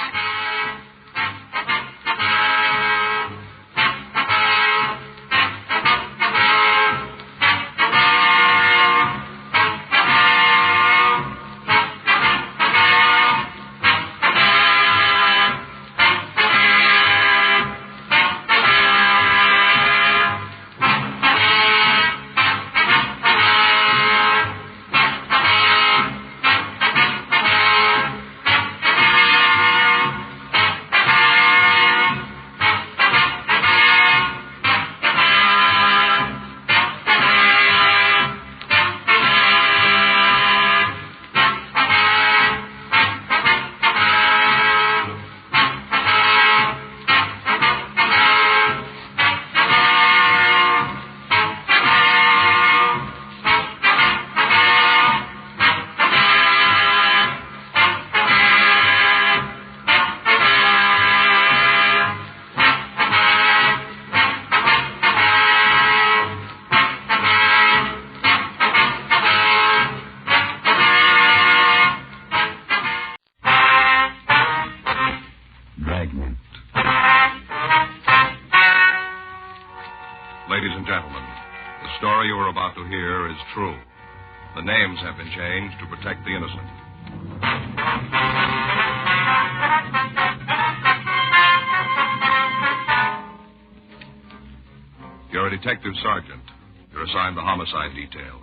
and gentlemen, the story you are about to hear is true. The names have been changed to protect the innocent. You're a detective sergeant. You're assigned the homicide detail.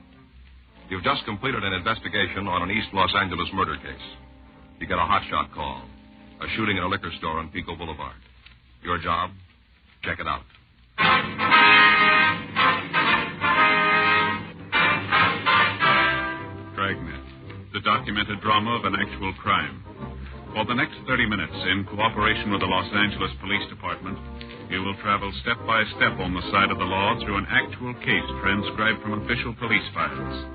You've just completed an investigation on an East Los Angeles murder case. You get a hotshot call. A shooting at a liquor store on Pico Boulevard. Your job? Check it out. Dragnet, the documented drama of an actual crime. For the next 30 minutes, in cooperation with the Los Angeles Police Department, you will travel step by step on the side of the law through an actual case transcribed from official police files.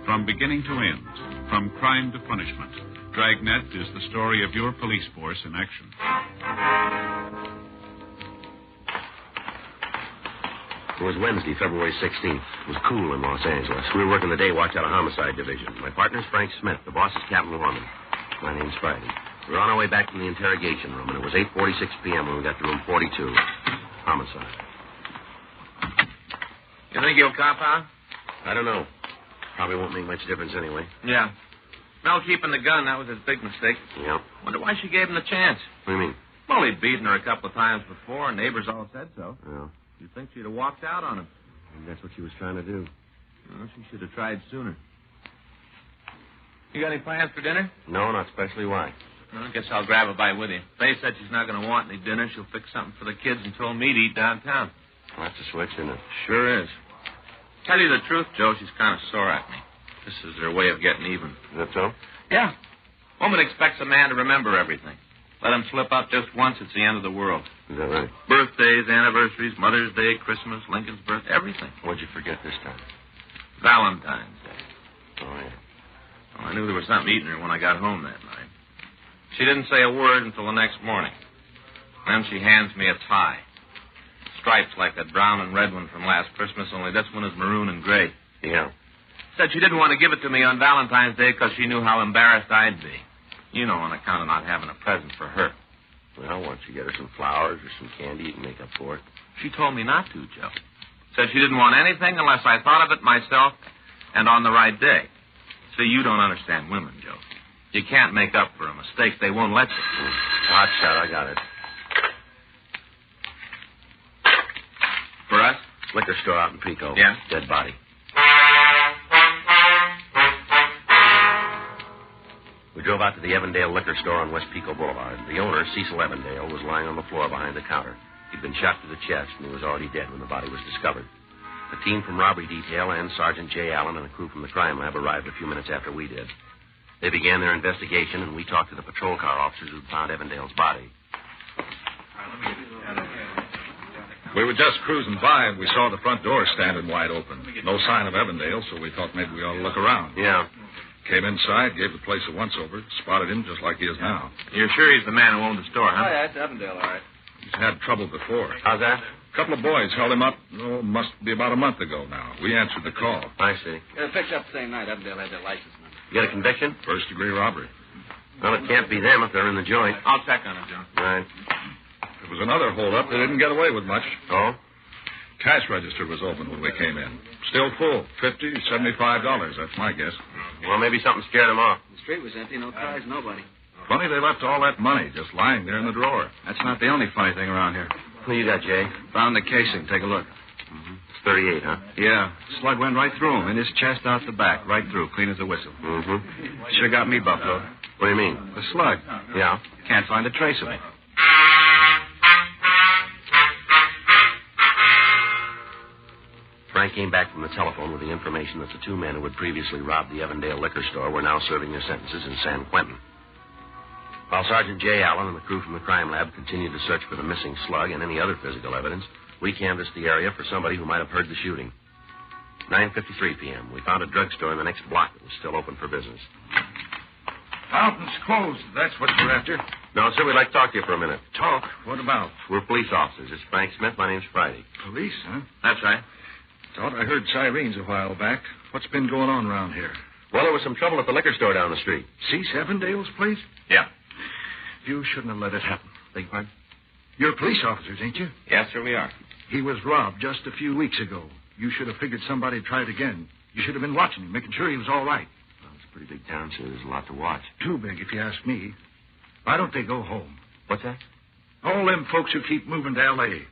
From beginning to end, from crime to punishment, Dragnet is the story of your police force in action. It was Wednesday, February 16th. It was cool in Los Angeles. We were working the day watch out of Homicide Division. My partner's Frank Smith. The boss is Captain Warman. My name's Friday. We were on our way back from the interrogation room, and it was 8:46 p.m. when we got to room 42. Homicide. You think he'll cop out? I don't know. Probably won't make much difference anyway. Yeah. Mel keeping the gun, that was his big mistake. Yeah. Wonder why she gave him the chance. What do you mean? Well, he'd beaten her a couple of times before, and neighbors all said so. Yeah. You'd think she'd have walked out on him. And that's what she was trying to do. Well, she should have tried sooner. You got any plans for dinner? No, not especially. Why? Well, I guess I'll grab a bite with you. Faye said she's not going to want any dinner. She'll fix something for the kids and told me to eat downtown. Well, that's a switch, isn't it? Sure is. Tell you the truth, Joe, she's kind of sore at me. This is her way of getting even. Is that so? Yeah. Woman expects a man to remember everything. Let him slip up just once, it's the end of the world. Is that right? Birthdays, anniversaries, Mother's Day, Christmas, Lincoln's birth, everything. What'd you forget this time? Valentine's Day. Oh, yeah. Well, I knew there was something eating her when I got home that night. She didn't say a word until the next morning. Then she hands me a tie. Stripes like that brown and red one from last Christmas, only this one is maroon and gray. Yeah. Said she didn't want to give it to me on Valentine's Day because she knew how embarrassed I'd be. You know, on account of not having a present for her. Well, why don't you get her some flowers or some candy you can make up for it? She told me not to, Joe. Said she didn't want anything unless I thought of it myself and on the right day. See, you don't understand women, Joe. You can't make up for a mistake. They won't let you. Hot shot, I got it. For us? Liquor store out in Pico. Yeah? Dead body. We drove out to the Evandale liquor store on West Pico Boulevard. The owner, Cecil Evandale, was lying on the floor behind the counter. He'd been shot to the chest, and he was already dead when the body was discovered. A team from robbery detail and Sergeant J. Allen and a crew from the crime lab arrived a few minutes after we did. They began their investigation, and we talked to the patrol car officers who'd found Evandale's body. We were just cruising by, and we saw the front door standing wide open. No sign of Evandale, so we thought maybe we ought to look around. Yeah. Came inside, gave the place a once-over, spotted him just like he is now. You're sure he's the man who owned the store, huh? Oh, yeah, it's Evandale, all right. He's had trouble before. How's that? A couple of boys held him up, must be about a month ago now. We answered the call. I see. Yeah, picked up the same night. Evandale had their license number. You got a conviction? First-degree robbery. Well, it can't be them if they're in the joint. I'll check on it, John. Right. There was another hold-up. They didn't get away with much. Oh? Cash register was open when we came in. Still full. $50, $75. That's my guess. Well, maybe something scared them off. The street was empty. No cars, nobody. Funny they left all that money just lying there in the drawer. That's not the only funny thing around here. Who you got, Jay? Found the casing. Take a look. Mm-hmm. It's 38, huh? Yeah. Slug went right through him. In his chest, out the back. Right through. Clean as a whistle. Mm-hmm. Should have got me, Buffalo. What do you mean? The slug. Yeah? Can't find a trace of it. Frank came back from the telephone with the information that the two men who had previously robbed the Evandale liquor store were now serving their sentences in San Quentin. While Sergeant J. Allen and the crew from the crime lab continued to search for the missing slug and any other physical evidence, we canvassed the area for somebody who might have heard the shooting. 9:53 p.m. We found a drugstore in the next block that was still open for business. Fountain's closed. That's what you're after. No, sir, we'd like to talk to you for a minute. Talk? What about? We're police officers. It's Frank Smith. My name's Friday. Police, huh? That's right. Thought I heard sirens a while back. What's been going on around here? Well, there was some trouble at the liquor store down the street. Cease Evandale's place? Yeah. You shouldn't have let it happen. Beg pardon? You're police officers, ain't you? Yes, sir, we are. He was robbed just a few weeks ago. You should have figured somebody'd try it again. You should have been watching him, making sure he was all right. Well, it's a pretty big town, sir. There's a lot to watch. Too big, if you ask me. Why don't they go home? What's that? All them folks who keep moving to L.A.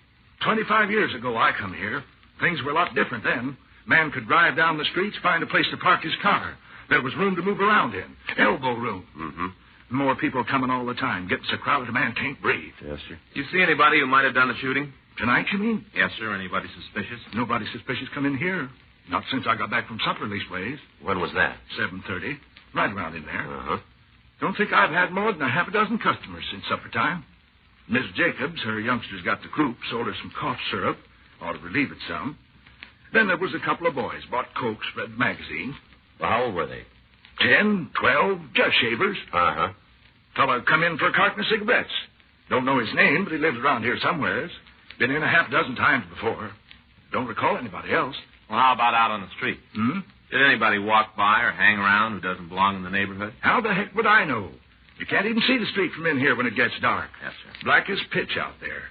25 years ago, I come here. Things were a lot different then. Man could drive down the streets, find a place to park his car. There was room to move around in. Elbow room. Mm-hmm. More people coming all the time. Getting so crowded a man can't breathe. Yes, sir. You see anybody who might have done the shooting? Tonight, you mean? Yes, sir. Anybody suspicious? Nobody suspicious come in here. Not since I got back from supper, leastways. When was that? 7:30. Right around in there. Uh-huh. Don't think I've had more than a half a dozen customers since supper time. Miss Jacobs, her youngsters got the croup, sold her some cough syrup. Ought to relieve it some. Then there was a couple of boys. Bought Cokes, read magazines. Well, how old were they? 10, 12, just shavers. Uh-huh. Fella come in for a carton of cigarettes. Don't know his name, but he lives around here somewheres. Been in a half dozen times before. Don't recall anybody else. Well, how about out on the street? Did anybody walk by or hang around who doesn't belong in the neighborhood? How the heck would I know? You can't even see the street from in here when it gets dark. Yes, sir. Black as pitch out there.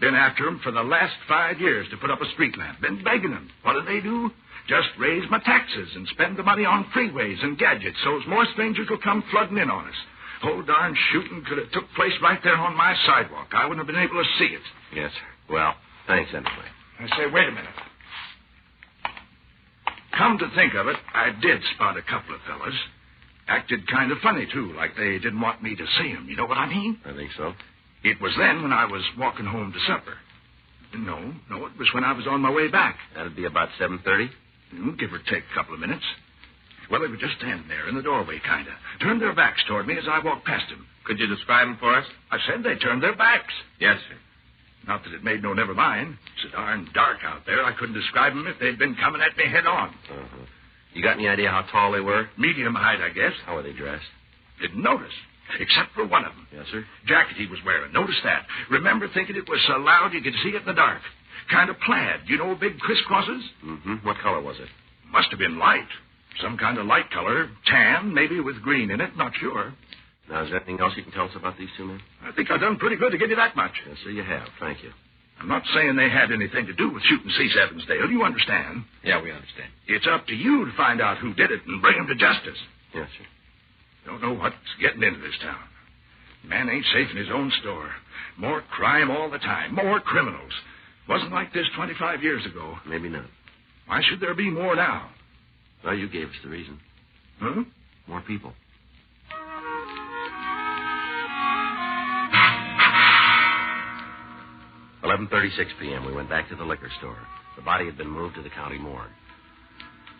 Been after 'em for the last 5 years to put up a street lamp. Been begging 'em. What do they do? Just raise my taxes and spend the money on freeways and gadgets so's more strangers will come flooding in on us. Whole darn shooting could have took place right there on my sidewalk. I wouldn't have been able to see it. Yes, sir. Well, thanks anyway. I say, wait a minute. Come to think of it, I did spot a couple of fellas. Acted kind of funny, too, like they didn't want me to see 'em. You know what I mean? I think so. It was then when I was walking home to supper. No, it was when I was on my way back. That'd be about 7:30? Give or take a couple of minutes. Well, they were just standing there in the doorway, kind of. Turned their backs toward me as I walked past them. Could you describe them for us? I said they turned their backs. Yes, sir. Not that it made no never mind. It's so darn dark out there, I couldn't describe them if they'd been coming at me head on. Uh-huh. You got any idea how tall they were? Medium height, I guess. How were they dressed? Didn't notice. Except for one of them. Yes, sir. Jacket he was wearing. Notice that. Remember thinking it was so loud you could see it in the dark. Kind of plaid. You know, big crisscrosses? Mm-hmm. What color was it? Must have been light. Some kind of light color. Tan, maybe with green in it. Not sure. Now, is there anything else you can tell us about these two men? I think I've done pretty good to give you that much. Yes, sir, you have. Thank you. I'm not saying they had anything to do with shooting Cease Evansdale. You understand? Yeah, we understand. It's up to you to find out who did it and bring him to justice. Yes, sir. Don't know what's getting into this town. Man ain't safe in his own store. More crime all the time. More criminals. Wasn't like this 25 years ago. Maybe not. Why should there be more now? Well, you gave us the reason. Huh? More people. $11:36 p.m. We went back to the liquor store. The body had been moved to the county morgue.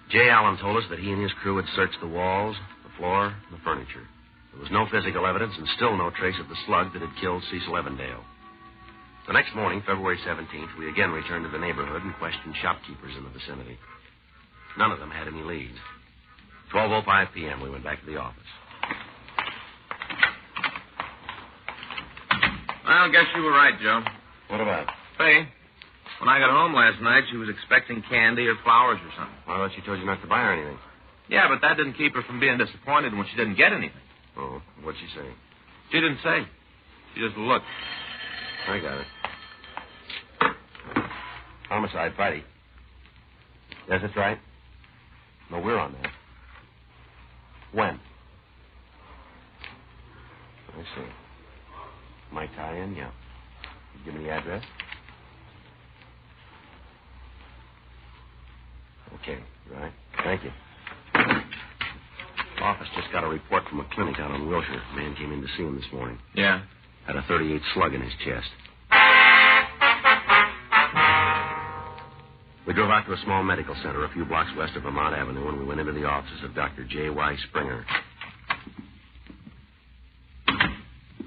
Jay Allen told us that he and his crew had searched the walls, the floor, and the furniture. There was no physical evidence and still no trace of the slug that had killed Cecil Evandale. The next morning, February 17th, we again returned to the neighborhood and questioned shopkeepers in the vicinity. None of them had any leads. 12:05 p.m., we went back to the office. Well, I guess you were right, Joe. What about? Faye, when I got home last night, she was expecting candy or flowers or something. I thought she told you not to buy her anything. Yeah, but that didn't keep her from being disappointed when she didn't get anything. Oh, what'd she say? She didn't say. She just looked. I got it. Homicide, Friday. Yes, that's right. No, we're on that. When? I see. My tie-in, yeah. Give me the address. Okay, right. Thank you. Office just got a report from a clinic out on Wilshire. A man came in to see him this morning. Yeah? Had a .38 slug in his chest. We drove out to a small medical center a few blocks west of Vermont Avenue, and we went into the offices of Dr. J.Y. Springer.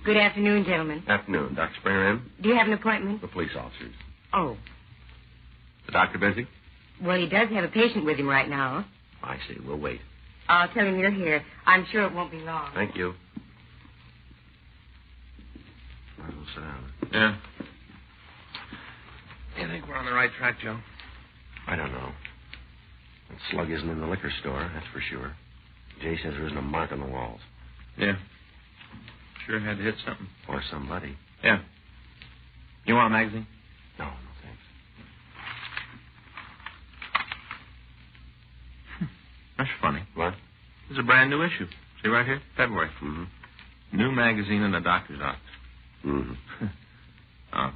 Good afternoon, gentlemen. Afternoon. Dr. Springer in? Do you have an appointment? The police officers. Oh. The doctor busy? Well, he does have a patient with him right now. I see. We'll wait. I'll tell him you're here. I'm sure it won't be long. Thank you. Might as well sit down. Yeah. You think we're on the right track, Joe? I don't know. That slug isn't in the liquor store, that's for sure. Jay says there isn't a mark on the walls. Yeah. Sure had to hit something. Or somebody. Yeah. You want a magazine? No, thanks. brand new issue. See right here? February. Mm-hmm. New magazine in the doctor's office. Mm-hmm. Oh.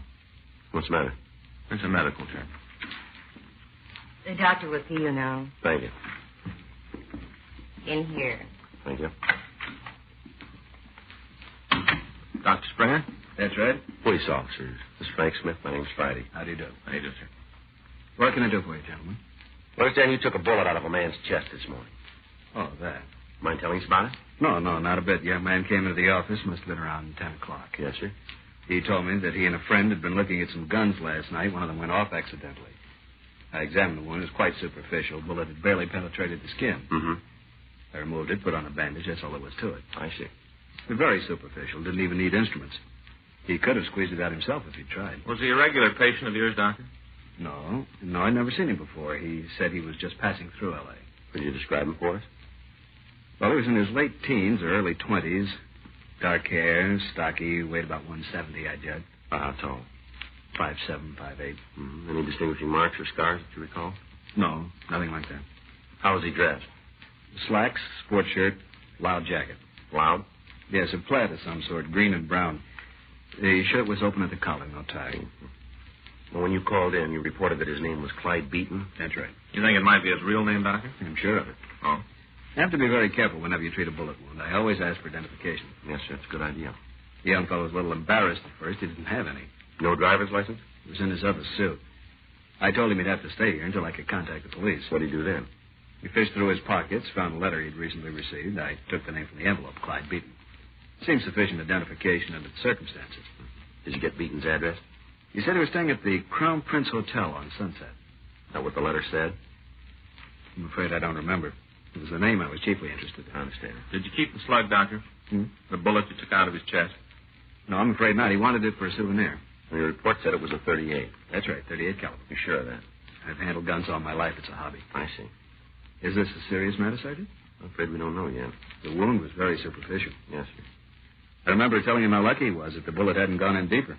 What's the matter? It's a medical journal. The doctor will see you now. Thank you. In here. Thank you. Dr. Springer? That's right. Police officers. This is Frank Smith. My name's Friday. How do you do? How do you do, sir? What can I do for you, gentlemen? I understand you took a bullet out of a man's chest this morning. Oh, that. Mind telling us about it? No, not a bit. Young man came into the office. Must have been around 10 o'clock. Yes, sir. He told me that he and a friend had been looking at some guns last night. One of them went off accidentally. I examined the wound. It was quite superficial. The bullet had barely penetrated the skin. Mm-hmm. I removed it, put on a bandage. That's all there was to it. I see. Very superficial. Didn't even need instruments. He could have squeezed it out himself if he'd tried. Was he a regular patient of yours, Doctor? No, I'd never seen him before. He said he was just passing through L.A. Could you describe him for us? Well, he was in his late teens or early 20s. Dark hair, stocky, weighed about 170, I judge. How tall? 5'7", 5'8". Mm-hmm. Any distinguishing marks or scars that you recall? No, nothing like that. How was he dressed? Slacks, sports shirt, loud jacket. Loud? Yes, a plaid of some sort, green and brown. The shirt was open at the collar, no tie. Mm-hmm. Well, when you called in, you reported that his name was Clyde Beaton? That's right. You think it might be his real name, Doctor? I'm sure of it. Oh? You have to be very careful whenever you treat a bullet wound. I always ask for identification. Yes, sir. That's a good idea. The young fellow was a little embarrassed at first. He didn't have any. No driver's license? It was in his other suit. I told him he'd have to stay here until I could contact the police. What did he do then? He fished through his pockets, found a letter he'd recently received. I took the name from the envelope, Clyde Beaton. Seems sufficient identification under the circumstances. Did you get Beaton's address? He said he was staying at the Crown Prince Hotel on Sunset. Is that what the letter said? I'm afraid I don't remember. It was the name I was chiefly interested in. I understand. Did you keep the slug, Doctor? The bullet you took out of his chest? No, I'm afraid not. He wanted it for a souvenir. Well, your report said it was a .38. That's right, .38 caliber. You sure of that? I've handled guns all my life. It's a hobby. I see. Is this a serious matter, Sergeant? I'm afraid we don't know yet. The wound was very superficial. Yes, sir. I remember telling him how lucky he was if the bullet hadn't gone in deeper.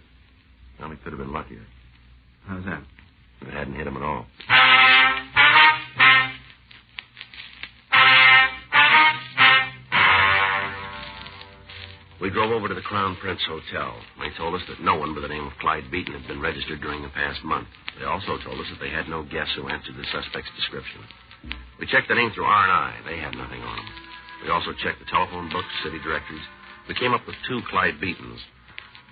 Well, he could have been luckier. How's that? If it hadn't hit him at all. We drove over to the Crown Prince Hotel. They told us that no one by the name of Clyde Beaton had been registered during the past month. They also told us that they had no guess who answered the suspect's description. We checked the name through R&I. They had nothing on them. We also checked the telephone books, city directories. We came up with 2 Clyde Beatons.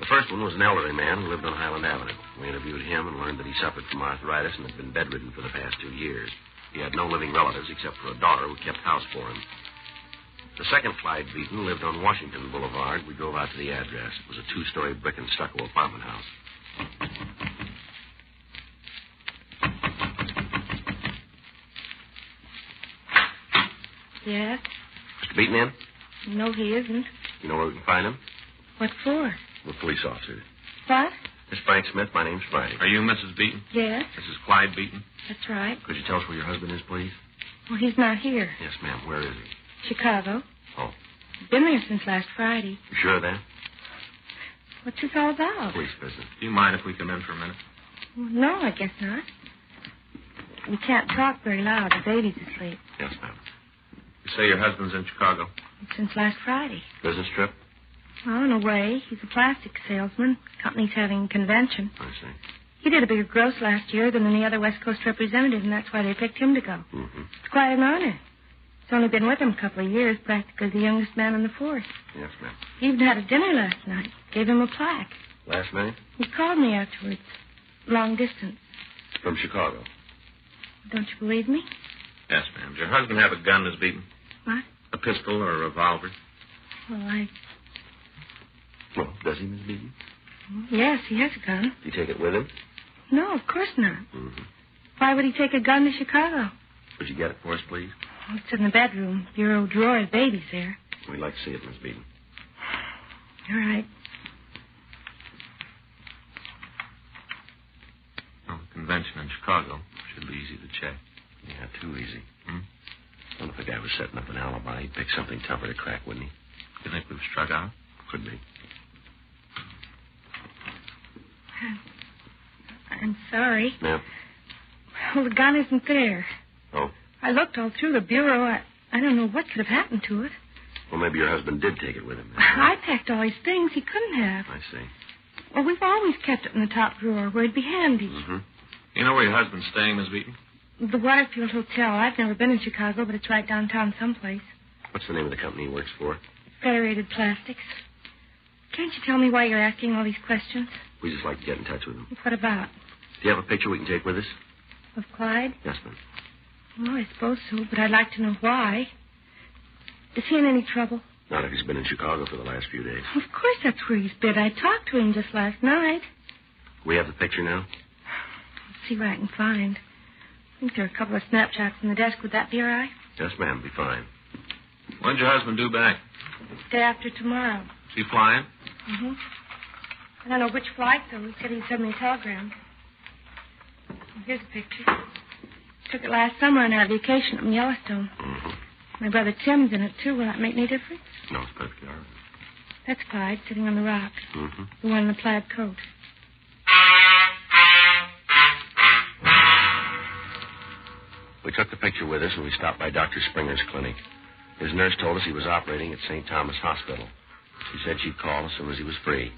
The first one was an elderly man who lived on Highland Avenue. We interviewed him and learned that he suffered from arthritis and had been bedridden for the past 2 years. He had no living relatives except for a daughter who kept house for him. The second Clyde Beaton lived on Washington Boulevard. We drove out to the address. It was a 2-story brick and stucco apartment house. Yes? Mr. Beaton in? No, he isn't. You know where we can find him? What for? We're police officers. What? This is Frank Smith. My name's Friday. Are you Mrs. Beaton? Yes. This is Clyde Beaton. That's right. Could you tell us where your husband is, please? Well, he's not here. Yes, ma'am. Where is he? Chicago. Oh. He's been there since last Friday. You sure of that? What's this all about? Police business. Do you mind if we come in for a minute? Well, no, I guess not. We can't talk very loud. The baby's asleep. Yes, ma'am. You say your husband's in Chicago? Since last Friday. Business trip? Well, in a way. He's a plastic salesman. Company's having a convention. I see. He did a bigger gross last year than any other West Coast representative, and that's why they picked him to go. Mm-hmm. It's quite an honor. He's only been with them a couple of years, practically the youngest man on the force. Yes, ma'am. He even had a dinner last night. Gave him a plaque. Last night? He called me afterwards. Long distance. From Chicago. Don't you believe me? Yes, ma'am. Does your husband have a gun, Miss Beaton? What? A pistol or a revolver? Well, Well, does he, Miss Beaton? Yes, he has a gun. Did he take it with him? No, of course not. Mm-hmm. Why would he take a gun to Chicago? Would you get it for us, please? Oh, it's in the bedroom. Bureau drawer. The baby's there. We'd like to see it, Miss Beaton. All right. Well, the convention in Chicago should be easy to check. Yeah, too easy. Well, if the guy was setting up an alibi, he'd pick something tougher to crack, wouldn't he? You think we've struck out? Could be. I'm sorry. Yeah. Well, the gun isn't there. Oh. I looked all through the bureau. I don't know what could have happened to it. Well, maybe your husband did take it with him. I packed all his things. He couldn't have. I see. Well, we've always kept it in the top drawer where it'd be handy. Mm-hmm. You know where your husband's staying, Miss Beaton? The Waterfield Hotel. I've never been in Chicago, but it's right downtown someplace. What's the name of the company he works for? Federated Plastics. Can't you tell me why you're asking all these questions? We just like to get in touch with him. What about? Do you have a picture we can take with us? Of Clyde? Yes, ma'am. Well, I suppose so, but I'd like to know why. Is he in any trouble? Not if he's been in Chicago for the last few days. Of course that's where he's been. I talked to him just last night. We have the picture now? Let's see what I can find. I think there are a couple of snapshots in the desk. Would that be all right? Yes, ma'am. Be fine. When's your husband due back? Day after tomorrow. Is he flying? Mm-hmm. I don't know which flight, though. He said he'd send me a telegram. Here's a picture. Took it last summer on our vacation in Yellowstone. Mm-hmm. My brother Tim's in it, too. Will that make any difference? No, it's perfectly all right. That's Clyde, sitting on the rock. Mm-hmm. The one in the plaid coat. We took the picture with us, and we stopped by Dr. Springer's clinic. His nurse told us he was operating at St. Thomas Hospital. She said she'd call as soon as he was free.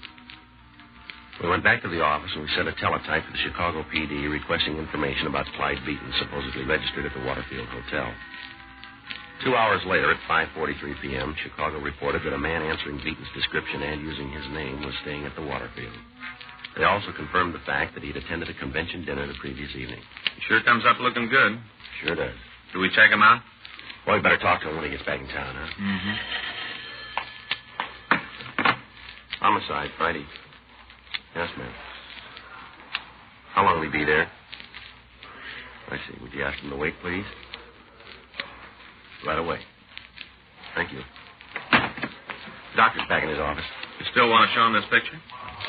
We went back to the office, and we sent a teletype to the Chicago PD requesting information about Clyde Beaton, supposedly registered at the Waterfield Hotel. 2 hours later, at 5:43 p.m., Chicago reported that a man answering Beaton's description and using his name was staying at the Waterfield. They also confirmed the fact that he'd attended a convention dinner the previous evening. He sure comes up looking good. Sure does. Do we check him out? Well, we better talk to him when he gets back in town, huh? Mm-hmm. Homicide, Friday. Yes, ma'am. How long will he be there? I see. Would you ask him to wait, please? Right away. Thank you. Doctor's back in his office. You still want to show him this picture?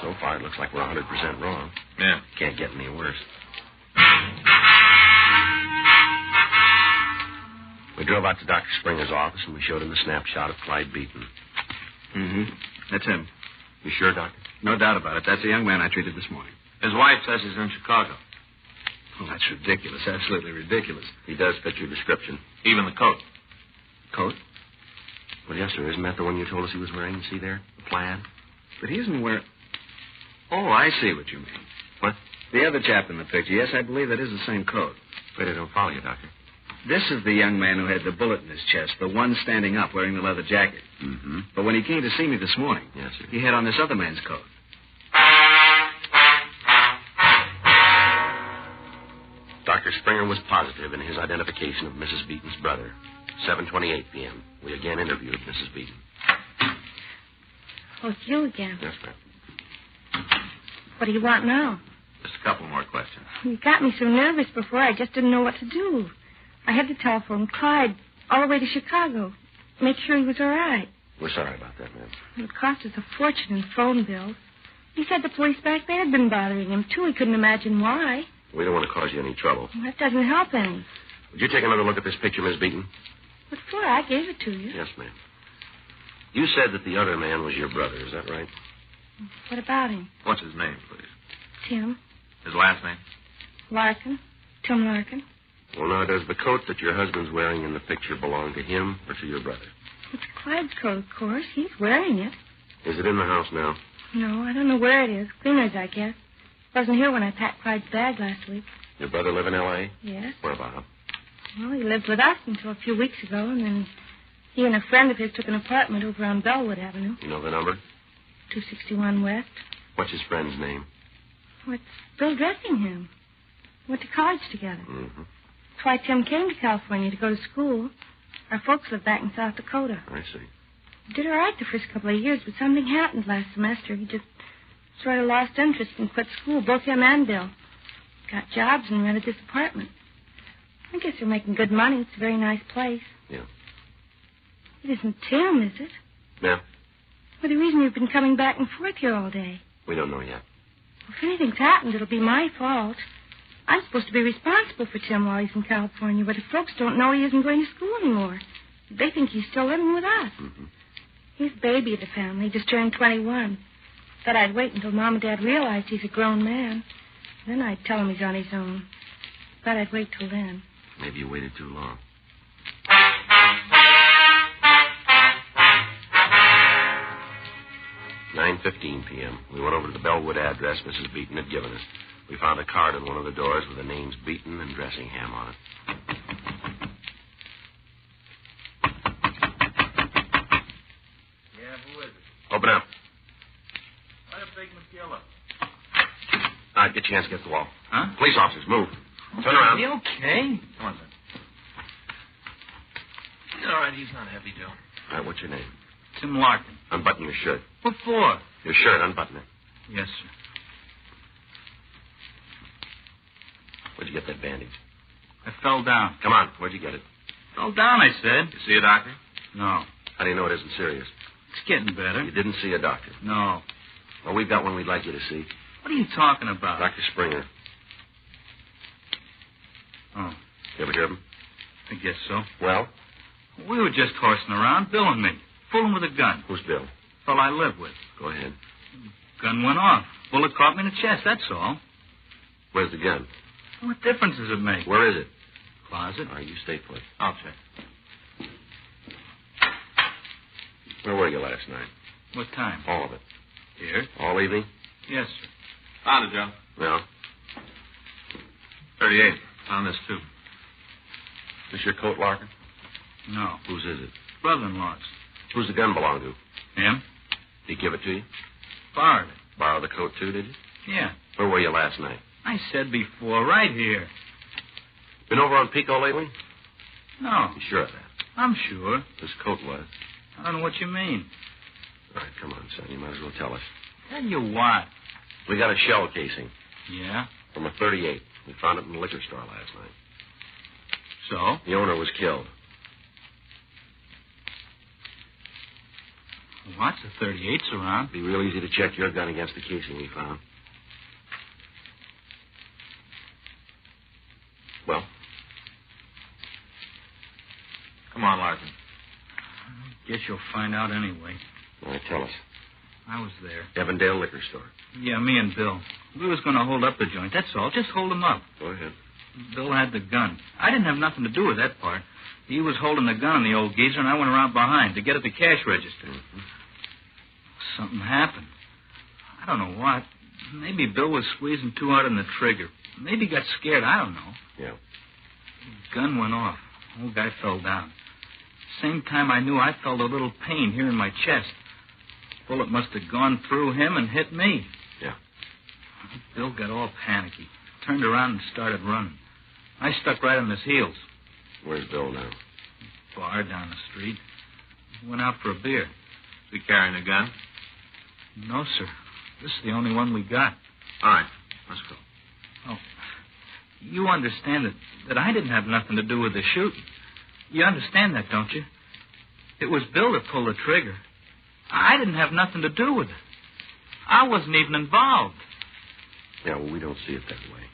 So far, it looks like we're 100% wrong. Yeah. Can't get any worse. We drove out to Dr. Springer's office, and we showed him the snapshot of Clyde Beaton. Mm-hmm. That's him. You sure, Doctor? No doubt about it. That's the young man I treated this morning. His wife says he's in Chicago. Oh, that's ridiculous. Absolutely ridiculous. He does fit your description. Even the coat. Coat? Well, yes, sir. Isn't that the one you told us he was wearing? You see there? The plaid? But he isn't wearing... Oh, I see what you mean. What? The other chap in the picture. Yes, I believe that is the same coat. Wait, I don't follow you, Doctor. This is the young man who had the bullet in his chest, the one standing up wearing the leather jacket. Mm-hmm. But when he came to see me this morning, yes, sir, he had on this other man's coat. Dr. Springer was positive in his identification of Mrs. Beaton's brother. 7:28 p.m. We again interviewed Mrs. Beaton. Oh, it's you again. Yes, ma'am. What do you want now? Just a couple more questions. You got me so nervous before, I just didn't know what to do. I had to telephone Clyde all the way to Chicago. Make sure he was all right. We're sorry about that, ma'am. It would cost us a fortune in phone bills. He said the police back there had been bothering him, too. He couldn't imagine why. We don't want to cause you any trouble. Well, that doesn't help any. Would you take another look at this picture, Miss Beaton? What for? I gave it to you. Yes, ma'am. You said that the other man was your brother. Is that right? What about him? What's his name, please? Tim. His last name? Larkin. Tim Larkin. Well, now, does the coat that your husband's wearing in the picture belong to him or to your brother? It's Clyde's coat, of course. He's wearing it. Is it in the house now? No, I don't know where it is. Cleaner's, I guess. Wasn't here when I packed Clyde's bag last week. Your brother live in L.A.? Yes. Where about? Well, he lived with us until a few weeks ago, and then he and a friend of his took an apartment over on Bellwood Avenue. You know the number? 261 West. What's his friend's name? Oh, it's Bill Dressingham. Went to college together. Mm-hmm. That's why Tim came to California to go to school. Our folks live back in South Dakota. I see. He did all right the first couple of years, but something happened last semester. He just sort of lost interest and quit school, both him and Bill. Got jobs and rented this apartment. I guess they're making good money. It's a very nice place. Yeah. It isn't Tim, is it? No. Well, the reason you've been coming back and forth here all day. We don't know yet. Well, if anything's happened, it'll be my fault. I'm supposed to be responsible for Tim while he's in California, but if folks don't know he isn't going to school anymore, they think he's still living with us. Mm-hmm. He's the baby of the family. He just turned 21. Thought I'd wait until Mom and Dad realized he's a grown man. Then I'd tell him he's on his own. Thought I'd wait till then. Maybe you waited too long. 9:15 p.m. We went over to the Bellwood address Mrs. Beaton had given us. We found a card on one of the doors with the names Beaton and Dressingham on it. Yeah, who is it? Open up. What a big McGilla. All right, get your hands against the wall. Huh? Police officers, move. Turn around. You okay? Come on, son. All right, he's not heavy, Joe. All right, what's your name? Tim Larkin. Unbutton your shirt. What for? Your shirt, unbutton it. Yes, sir. Where'd you get that bandage? I fell down. Come on, where'd you get it? Fell down, I said. You see a doctor? No. How do you know it isn't serious? It's getting better. You didn't see a doctor? No. Well, we've got one we'd like you to see. What are you talking about? Dr. Springer. Oh. You ever hear of him? I guess so. Well? We were just horsing around, Bill and me. Fooling with a gun. Who's Bill? Fellow I live with. Go ahead. Gun went off. Bullet caught me in the chest, that's all. Where's the gun? What difference does it make? Where is it? Closet. All right, you stay put. I'll check. Where were you last night? What time? All of it. Here. All evening? Yes, sir. Found it, Joe. Well? 38. Found this, too. Is this your coat, Larkin? No. Whose is it? Brother-in-law's. Who's the gun belong to? Him? Did he give it to you? Borrowed it. Borrow the coat, too, did you? Yeah. Where were you last night? I said before, right here. Been over on Pico lately? No. You sure of that? I'm sure. This coat was. I don't know what you mean. All right, come on, son. You might as well tell us. Tell you what. We got a shell casing. Yeah? From a 38. We found it in the liquor store last night. So? The owner was killed. Lots of 38s around. Be real easy to check your gun against the casing we found. Well? Come on, Larkin. Guess you'll find out anyway. All right, tell us. I was there. Evandale liquor store. Yeah, me and Bill. We was going to hold up the joint, that's all. Just hold him up. Go ahead. Bill had the gun. I didn't have nothing to do with that part. He was holding the gun on the old geezer, and I went around behind to get at the cash register. Mm-hmm. Something happened. I don't know what. Maybe Bill was squeezing too hard on the trigger. Maybe he got scared. I don't know. Yeah. The gun went off. The old guy fell down. Same time I knew I felt a little pain here in my chest. Bullet must have gone through him and hit me. Yeah. Bill got all panicky. Turned around and started running. I stuck right on his heels. Where's Bill now? Bar down the street. Went out for a beer. Is he carrying a gun? No, sir. This is the only one we got. All right. Let's go. Oh. You understand that I didn't have nothing to do with the shooting. You understand that, don't you? It was Bill that pulled the trigger. I didn't have nothing to do with it. I wasn't even involved. Yeah, well, we don't see it that way.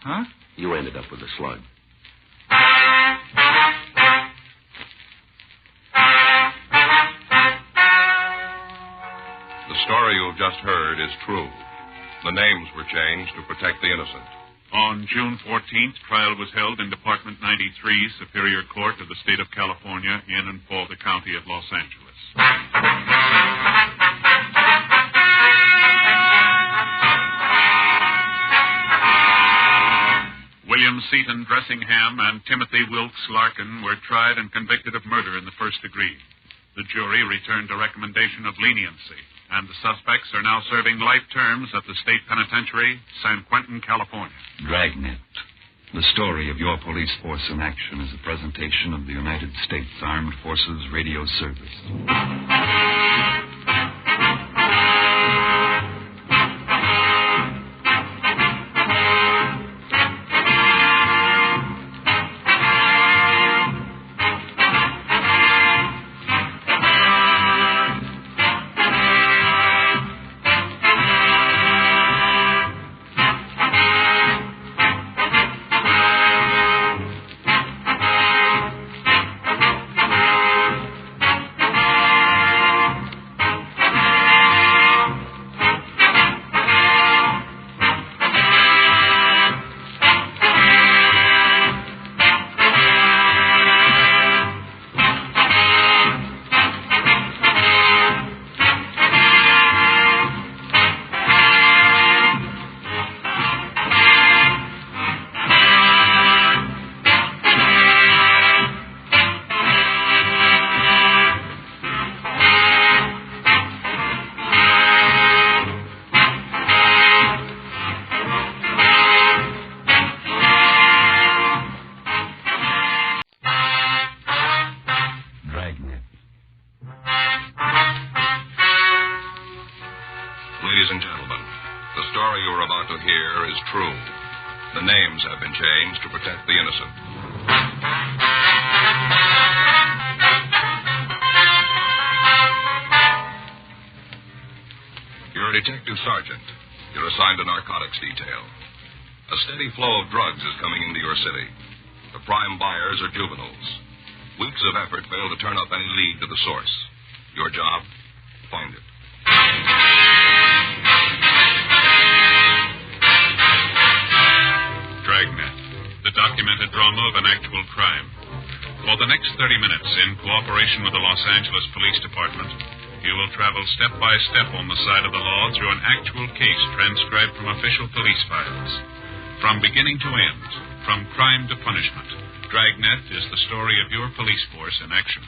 Huh? You ended up with a slug. The story you've just heard is true. The names were changed to protect the innocent. On June 14th, trial was held in Department 93, Superior Court of the State of California, in and for the County of Los Angeles. William Seaton Dressingham and Timothy Wilkes Larkin were tried and convicted of murder in the first degree. The jury returned a recommendation of leniency, and the suspects are now serving life terms at the State Penitentiary, San Quentin, California. Dragnet. The story of your police force in action is a presentation of the United States Armed Forces Radio Service. is true. The names have been changed to protect the innocent. You're a detective sergeant. You're assigned to narcotics detail. A steady flow of drugs is coming into your city. The prime buyers are juveniles. Weeks of effort fail to turn up any lead to the source. Your job? Find it. Dragnet, the documented drama of an actual crime. For the next 30 minutes, in cooperation with the Los Angeles Police Department, you will travel step by step on the side of the law through an actual case transcribed from official police files. From beginning to end, from crime to punishment, Dragnet is the story of your police force in action.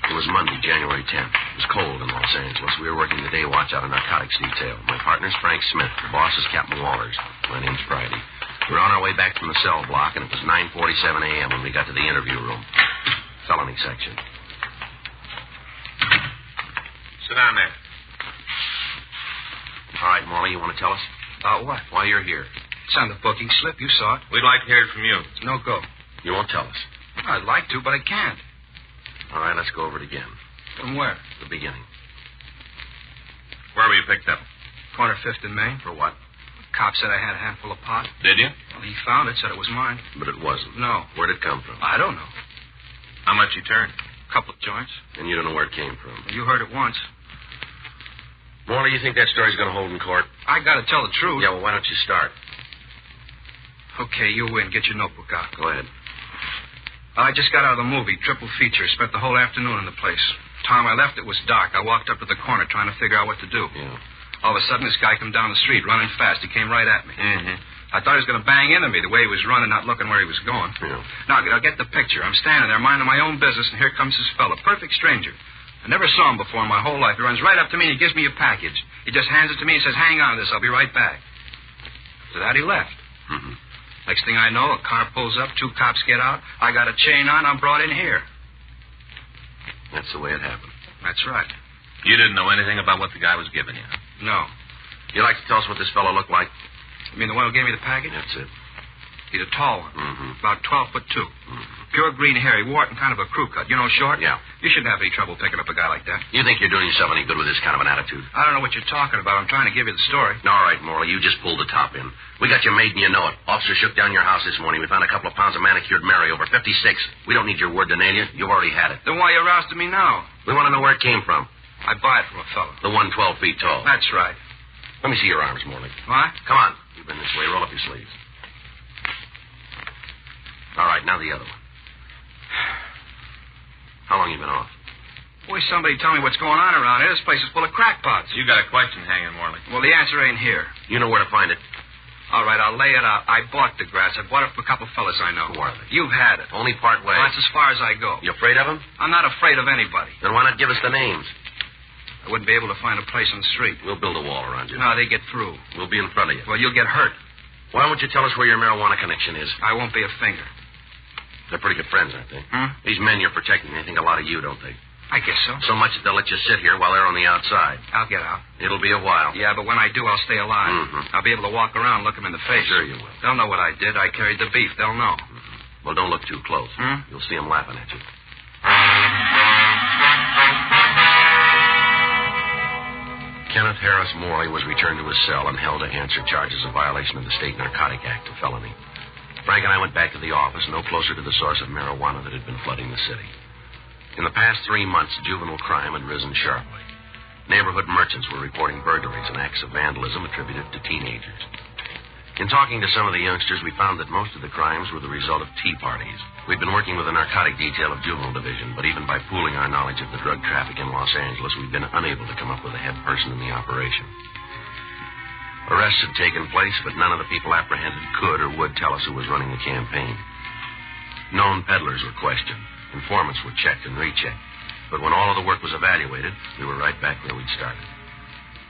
It was Monday, January 10th. It was cold in Los Angeles. We were working the day watch out of narcotics detail. My partner's Frank Smith. The boss is Captain Wallers. My name's Friday. We were on our way back from the cell block, and it was 9:47 a.m. when we got to the interview room. Felony section. Sit down there. All right, Morley, you want to tell us? About what? Why you're here. It's on the booking slip. You saw it. We'd like to hear it from you. It's no go. You won't tell us. Well, I'd like to, but I can't. All right, let's go over it again. From where? The beginning. Where were you picked up? Corner 5th and Main. For what? Cop said I had a handful of pot. Did you? Well, he found it, said it was mine. But it wasn't. No. Where'd it come from? I don't know. How much you turned? A couple of joints. And you don't know where it came from? You heard it once. Morley, you think that story's going to hold in court? I got to tell the truth. Yeah, well, why don't you start? Okay, you win. Get your notebook out. Go ahead. I just got out of the movie, triple feature. Spent the whole afternoon in the place. Time I left, it was dark. I walked up to the corner trying to figure out what to do. Yeah. All of a sudden, this guy come down the street, running fast. He came right at me. Mm-hmm. I thought he was going to bang into me the way he was running, not looking where he was going. Yeah. Now, I'll get the picture. I'm standing there minding my own business, and here comes this fellow, perfect stranger. I never saw him before in my whole life. He runs right up to me, and he gives me a package. He just hands it to me and says, hang on to this. I'll be right back. After that, he left. Mm-hmm. Next thing I know, a car pulls up, 2 cops get out. I got a chain on. I'm brought in here. That's the way it happened. That's right. You didn't know anything about what the guy was giving you? No. You like to tell us what this fellow looked like? You mean the one who gave me the package? That's it. He's a tall one. Mm-hmm. About 12'2". Mm-hmm. Pure green hair. He wore it in kind of a crew cut. You know, short? Yeah. You shouldn't have any trouble picking up a guy like that. You think you're doing yourself any good with this kind of an attitude? I don't know what you're talking about. I'm trying to give you the story. All right, Morley, you just pulled the top in. We got you made and you know it. Officer shook down your house this morning. We found a couple of pounds of manicured Mary over 56. We don't need your word to nail you. You've already had it. Then why are you rousting me now? We want to know where it came from. I buy it from a fellow. The one 12 feet tall. That's right. Let me see your arms, Morley. What? Come on. You've been this way. Roll up your sleeves. All right, now the other one. How long you been off? Boy, somebody tell me what's going on around here. This place is full of crackpots. You got a question hanging, Morley. Well, the answer ain't here. You know where to find it. All right, I'll lay it out. I bought the grass. I bought it from a couple fellas I know. Who are they? You've had it. Only part way. Well, that's as far as I go. You afraid of them? I'm not afraid of anybody. Then why not give us the names? I wouldn't be able to find a place on the street. We'll build a wall around you. No, they get through. We'll be in front of you. Well, you'll get hurt. Why won't you tell us where your marijuana connection is? I won't be a finger. They're pretty good friends, aren't they? Hmm? These men you're protecting, they think a lot of you, don't they? I guess so. So much that they'll let you sit here while they're on the outside. I'll get out. It'll be a while. Yeah, but when I do, I'll stay alive. Mm-hmm. I'll be able to walk around and look them in the face. Sure you will. They'll know what I did. I carried the beef. They'll know. Mm-hmm. Well, don't look too close. Hmm? You'll see them laughing at you. Kenneth Harris Morley was returned to his cell and held to answer charges of violation of the State Narcotic Act, a felony. Frank and I went back to the office, no closer to the source of marijuana that had been flooding the city. In the past 3 months, juvenile crime had risen sharply. Neighborhood merchants were reporting burglaries and acts of vandalism attributed to teenagers. In talking to some of the youngsters, we found that most of the crimes were the result of tea parties. We'd been working with the narcotic detail of Juvenile Division, but even by pooling our knowledge of the drug traffic in Los Angeles, we'd been unable to come up with a head person in the operation. Arrests had taken place, but none of the people apprehended could or would tell us who was running the campaign. Known peddlers were questioned. Informants were checked and rechecked. But when all of the work was evaluated, we were right back where we'd started.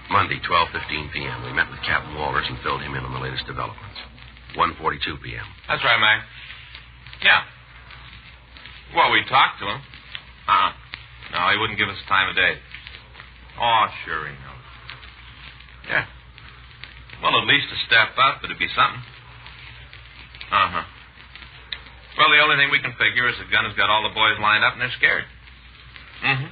Monday, 12:15 p.m., we met with Captain Wallers and filled him in on the latest developments. 1:42 p.m. That's right, Mac. Yeah. Well, we talked to him. No, he wouldn't give us time of day. Oh, sure he knows. Yeah. Well, at least a step up. It'd be something. Uh-huh. Well, the only thing we can figure is the gun has got all the boys lined up and they're scared. Mm-hmm.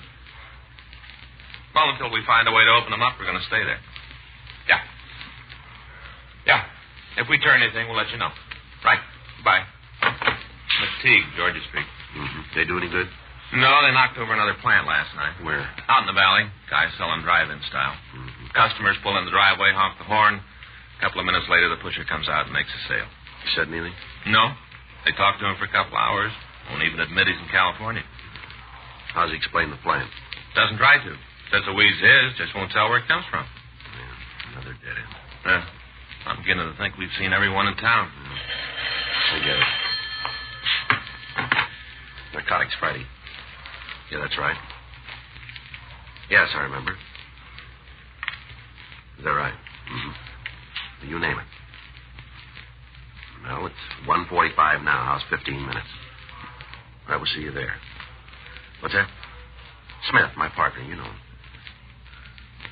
Well, until we find a way to open them up, we're going to stay there. Yeah. Yeah. If we turn anything, we'll let you know. Right. Bye. McTeague, Georgia Street. Mm-hmm. They do any good? No, they knocked over another plant last night. Where? Out in the valley. Guys selling drive-in style. Mm-hmm. Customers pull in the driveway, honk the horn. A couple of minutes later, the pusher comes out and makes a sale. You said anything? No. They talked to him for a couple hours. Won't even admit he's in California. How does he explain the plan? Doesn't try to. Says the weed's his, just won't tell where it comes from. Yeah, another dead end. Yeah. I'm beginning to think we've seen everyone in town. I get it. Narcotics Friday. Yeah, that's right. Yes, I remember. Is that right? Mm-hmm. You name it. Well, it's 1:45 now. How's 15 minutes? I will see you there. What's that? Smith, my partner. You know him.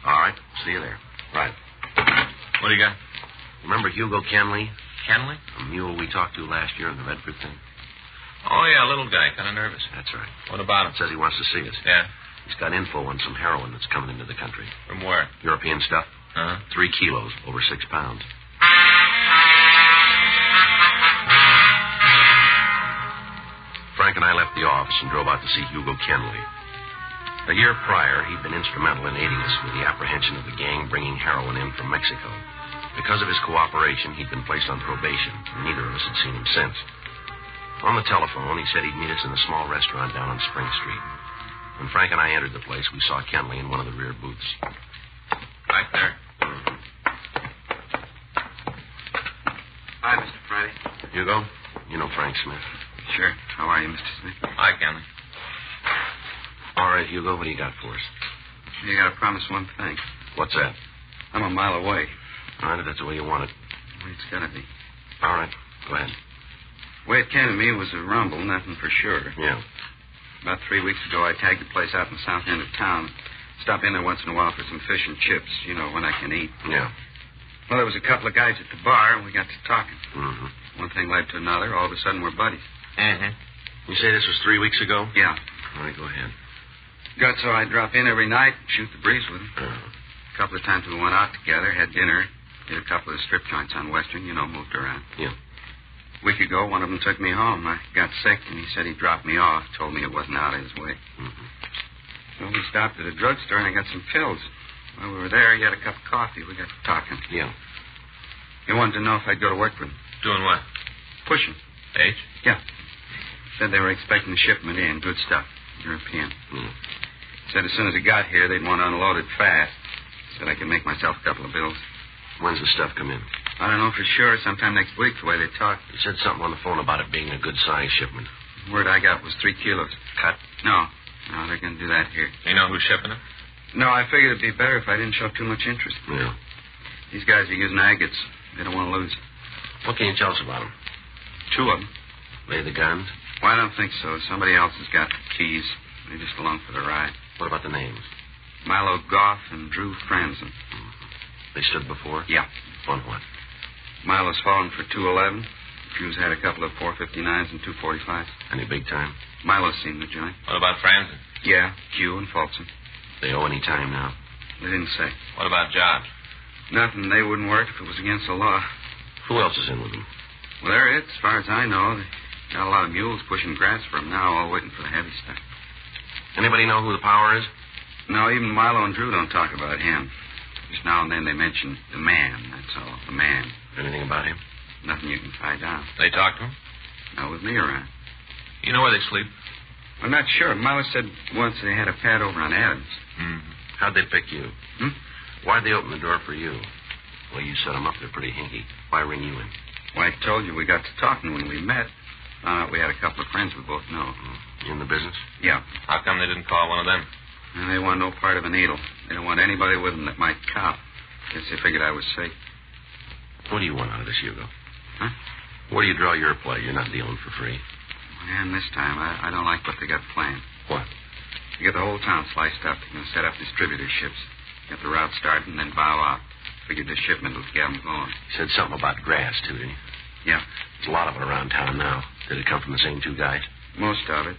All right. See you there. Right. What do you got? Remember Hugo Kenley? Kenley? A mule we talked to last year in the Redford thing? Oh, yeah, little guy. Kind of nervous. That's right. What about him? Says he wants to see us. Yeah. He's got info on some heroin that's coming into the country. From where? European stuff. Uh-huh. 3 kilos, over 6 pounds. Frank and I left the office and drove out to see Hugo Kenley. A year prior, he'd been instrumental in aiding us with the apprehension of the gang bringing heroin in from Mexico. Because of his cooperation, he'd been placed on probation, and neither of us had seen him since. On the telephone, he said he'd meet us in a small restaurant down on Spring Street. When Frank and I entered the place, we saw Kenley in one of the rear booths. Right there. Hi, Mr. Friday. Hugo, you know Frank Smith. Sure. How are you, Mr. Smith? Hi, Kenley. All right, Hugo, what do you got for us? You got to promise one thing. What's that? I'm a mile away. All right, if that's the way you want it. Well, it's got to be. All right, go ahead. The way it came to me was a rumble, nothing for sure. Yeah. About 3 weeks ago, I tagged a place out in the south end of town. Stop in there once in a while for some fish and chips, you know, when I can eat. Yeah. Well, there was a couple of guys at the bar, and we got to talking. Mm-hmm. One thing led to another. All of a sudden, we're buddies. Mm-hmm. You say this was 3 weeks ago? Yeah. All right, go ahead. Got so I drop in every night, shoot the breeze with them. A couple of times we went out together, had dinner, did a couple of strip joints on Western, you know, moved around. Yeah. A week ago, one of them took me home. I got sick, and he said he'd drop me off, told me it wasn't out of his way. Mm-hmm. So we stopped at a drugstore, and I got some pills. While we were there, he had a cup of coffee. We got to talking. Yeah. He wanted to know if I'd go to work with him. Doing what? Pushing. H? Yeah. Said they were expecting the shipment in, good stuff, European. Mm. Said as soon as it got here, they'd want to unload it fast. Said I could make myself a couple of bills. When's the stuff come in? I don't know for sure. Sometime next week, the way they talked. You said something on the phone about it being a good-sized shipment. The word I got was 3 kilos. Cut? No, they're going to do that here. You know who's shipping it? No, I figured it'd be better if I didn't show too much interest. Yeah. These guys are using agates. They don't want to lose. What can you tell us about them? 2 of them. They the guns? Well, I don't think so. Somebody else has got the keys. They're just along for the ride. What about the names? Milo Goff and Drew Franzen. Mm-hmm. They stood before? Yeah. On what? Milo's fallen for 211. Drew's had a couple of 459s and 245s. Any big time? Milo's seen the joint. What about Franzen? Yeah, Q and Folsom. They owe any time now? They didn't say. What about jobs? Nothing. They wouldn't work if it was against the law. Who else is in with them? Well, they're it, as far as I know. They got a lot of mules pushing grass for them now, all waiting for the heavy stuff. Anybody know who the power is? No, even Milo and Drew don't talk about him. Just now and then they mention the man, that's all. The man. Anything about him? Nothing you can find out. They talk to him? Not with me around. You know where they sleep? I'm not sure. Milo said once they had a pad over on Adams. Mm-hmm. How'd they pick you? Why'd they open the door for you? Well, you set them up. They're pretty hinky. Why ring you in? Well, I told you we got to talking when we met. Found out we had a couple of friends we both know. You in the business? Yeah. How come they didn't call one of them? And they want no part of a needle. They don't want anybody with them that might cop. Guess they figured I was safe. What do you want out of this, Hugo? Huh? Where do you draw your play? You're not dealing for free. And this time, I don't like what they got planned. What? You get the whole town sliced up. You're going to set up distributorships. Get the route started and then bow out. Figured the shipment will get them going. You said something about grass, too, didn't you? Yeah. There's a lot of it around town now. Did it come from the same two guys? Most of it.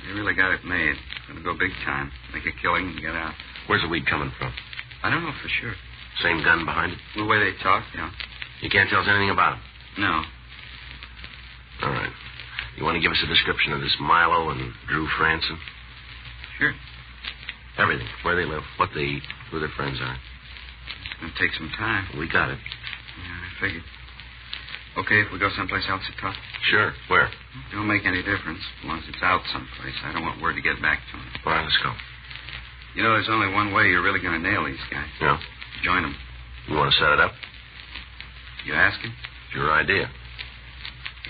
They really got it made. Going to go big time. Make a killing and get out. Where's the weed coming from? I don't know for sure. Same gun behind it? The way they talk, yeah. You can't tell us anything about it? No. All right. You want to give us a description of this Milo and Drew Franson? Sure. Everything. Where they live, what they eat, who their friends are. It's going to take some time. We got it. Yeah, I figured. Okay, if we go someplace else to talk? Sure. Where? It don't make any difference, as long as it's out someplace. I don't want word to get back to them. All right, let's go. You know, there's only one way you're really going to nail these guys. Yeah? Join them. You want to set it up? You asking? It's your idea.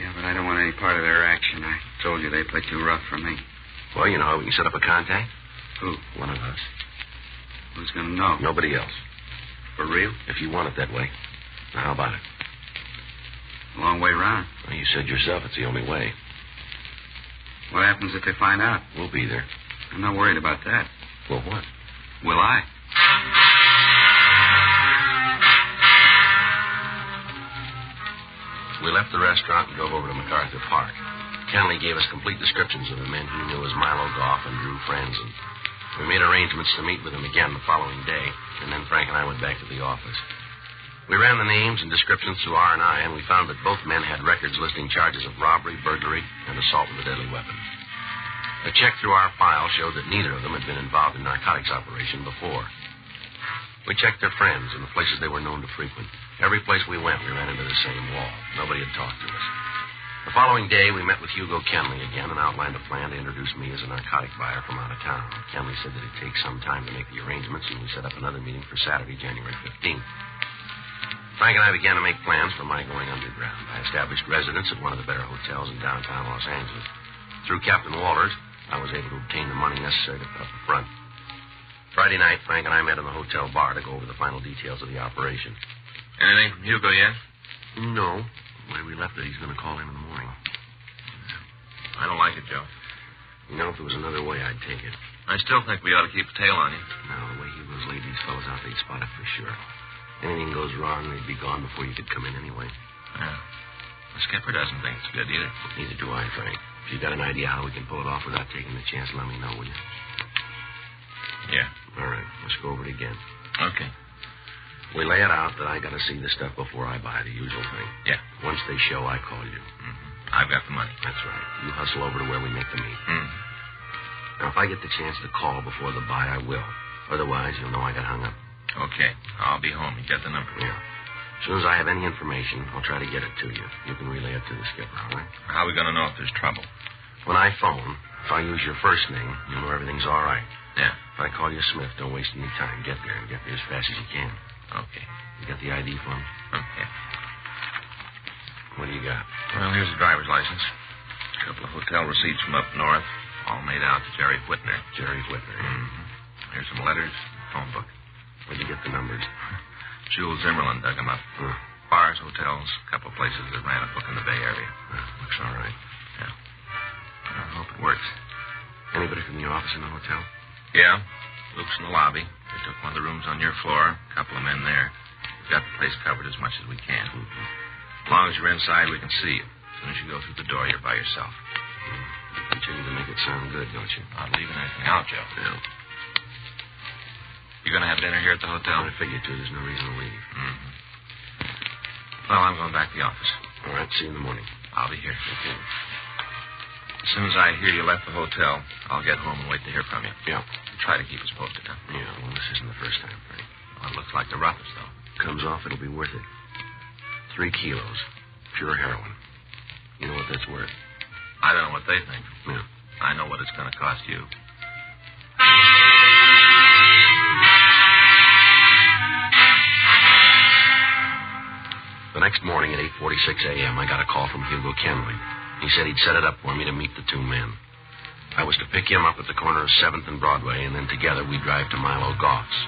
Yeah, but I don't want any part of their action. I told you they play too rough for me. Well, you know how we can set up a contact? Who? One of us. Who's going to know? Nobody else. For real? If you want it that way. Now, how about it? A long way round. Well, you said yourself it's the only way. What happens if they find out? We'll be there. I'm not worried about that. Well, what? Will I? We left the restaurant and drove over to MacArthur Park. Kenley gave us complete descriptions of the men he knew as Milo Goff and Drew Franzen. We made arrangements to meet with him again the following day, and then Frank and I went back to the office. We ran the names and descriptions through R&I, and we found that both men had records listing charges of robbery, burglary, and assault with a deadly weapon. A check through our file showed that neither of them had been involved in narcotics operation before. We checked their friends and the places they were known to frequent. Every place we went, we ran into the same wall. Nobody had talked to us. The following day, we met with Hugo Kenley again and outlined a plan to introduce me as a narcotic buyer from out of town. Kenley said that it'd take some time to make the arrangements, and we set up another meeting for Saturday, January 15th. Frank and I began to make plans for my going underground. I established residence at one of the better hotels in downtown Los Angeles. Through Captain Walters, I was able to obtain the money necessary to put up the front. Friday night, Frank and I met in the hotel bar to go over the final details of the operation. Anything from Hugo yet? No. The way we left it, he's going to call him in the morning. I don't like it, Joe. You know, if there was another way, I'd take it. I still think we ought to keep a tail on you. No, the way Hugo's laid these fellows out, they'd spot it for sure. Anything goes wrong, they'd be gone before you could come in anyway. Yeah. The skipper doesn't think it's good either. Neither do I, Frank. If you've got an idea how we can pull it off without taking the chance, let me know, will you? Yeah. All right, let's go over it again. Okay. We lay it out that I got to see the stuff before I buy, the usual thing. Yeah. Once they show, I call you. Mm-hmm. I've got the money. That's right. You hustle over to where we make the meet. Mm-hmm. Now, if I get the chance to call before the buy, I will. Otherwise, you'll know I got hung up. Okay. I'll be home. You get the number. Yeah. As soon as I have any information, I'll try to get it to you. You can relay it to the skipper, all right? How are we going to know if there's trouble? When I phone, if I use your first name, you'll know everything's all right. Yeah. If I call you Smith, don't waste any time. Get there, and get there as fast as you can. Okay. You got the ID for me? Okay. What do you got? Well, here's a driver's license. A couple of hotel receipts from up north, all made out to Jerry Whitner. Jerry Whitner, yeah. Mm-hmm. Here's some letters, phone book. Where'd you get the numbers? Jules Zimmerlin dug them up. Bars, hotels, a couple of places that ran a book in the Bay Area. Looks all right. Yeah. I hope it works. Anybody from the office in the hotel? Yeah. Luke's in the lobby. They took one of the rooms on your floor. A couple of men there. We've got the place covered as much as we can. Mm-hmm. As long as you're inside, we can see you. As soon as you go through the door, you're by yourself. You continue to make it sound good, don't you? Not leaving anything out, Joe. Yeah. You going to have dinner here at the hotel? I figured to. There's no reason to leave. Mm-hmm. Well, I'm going back to the office. All right. See you in the morning. I'll be here. Okay. As soon as I hear you left the hotel, I'll get home and wait to hear from you. Yeah. Try to keep us posted, huh? Yeah, well, this isn't the first time, Frank. Well, it looks like the roughest, though. Comes off, it'll be worth it. 3 kilos. Pure heroin. You know what that's worth? I don't know what they think. Yeah. I know what it's going to cost you. The next morning at 8:46 a.m., I got a call from Hugo Kenley. He said he'd set it up for me to meet the two men. I was to pick him up at the corner of 7th and Broadway, and then together we'd drive to Milo Goff's.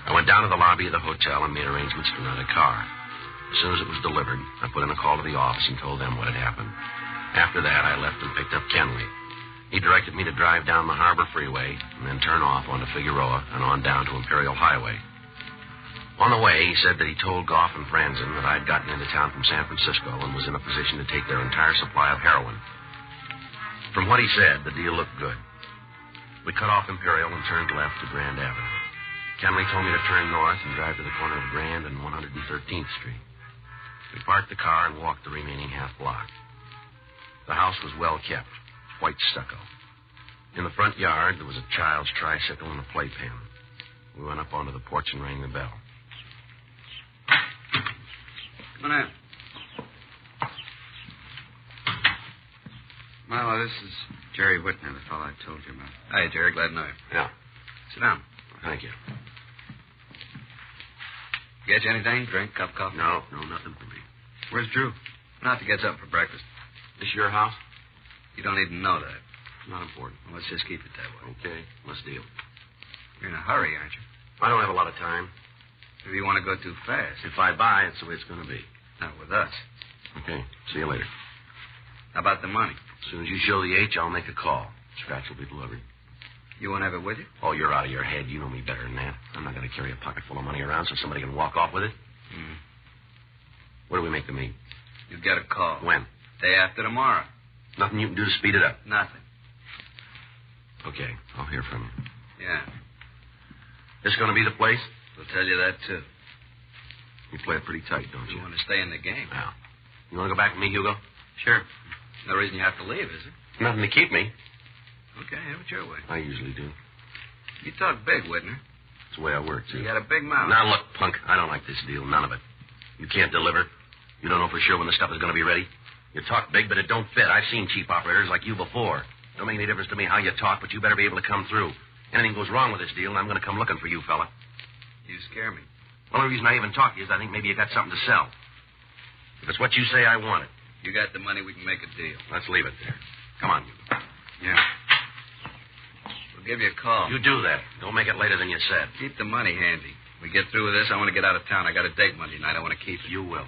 I went down to the lobby of the hotel and made arrangements to rent a car. As soon as it was delivered, I put in a call to the office and told them what had happened. After that, I left and picked up Kenley. He directed me to drive down the Harbor Freeway and then turn off onto Figueroa and on down to Imperial Highway. On the way, he said that he told Goff and Franzen that I'd gotten into town from San Francisco and was in a position to take their entire supply of heroin. From what he said, the deal looked good. We cut off Imperial and turned left to Grand Avenue. Kenley told me to turn north and drive to the corner of Grand and 113th Street. We parked the car and walked the remaining half block. The house was well kept, white stucco. In the front yard, there was a child's tricycle and a playpen. We went up onto the porch and rang the bell. Come on in. Marlowe, this is Jerry Whitner, the fellow I told you about. Hi, Jerry. Glad to know you. Yeah. Sit down. Thank you. Get you anything? Drink? Cup of coffee? No, nothing for me. Where's Drew? Not to get something for breakfast. This your house? You don't even know that. Not important. Well, let's just keep it that way. Okay, let's deal. You're in a hurry, aren't you? I don't have a lot of time. Maybe you want to go too fast. If I buy, it's the way it's going to be. Not with us. Okay, see you later. How about the money? As soon as you show the H, I'll make a call. Scratch will be delivered. You won't have it with you? Oh, you're out of your head. You know me better than that. I'm not going to carry a pocket full of money around so somebody can walk off with it. Where do we make the meet? You get a call. When? Day after tomorrow. Nothing you can do to speed it up? Nothing. Okay, I'll hear from you. Yeah. This going to be the place? We'll tell you that, too. You play it pretty tight, don't you? You want to stay in the game. Yeah. You want to go back with me, Hugo? Sure. No reason you have to leave, is there? Nothing to keep me. Okay, have it your way. I usually do. You talk big, Whitner. It's the way I work, too. You got a big mouth. Now, look, punk, I don't like this deal. None of it. You can't deliver. You don't know for sure when the stuff is going to be ready. You talk big, but it don't fit. I've seen cheap operators like you before. Don't make any difference to me how you talk, but you better be able to come through. Anything goes wrong with this deal, and I'm going to come looking for you, fella. You scare me. The only reason I even talk to you is I think maybe you got something to sell. If it's what you say, I want it. You got the money, we can make a deal. Let's leave it there. Come on. Yeah. We'll give you a call. You do that. Don't make it later than you said. Keep the money handy. We get through with this, I want to get out of town. I got a date Monday night. I want to keep it. You will.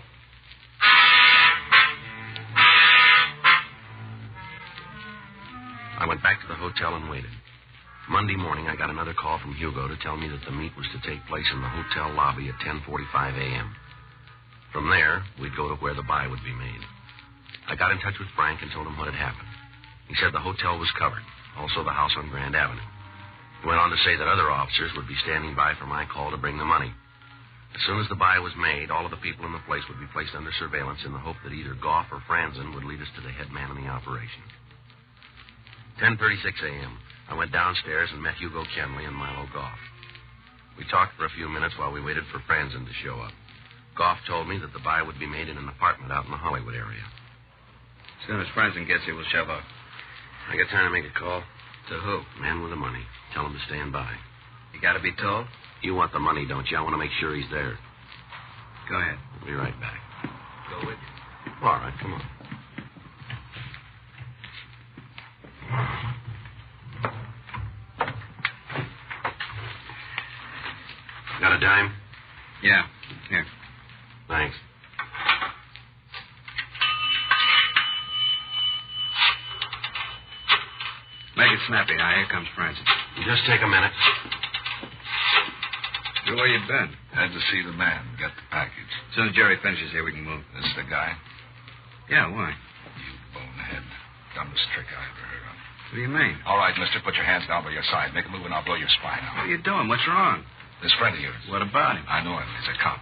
I went back to the hotel and waited. Monday morning, I got another call from Hugo to tell me that the meet was to take place in the hotel lobby at 10:45 a.m. From there, we'd go to where the buy would be made. I got in touch with Frank and told him what had happened. He said the hotel was covered, also the house on Grand Avenue. He went on to say that other officers would be standing by for my call to bring the money. As soon as the buy was made, all of the people in the place would be placed under surveillance in the hope that either Goff or Franzen would lead us to the head man in the operation. 10:36 a.m. I went downstairs and met Hugo Kenley and Milo Goff. We talked for a few minutes while we waited for Franzen to show up. Goff told me that the buy would be made in an apartment out in the Hollywood area. As soon as Franzen gets here, we'll shove up. I got time to make a call. To who? Man with the money. Tell him to stand by. You got to be told? You want the money, don't you? I want to make sure he's there. Go ahead. I'll be right back. Go with you. All right, come on. Got a dime? Yeah. Here. Thanks. Make it snappy. Now, here comes Francis. Just take a minute. Where you been? Had to see the man, get the package. As soon as Jerry finishes here, we can move. This the guy? Yeah, why? You bonehead. Dumbest trick I ever heard of. What do you mean? All right, mister, put your hands down by your side. Make a move and I'll blow your spine out. What are you doing? What's wrong? This friend of yours. What about him? I know him. He's a cop.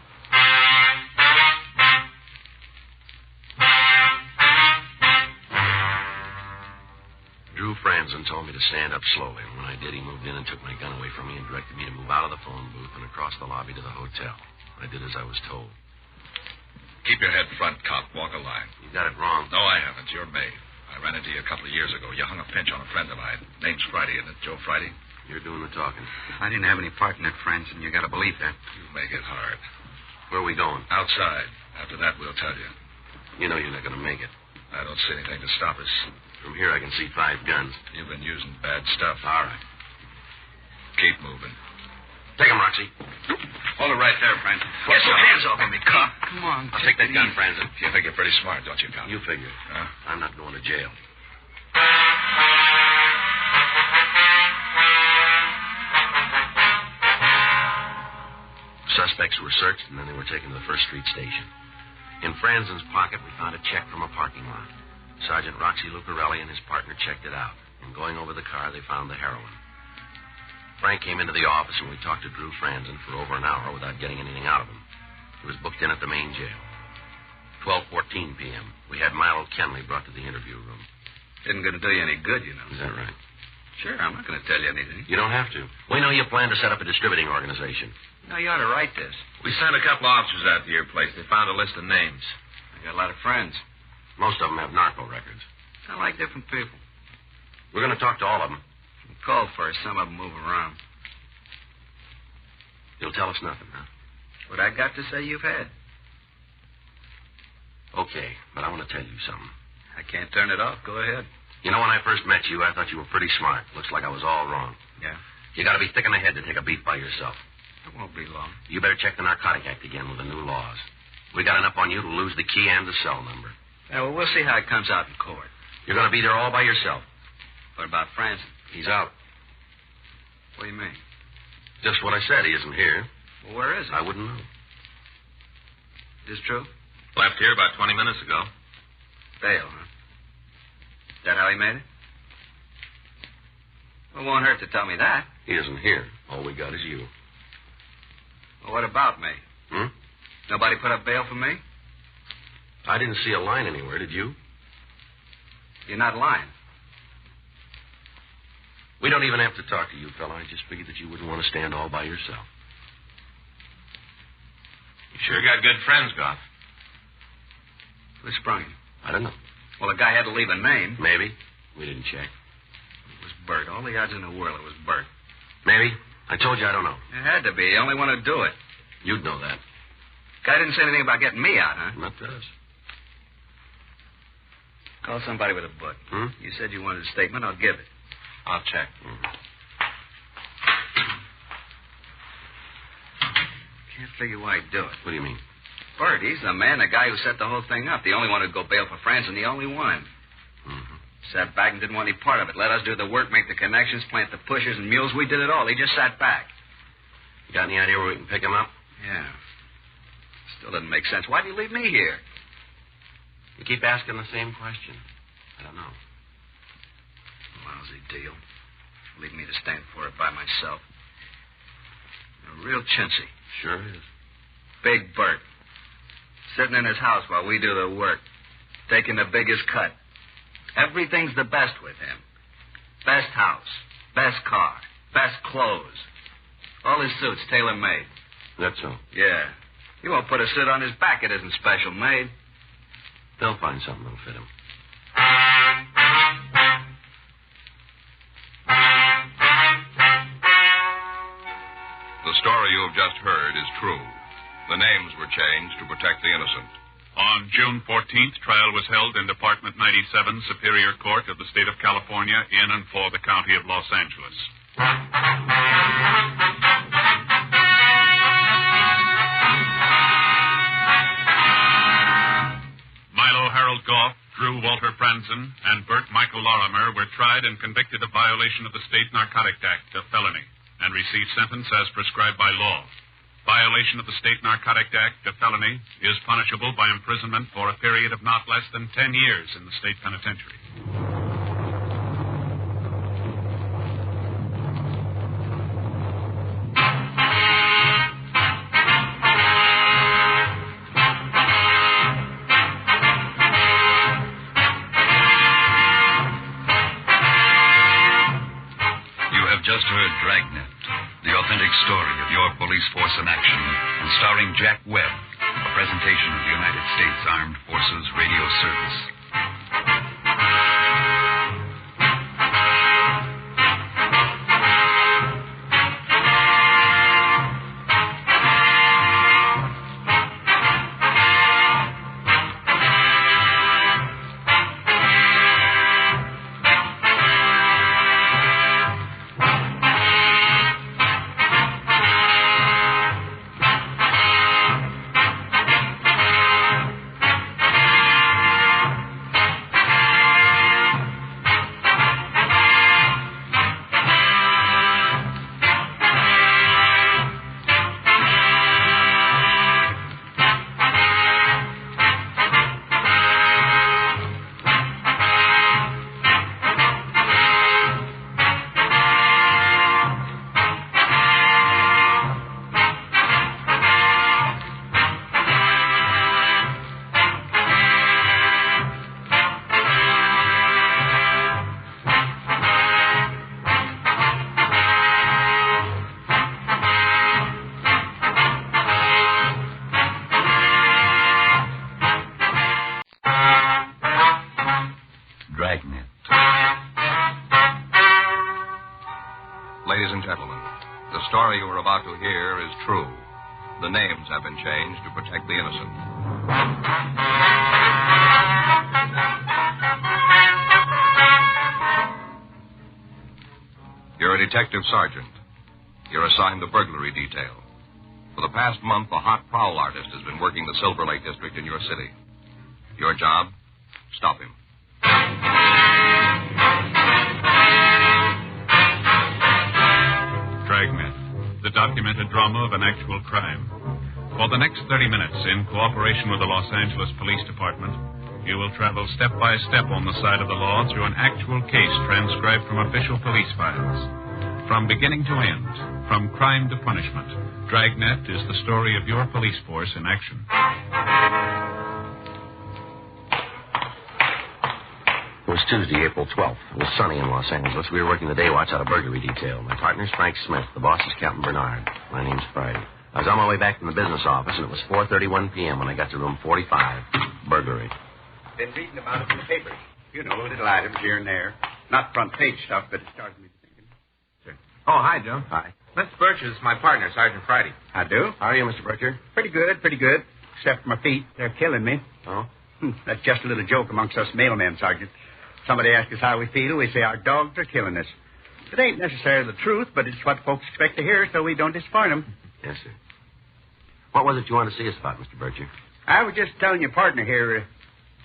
Drew Franzen told me to stand up slowly, and when I did, he moved in and took my gun away from me and directed me to move out of the phone booth and across the lobby to the hotel. I did as I was told. Keep your head front, cop. Walk a line. You got it wrong. No, I haven't. You're May. I ran into you a couple of years ago. You hung a pinch on a friend of mine. Name's Friday, isn't it? Joe Friday? You're doing the talking. I didn't have any part in it, Franzen. You got to believe that. You make it hard. Where are we going? Outside. After that, we'll tell you. You know you're not going to make it. I don't see anything to stop us. From here, I can see 5 guns. You've been using bad stuff. All right. Keep moving. Take him, Roxy. Hold it right there, Franzen. Get your hands off of me, cop. Come on. I'll take that gun, Franzen. You think you're pretty smart, don't you, cop? You figure. Huh? I'm not going to jail. Suspects were searched, and then they were taken to the First Street station. In Franzen's pocket, we found a check from a parking lot. Sergeant Roxy Lucarelli and his partner checked it out. And going over the car, they found the heroin. Frank came into the office, and we talked to Drew Franzen for over an hour without getting anything out of him. He was booked in at the main jail. 12:14 p.m. We had Milo Kenley brought to the interview room. Isn't going to do you any good, you know. Is that right? Sure, I'm not going to tell you anything. You don't have to. We know you plan to set up a distributing organization. No, you ought to write this. We sent a couple officers out to your place. They found a list of names. I got a lot of friends. Most of them have narco records. I like different people. We're going to talk to all of them. Call first. Some of them move around. You'll tell us nothing, huh? What I got to say you've had. Okay, but I want to tell you something. I can't turn it off. Go ahead. You know, when I first met you, I thought you were pretty smart. Looks like I was all wrong. Yeah? You got to be thick in the head to take a beat by yourself. It won't be long. You better check the Narcotic Act again with the new laws. We got enough on you to lose the key and the cell number. Yeah, well, we'll see how it comes out in court. You're going to be there all by yourself. What about Francis? He's out. What do you mean? Just what I said. He isn't here. Well, where is he? I wouldn't know. Is this true? Left here about 20 minutes ago. Bail, huh? Is that how he made it? Well, it won't hurt to tell me that. He isn't here. All we got is you. Well, what about me? Nobody put up bail for me? I didn't see a line anywhere, did you? You're not lying. We don't even have to talk to you, fella. I just figured that you wouldn't want to stand all by yourself. You sure got good friends, Goff. Who sprung him? I don't know. Well, the guy had to leave a name. Maybe. We didn't check. It was Bert. All the odds in the world it was Bert. Maybe. I told you I don't know. It had to be. He only wanted to do it. You'd know that. Guy didn't say anything about getting me out, huh? Not us. Call somebody with a book. You said you wanted a statement. I'll give it. I'll check. Can't figure why he'd do it. What do you mean? Bert, he's the man, the guy who set the whole thing up. The only one who'd go bail for France and the only one. Sat back and didn't want any part of it. Let us do the work, make the connections, plant the pushers and mules. We did it all. He just sat back. You got any idea where we can pick him up? Yeah. Still doesn't make sense. Why'd you leave me here? You keep asking the same question. I don't know. Lousy deal. Leave me to stand for it by myself. A real chintzy. Sure is. Big Bert. Sitting in his house while we do the work. Taking the biggest cut. Everything's the best with him. Best house. Best car. Best clothes. All his suits tailor-made. That's so? Yeah. He won't put a suit on his back. It isn't special made. They'll find something that'll fit him. The story you have just heard is true. The names were changed to protect the innocent. On June 14th, trial was held in Department 97, Superior Court of the State of California, in and for the County of Los Angeles. Milo Harold Goff, Drew Walter Franzen, and Bert Michael Lorimer were tried and convicted of violation of the State Narcotic Act, a felony, and received sentence as prescribed by law. Violation of the State Narcotic Act, a felony, is punishable by imprisonment for a period of not less than 10 years in the state penitentiary. You have just heard Dragnet, the authentic story of your police force in action, and starring Jack Webb, a presentation of the United States Armed Forces Radio Service. and gentlemen, the story you are about to hear is true. The names have been changed to protect the innocent. You're a detective sergeant. You're assigned the burglary detail. For the past month, a hot prowl artist has been working the Silver Lake district in your city. Your job? Stop him. Dragnet, the documented drama of an actual crime. For the next 30 minutes, in cooperation with the Los Angeles Police Department, you will travel step by step on the side of the law through an actual case transcribed from official police files. From beginning to end, from crime to punishment, Dragnet is the story of your police force in action. It was Tuesday, April 12th. It was sunny in Los Angeles. We were working the day watch out of burglary detail. My partner's Frank Smith. The boss is Captain Bernard. My name's Friday. I was on my way back from the business office, and it was 4:31 p.m. when I got to room 45. Burglary. Been reading about it in the papers. You know, little items here and there. Not front page stuff, but it starts me thinking. Sure. Oh, hi, Joe. Hi. Mr. Bircher is my partner, Sergeant Friday. I do. How are you, Mr. Bircher? Pretty good. Except for my feet. They're killing me. Oh? That's just a little joke amongst us mailmen, Sergeant. Somebody asks us how we feel, we say our dogs are killing us. It ain't necessarily the truth, but it's what folks expect to hear, so we don't disappoint them. Yes, sir. What was it you wanted to see us about, Mr. Bircher? I was just telling your partner here,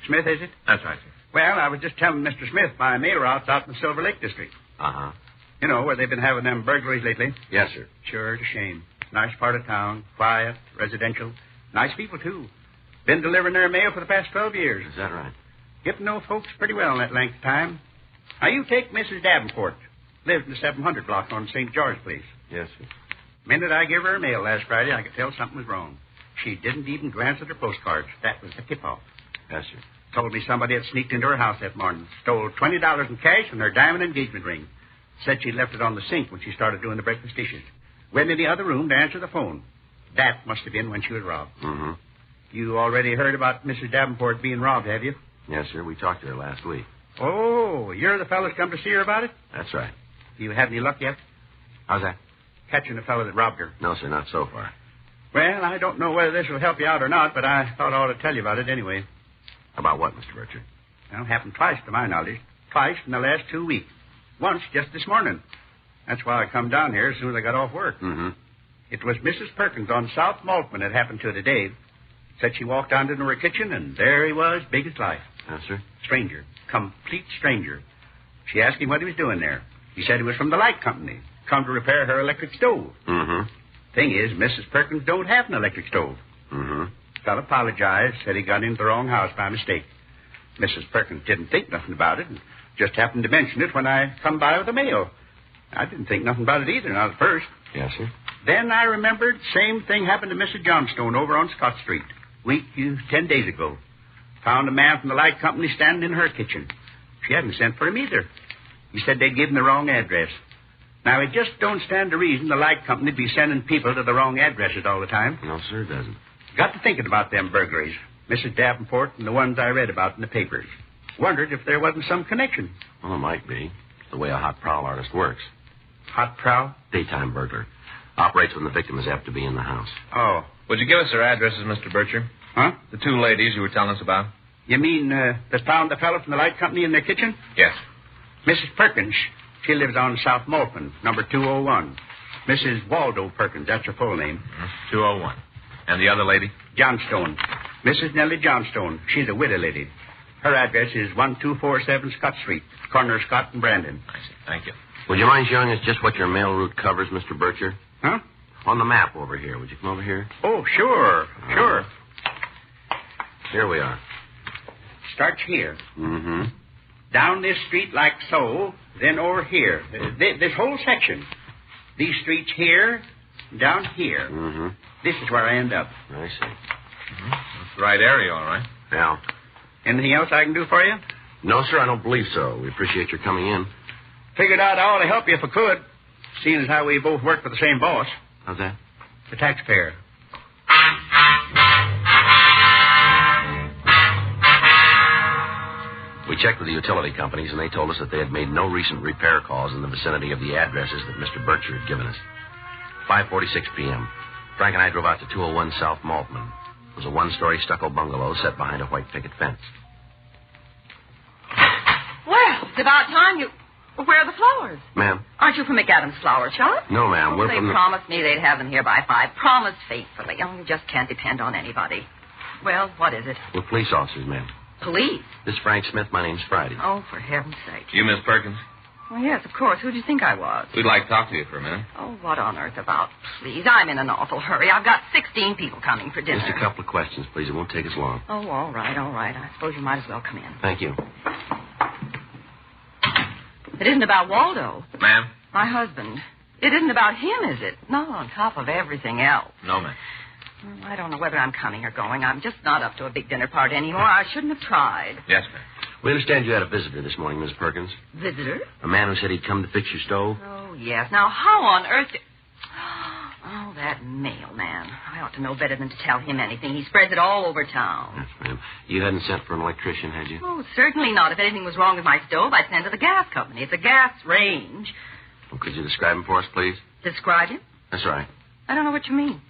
Smith, is it? That's right, sir. Well, I was just telling Mr. Smith my mail route's out in the Silver Lake district. Uh-huh. You know, where they've been having them burglaries lately. Yes, sir. Sure, it's a shame. Nice part of town, quiet, residential. Nice people, too. Been delivering their mail for the past 12 years. Is that right? Get to know folks pretty well in that length of time. Now, you take Mrs. Davenport. Lives in the 700 block on St. George Place. Yes, sir. Minute I gave her her mail last Friday, I could tell something was wrong. She didn't even glance at her postcards. That was the tip-off. Yes, sir. Told me somebody had sneaked into her house that morning. Stole $20 in cash and her diamond engagement ring. Said she'd left it on the sink when she started doing the breakfast dishes. Went in the other room to answer the phone. That must have been when she was robbed. Mm-hmm. You already heard about Mrs. Davenport being robbed, have you? Yes, sir. We talked to her last week. Oh, you're the fellow that's come to see her about it? That's right. You had any luck yet? How's that? Catching the fellow that robbed her. No, sir, not so far. Well, I don't know whether this will help you out or not, but I thought I ought to tell you about it anyway. About what, Mr. Bircher? Well, it happened twice to my knowledge. Twice in the last 2 weeks. Once just this morning. That's why I come down here as soon as I got off work. Mm-hmm. It was Mrs. Perkins on South Maltman that happened to today. Said she walked down into her kitchen, and there he was, big as life. Yes, sir. Stranger. Complete stranger. She asked him what he was doing there. He said he was from the light company. Come to repair her electric stove. Mm-hmm. Thing is, Mrs. Perkins don't have an electric stove. Mm-hmm. Fellow apologized, said he got into the wrong house by mistake. Mrs. Perkins didn't think nothing about it, and just happened to mention it when I come by with the mail. I didn't think nothing about it either, not at first. Yes, sir. Then I remembered same thing happened to Mrs. Johnstone over on Scott Street. 10 days ago. Found a man from the light company standing in her kitchen. She hadn't sent for him either. He said they'd given the wrong address. Now, it just don't stand to reason the light company'd be sending people to the wrong addresses all the time. No, sir, it doesn't. Got to thinking about them burglaries. Mrs. Davenport and the ones I read about in the papers. Wondered if there wasn't some connection. Well, it might be. It's the way a hot prowl artist works. Hot prowl? Daytime burglar. Operates when the victim is apt to be in the house. Oh. Would you give us their addresses, Mr. Bircher? Huh? The two ladies you were telling us about? You mean that found the fellow from the light company in their kitchen? Yes. Mrs. Perkins. She lives on South Maltman, number 201. Mrs. Waldo Perkins, that's her full name. 201. And the other lady? Johnstone. Mrs. Nellie Johnstone. She's a widow lady. Her address is 1247 Scott Street, corner of Scott and Brandon. I see. Thank you. Would you mind showing us just what your mail route covers, Mr. Bircher? Huh? On the map over here. Would you come over here? Oh, sure. Sure. Here we are. Starts here. Mm-hmm. Down this street like so, then over here. This whole section. These streets here, down here. Mm-hmm. This is where I end up. I see. Mm-hmm. That's the right area, all right. Yeah. Anything else I can do for you? No, sir, I don't believe so. We appreciate your coming in. Figured out I ought to help you if I could, seeing as how we both work for the same boss. How's that? The taxpayer. We We checked with the utility companies, and they told us that they had made no recent repair calls in the vicinity of the addresses that Mr. Bircher had given us. 5:46 p.m. Frank and I drove out to 201 South Maltman. It was a one-story stucco bungalow set behind a white picket fence. Well, it's about time you... Where are the flowers? Ma'am? Aren't you from McAdams Flower Shop? No, ma'am. We're they from the... promised me they'd have them here by 5. Promised faithfully. Oh, you just can't depend on anybody. Well, what is it? We're police officers, ma'am. Police? This is Frank Smith. My name's Friday. Oh, for heaven's sake. You, Miss Perkins? Well, yes, of course. Who'd you think I was? We'd like to talk to you for a minute. Oh, what on earth about? Please, I'm in an awful hurry. I've got 16 people coming for dinner. Just a couple of questions, please. It won't take us long. Oh, all right. I suppose you might as well come in. Thank you. It isn't about Waldo. Ma'am? My husband. It isn't about him, is it? Not on top of everything else. No, ma'am. Well, I don't know whether I'm coming or going. I'm just not up to a big dinner party anymore. I shouldn't have tried. Yes, ma'am. We understand you had a visitor this morning, Miss Perkins. Visitor? A man who said he'd come to fix your stove. Oh, yes. Now, how on earth... Oh, that mailman. I ought to know better than to tell him anything. He spreads it all over town. Yes, ma'am. You hadn't sent for an electrician, had you? Oh, certainly not. If anything was wrong with my stove, I'd send to the gas company. It's a gas range. Well, could you describe him for us, please? Describe him? That's right. I don't know what you mean.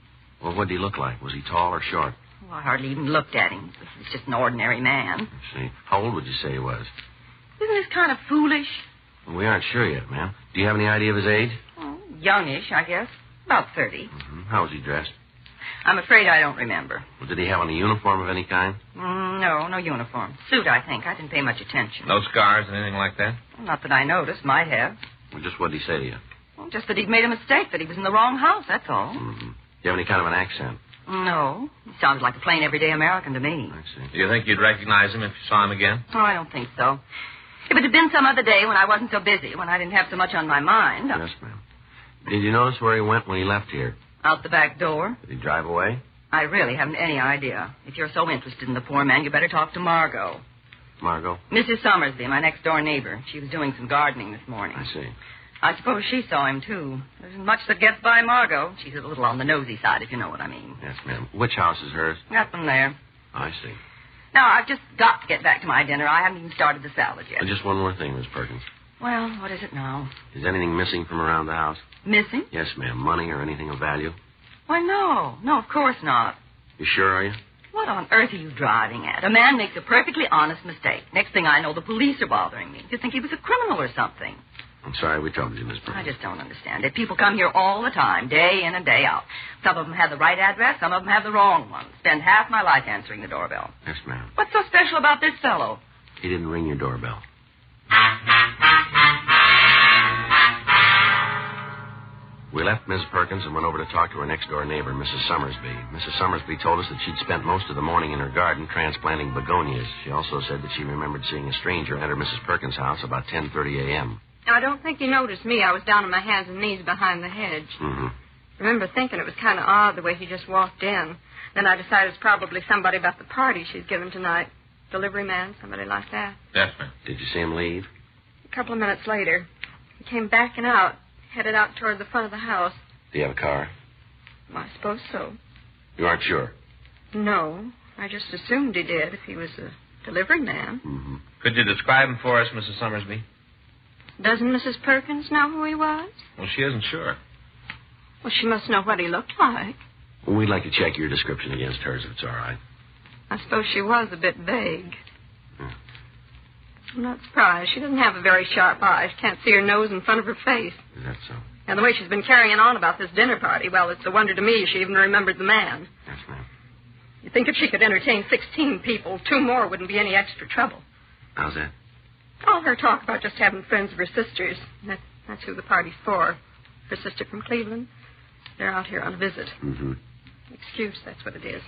Well, what did he look like? Was he tall or short? Oh, I hardly even looked at him. He's just an ordinary man. I see. How old would you say he was? Isn't this kind of foolish? Well, we aren't sure yet, ma'am. Do you have any idea of his age? Oh, youngish, I guess. About 30. Mm-hmm. How was he dressed? I'm afraid I don't remember. Well, did he have on a uniform of any kind? No uniform. Suit, I think. I didn't pay much attention. No scars and anything like that? Well, not that I noticed. Might have. Well, just what did he say to you? Well, just that he'd made a mistake, that he was in the wrong house, that's all. Mm-hmm. Do you have any kind of an accent? No. He sounded like a plain, everyday American to me. I see. Do you think you'd recognize him if you saw him again? Oh, I don't think so. If it had been some other day when I wasn't so busy, when I didn't have so much on my mind... Yes, ma'am. Did you notice where he went when he left here? Out the back door. Did he drive away? I really haven't any idea. If you're so interested in the poor man, you better talk to Margot. Margot? Mrs. Summersby, my next-door neighbor. She was doing some gardening this morning. I see. I suppose she saw him, too. There isn't much that gets by Margot. She's a little on the nosy side, if you know what I mean. Yes, ma'am. Which house is hers? That one there. I see. Now, I've just got to get back to my dinner. I haven't even started the salad yet. And just one more thing, Miss Perkins. Well, what is it now? Is anything missing from around the house? Missing? Yes, ma'am. Money or anything of value? Why, no. No, of course not. You sure, are you? What on earth are you driving at? A man makes a perfectly honest mistake. Next thing I know, the police are bothering me. You'd think he was a criminal or something. I'm sorry we troubled you, Miss Perkins. I just don't understand it. People come here all the time, day in and day out. Some of them have the right address, some of them have the wrong one. Spend half my life answering the doorbell. Yes, ma'am. What's so special about this fellow? He didn't ring your doorbell. We left Miss Perkins and went over to talk to her next-door neighbor, Mrs. Summersby. Mrs. Summersby told us that she'd spent most of the morning in her garden transplanting begonias. She also said that she remembered seeing a stranger enter Mrs. Perkins' house about 10:30 a.m. I don't think you noticed me. I was down on my hands and knees behind the hedge. Mm-hmm. Remember thinking it was kind of odd the way he just walked in. Then I decided it's probably somebody about the party she's giving tonight. Delivery man, somebody like that. Yes, ma'am. Did you see him leave? A couple of minutes later, he came backing out, headed out toward the front of the house. Do you have a car? Well, I suppose so. You aren't sure? No. I just assumed he did if he was a delivery man. Mm-hmm. Could you describe him for us, Mrs. Summersby? Doesn't Mrs. Perkins know who he was? Well, she isn't sure. Well, she must know what he looked like. Well, we'd like to check your description against hers, if it's all right. I suppose she was a bit vague. I'm not surprised. She doesn't have a very sharp eye. She can't see her nose in front of her face. Is that so? And the way she's been carrying on about this dinner party, well, it's a wonder to me she even remembered the man. Yes, ma'am. You'd think if she could entertain 16 people, 2 more wouldn't be any extra trouble. How's that? All her talk about just having friends of her sister's. That's who the party's for. Her sister from Cleveland. They're out here on a visit. Mm-hmm. Excuse, that's what it is.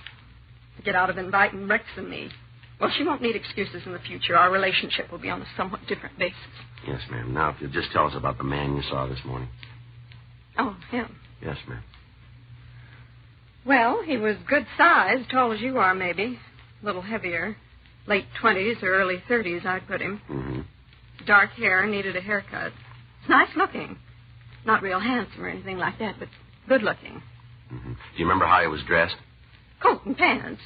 To get out of inviting Rex and me. Well, she won't need excuses in the future. Our relationship will be on a somewhat different basis. Yes, ma'am. Now, if you'll just tell us about the man you saw this morning. Oh, him. Yes, ma'am. Well, he was good size, tall as you are, maybe. A little heavier. Late 20s or early 30s, I'd put him. Mm-hmm. Dark hair, needed a haircut. Nice looking. Not real handsome or anything like that, but good looking. Mm-hmm. Do you remember how he was dressed? Coat and pants.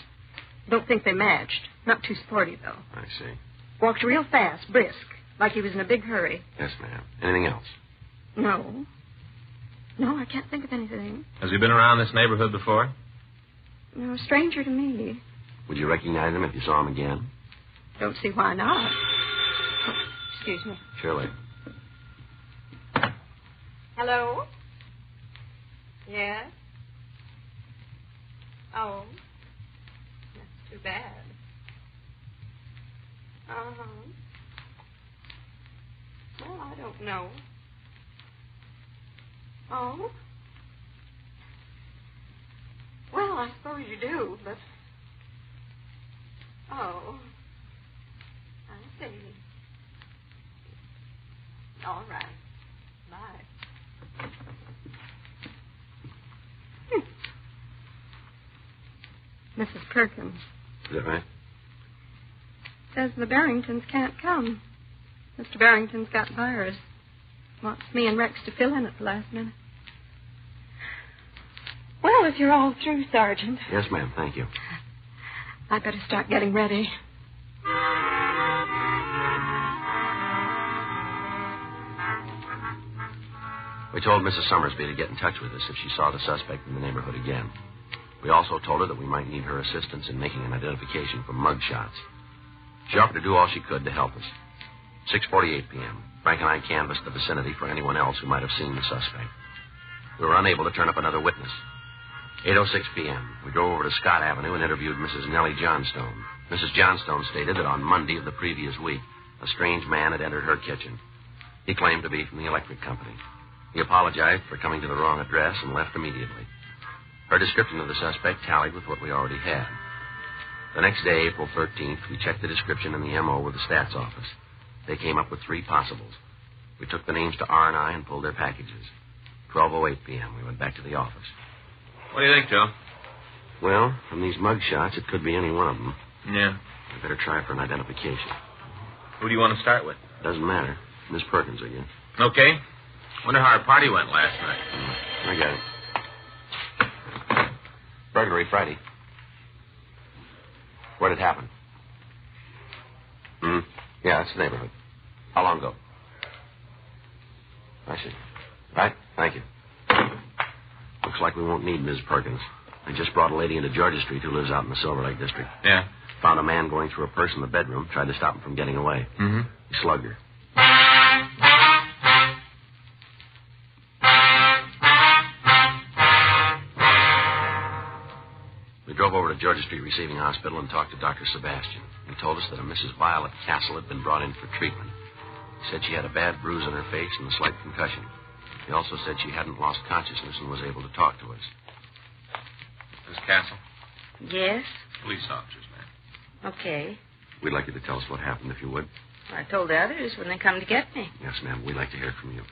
Don't think they matched. Not too sporty, though. I see. Walked real fast, brisk, like he was in a big hurry. Yes, ma'am. Anything else? No. No, I can't think of anything. Has he been around this neighborhood before? No, a stranger to me. Would you recognize him if you saw him again? Don't see why not. Oh, excuse me. Surely. Hello? Yes? Oh. That's too bad. Uh-huh. Well, I don't know. Oh? Well, I suppose you do, but... Oh. I see. All right. Bye. Mrs. Perkins. Is that right? Says the Barringtons can't come. Mr. Barrington's got virus. Wants me and Rex to fill in at the last minute. Well, if you're all through, Sergeant. Yes, ma'am. Thank you. I'd better start getting ready. We told Mrs. Summersby to get in touch with us if she saw the suspect in the neighborhood again. We also told her that we might need her assistance in making an identification from mug shots. She offered to do all she could to help us. 6:48 p.m. Frank and I canvassed the vicinity for anyone else who might have seen the suspect. We were unable to turn up another witness. 8:06 p.m. We drove over to Scott Avenue and interviewed Mrs. Nellie Johnstone. Mrs. Johnstone stated that on Monday of the previous week, a strange man had entered her kitchen. He claimed to be from the electric company. He apologized for coming to the wrong address and left immediately. Her description of the suspect tallied with what we already had. The next day, April 13th, we checked the description in the M.O. with the stats office. They came up with 3 possibles. We took the names to R&I and pulled their packages. 12:08 p.m., we went back to the office. What do you think, Joe? Well, from these mug shots, it could be any one of them. Yeah. I better try for an identification. Who do you want to start with? Doesn't matter. Miss Perkins again. Okay. Wonder how our party went last night. I got it. Burglary Friday. Where did it happen? Yeah, that's the neighborhood. How long ago? I see. Right, thank you. Looks like we won't need Ms. Perkins. I just brought a lady into Georgia Street who lives out in the Silver Lake district. Yeah. Found a man going through a purse in the bedroom, tried to stop him from getting away. Mm-hmm. He slugged her. We drove over to Georgia Street Receiving Hospital and talked to Dr. Sebastian. He told us that a Mrs. Violet Castle had been brought in for treatment. He said she had a bad bruise on her face and a slight concussion. He also said she hadn't lost consciousness and was able to talk to us. Miss Castle? Yes? Police officers, ma'am. Okay. We'd like you to tell us what happened, if you would. I told the others when they come to get me. Yes, ma'am. We'd like to hear from you.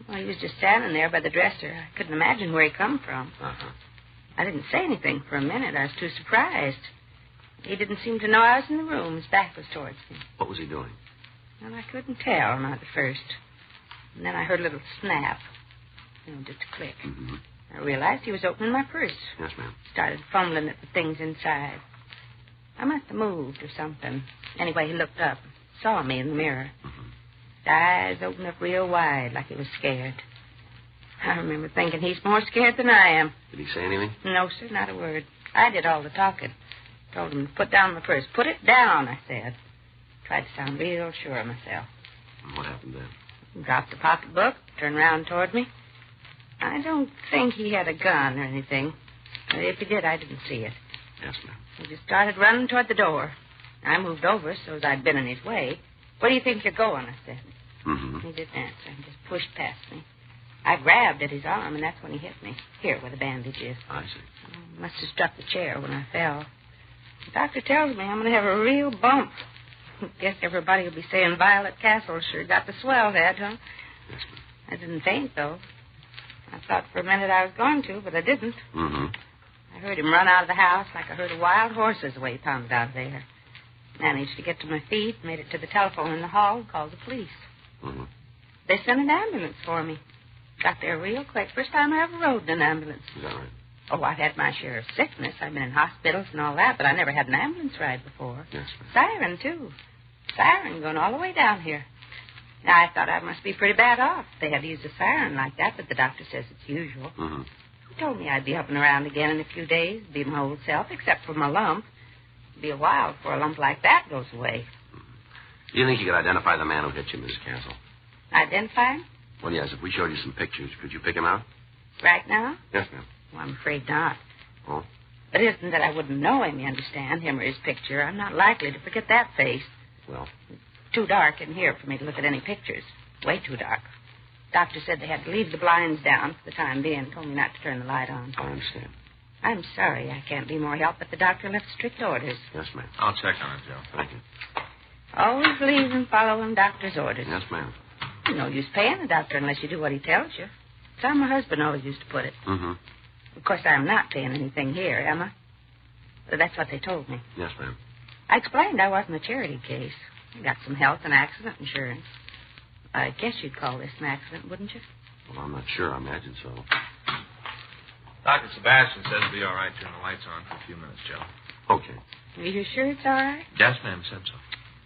Well, he was just standing there by the dresser. I couldn't imagine where he come from. Uh-huh. I didn't say anything for a minute. I was too surprised. He didn't seem to know I was in the room. His back was towards me. What was he doing? Well, I couldn't tell, not at first. And then I heard a little snap. Just a click. Mm-hmm. I realized he was opening my purse. Yes, ma'am. Started fumbling at the things inside. I must have moved or something. Anyway, he looked up, saw me in the mirror. Mm-hmm. His eyes opened up real wide, like he was scared. I remember thinking he's more scared than I am. Did he say anything? No, sir, not a word. I did all the talking. Told him to put down the purse. Put it down, I said. Tried to sound real sure of myself. And what happened then? Dropped the pocketbook, turned around toward me. I don't think he had a gun or anything. If he did, I didn't see it. Yes, ma'am. He just started running toward the door. I moved over so as I'd been in his way. Where do you think you're going? I said. Mm-hmm. He didn't answer. He just pushed past me. I grabbed at his arm, and that's when he hit me. Here, where the bandage is. I see. Must have struck the chair when I fell. The doctor tells me I'm going to have a real bump. Guess everybody will be saying Violet Castle sure got the swell head, huh? Yes, ma'am. I didn't faint, though. I thought for a minute I was going to, but I didn't. Mm-hmm. I heard him run out of the house like I heard a wild horse's the way he pounded out there. Managed to get to my feet, made it to the telephone in the hall, and called the police. Mm-hmm. They sent an ambulance for me. Got there real quick. First time I ever rode in an ambulance. Is that right? Oh, I've had my share of sickness. I've been in hospitals and all that, but I never had an ambulance ride before. Yes, Siren, too. Siren going all the way down here. Now, I thought I must be pretty bad off. They had to use a siren like that, but the doctor says it's usual. Mm-hmm. He told me I'd be up and around again in a few days, be my old self, except for my lump. It'd be a while before a lump like that goes away. Do you think you could identify the man who hit you, Mrs. Castle? Identify him? Well, yes. If we showed you some pictures, could you pick him out? Right now? Yes, ma'am. Well, I'm afraid not. Oh? It isn't that I wouldn't know him, you understand, him or his picture. I'm not likely to forget that face. Well? Too dark in here for me to look at any pictures. Way too dark. Doctor said they had to leave the blinds down for the time being. Told me not to turn the light on. I understand. I'm sorry I can't be more help, but the doctor left strict orders. Yes, ma'am. I'll check on it, Joe. Thank you. Always believe in following doctor's orders. Yes, ma'am. No use paying the doctor unless you do what he tells you. That's how my husband always used to put it. Mm-hmm. Of course, I'm not paying anything here, am I? That's what they told me. Yes, ma'am. I explained I wasn't a charity case. I got some health and accident insurance. I guess you'd call this an accident, wouldn't you? Well, I'm not sure. I imagine so. Dr. Sebastian says it'll be all right. Turn the lights on for a few minutes, Joe. Okay. Are you sure it's all right? Yes, ma'am, said so.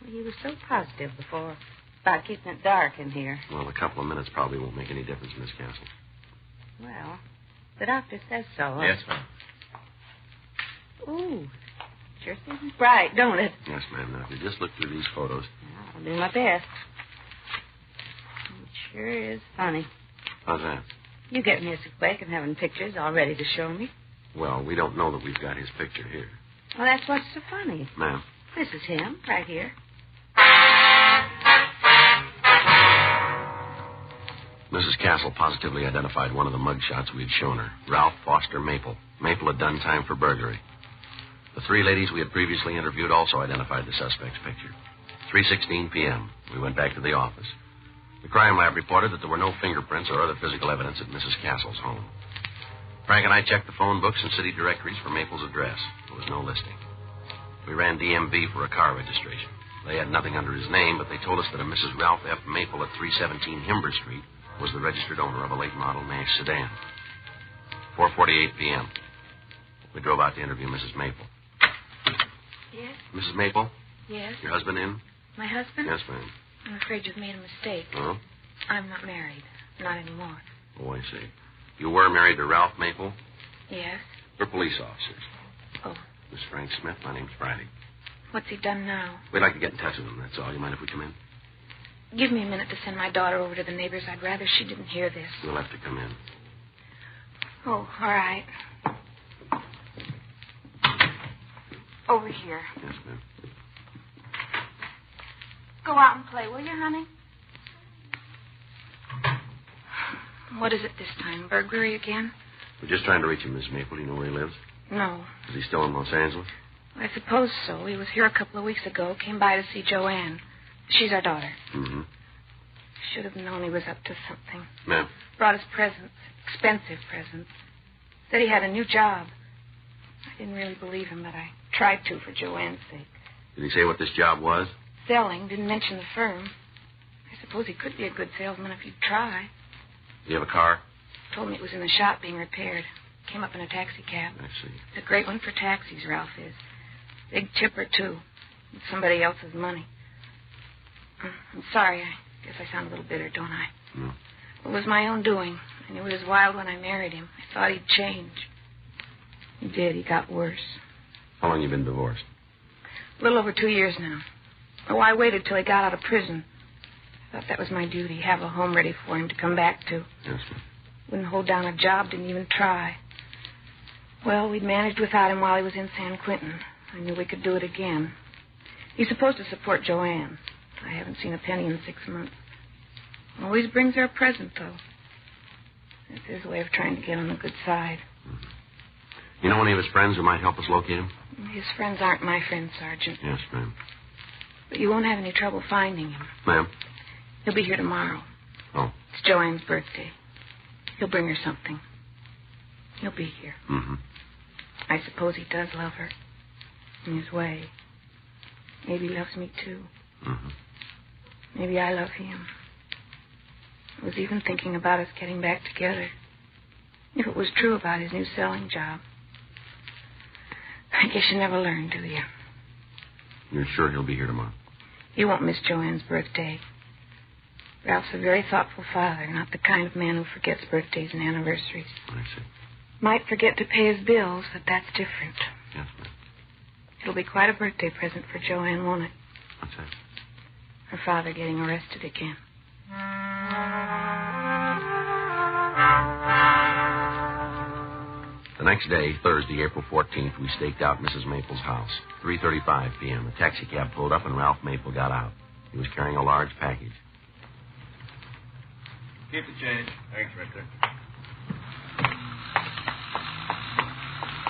Well, he was so positive before about keeping it dark in here. Well, a couple of minutes probably won't make any difference, Miss Castle. Well, the doctor says so. Yes, ma'am. Ooh, sure seems bright, don't it? Yes, ma'am. Now, if you just look through these photos. I'll do my best. It sure is funny. How's that? You get me so quick and having pictures all ready to show me. Well, we don't know that we've got his picture here. Well, that's what's so funny. Ma'am. This is him, right here. Mrs. Castle positively identified one of the mug shots we had shown her, Ralph Foster Maple. Maple had done time for burglary. The three ladies we had previously interviewed also identified the suspect's picture. 3:16 p.m. We went back to the office. The crime lab reported that there were no fingerprints or other physical evidence at Mrs. Castle's home. Frank and I checked the phone books and city directories for Maple's address. There was no listing. We ran DMV for a car registration. They had nothing under his name, but they told us that a Mrs. Ralph F. Maple at 317 Himber Street was the registered owner of a late model Nash sedan. 4:48 p.m. We drove out to interview Mrs. Maple. Yes? Mrs. Maple? Yes? Your husband in? My husband? Yes, ma'am. I'm afraid you've made a mistake. Oh? I'm not married. Not anymore. Oh, I see. You were married to Ralph Maple? Yes? We're police officers. Oh. Miss Frank Smith, my name's Friday. What's he done now? We'd like to get in touch with him, that's all. You mind if we come in? Give me a minute to send my daughter over to the neighbors. I'd rather she didn't hear this. You'll have to come in. Oh, all right. Over here. Yes, ma'am. Go out and play, will you, honey? What is it this time? Burglary again? We're just trying to reach him, Miss Maple. Do you know where he lives? No. Is he still in Los Angeles? I suppose so. He was here a couple of weeks ago. Came by to see Joanne. She's our daughter. Mm-hmm. Should have known he was up to something. Ma'am? Brought us presents. Expensive presents. Said he had a new job. I didn't really believe him, but I tried to for Joanne's sake. Did he say what this job was? Selling. Didn't mention the firm. I suppose he could be a good salesman if you'd try. Do you have a car? Told me it was in the shop being repaired. Came up in a taxi cab. I see. It's a great one for taxis, Ralph is. Big tipper, too. With somebody else's money. I'm sorry. I guess I sound a little bitter, don't I? No. It was my own doing. I knew he was wild when I married him. I thought he'd change. He did. He got worse. How long you been divorced? A little over 2 years now. Oh, I waited till he got out of prison. I thought that was my duty. Have a home ready for him to come back to. Yes, ma'am. Wouldn't hold down a job. Didn't even try. Well, we'd managed without him while he was in San Quentin. I knew we could do it again. He's supposed to support Joanne. I haven't seen a penny in 6 months. Always brings her a present, though. That's his way of trying to get on the good side. Mm-hmm. You know any of his friends who might help us locate him? His friends aren't my friends, Sergeant. Yes, ma'am. But you won't have any trouble finding him. Ma'am? He'll be here tomorrow. Oh. It's Joanne's birthday. He'll bring her something. He'll be here. Mm-hmm. I suppose he does love her. In his way. Maybe he loves me, too. Mm-hmm. Maybe I love him. I was even thinking about us getting back together. If it was true about his new selling job. I guess you never learn, do you? You're sure he'll be here tomorrow? He won't miss Joanne's birthday. Ralph's a very thoughtful father, not the kind of man who forgets birthdays and anniversaries. I see. Might forget to pay his bills, but that's different. Yes, ma'am. It'll be quite a birthday present for Joanne, won't it? What's that? Her father getting arrested again. The next day, Thursday, April 14th, we staked out Mrs. Maple's house. 3:35 p.m. A taxi cab pulled up and Ralph Maple got out. He was carrying a large package. Keep the change. Thanks, Richter.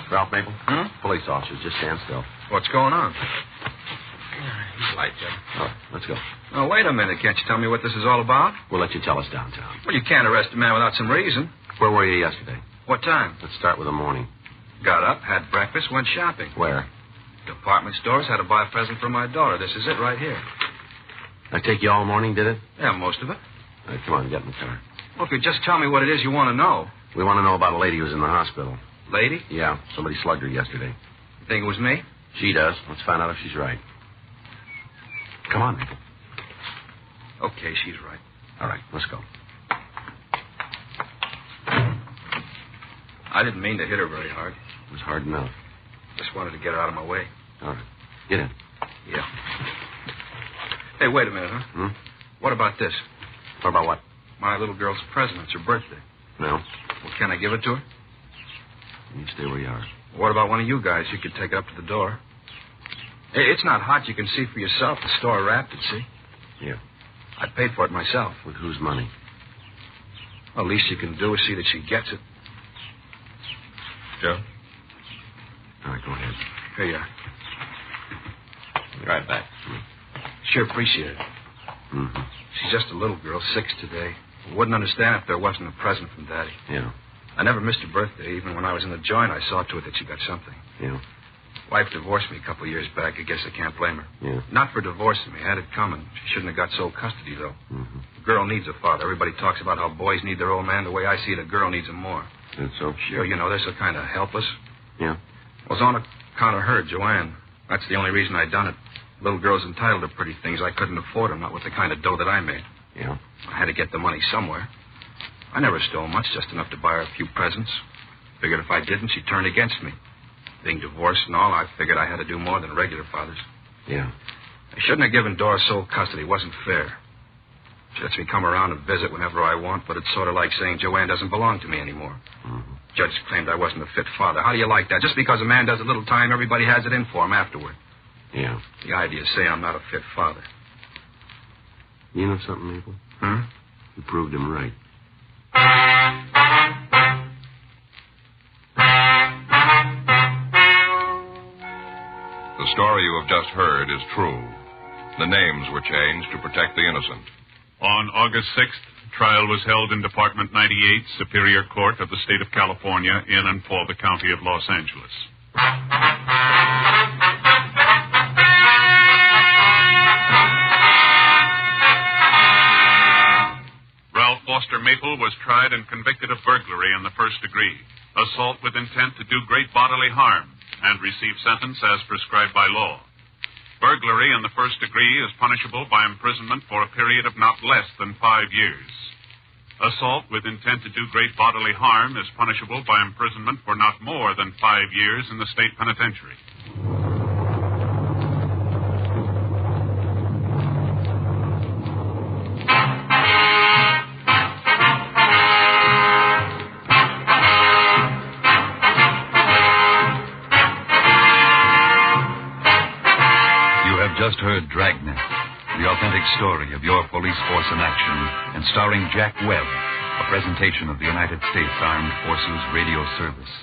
Ralph Maple? Police officers, just stand still. What's going on? Light, Jim. Oh, let's go. Oh, wait a minute. Can't you tell me what this is all about? We'll let you tell us downtown. Well, you can't arrest a man without some reason. Where were you yesterday? What time? Let's start with the morning. Got up, had breakfast, went shopping. Where? Department stores, had to buy a present for my daughter. This is it right here. I take you all morning, did it? Yeah, most of it. All right, come on, get in the car. Well, if you just tell me what it is you want to know. We want to know about a lady who's in the hospital. Lady? Yeah, somebody slugged her yesterday. You think it was me? She does. Let's find out if she's right. Come on, Maple. Okay, she's right. All right, let's go. I didn't mean to hit her very hard. It was hard enough. Just wanted to get her out of my way. All right. Get in. Yeah. Hey, wait a minute, huh? What about this? What about what? My little girl's present. It's her birthday. No. Well, can I give it to her? You stay where you are. What about one of you guys? You could take it up to the door. Hey, it's not hot. You can see for yourself. The store wrapped it, see? Yeah. I paid for it myself. With whose money? Well, the least you can do is see that she gets it. Joe? All right, go ahead. Here you are. Be right back. Sure appreciate it. Mm-hmm. She's just a little girl, 6 today. Wouldn't understand if there wasn't a present from Daddy. Yeah. I never missed her birthday. Even when I was in the joint, I saw to it that she got something. Yeah. Wife divorced me a couple of years back. I guess I can't blame her. Yeah. Not for divorcing me. Had it coming. She shouldn't have got sole custody, though. Mm-hmm. A girl needs a father. Everybody talks about how boys need their old man. The way I see it, a girl needs him more. That's so? Sure, you know, they're so kind of helpless. Yeah. It was on account of her, Joanne. That's the only reason I done it. Little girl's entitled to pretty things. I couldn't afford them, not with the kind of dough that I made. Yeah. I had to get the money somewhere. I never stole much, just enough to buy her a few presents. Figured if I didn't, she'd turn against me. Being divorced and all, I figured I had to do more than regular fathers. Yeah. I shouldn't have given Dora sole custody. It wasn't fair. She lets me come around and visit whenever I want, but it's sort of like saying Joanne doesn't belong to me anymore. Mm-hmm. Judge claimed I wasn't a fit father. How do you like that? Just because a man does a little time, everybody has it in for him afterward. Yeah. The idea is say I'm not a fit father. You know something, Maple? You proved him right. The story you have just heard is true. The names were changed to protect the innocent. On August 6th, trial was held in Department 98, Superior Court of the State of California, in and for the County of Los Angeles. Ralph Foster Maple was tried and convicted of burglary in the first degree, assault with intent to do great bodily harm, and received sentence as prescribed by law. Burglary in the first degree is punishable by imprisonment for a period of not less than 5 years. Assault with intent to do great bodily harm is punishable by imprisonment for not more than 5 years in the state penitentiary. Just heard Dragnet, the authentic story of your police force in action, and starring Jack Webb, a presentation of the United States Armed Forces Radio Service.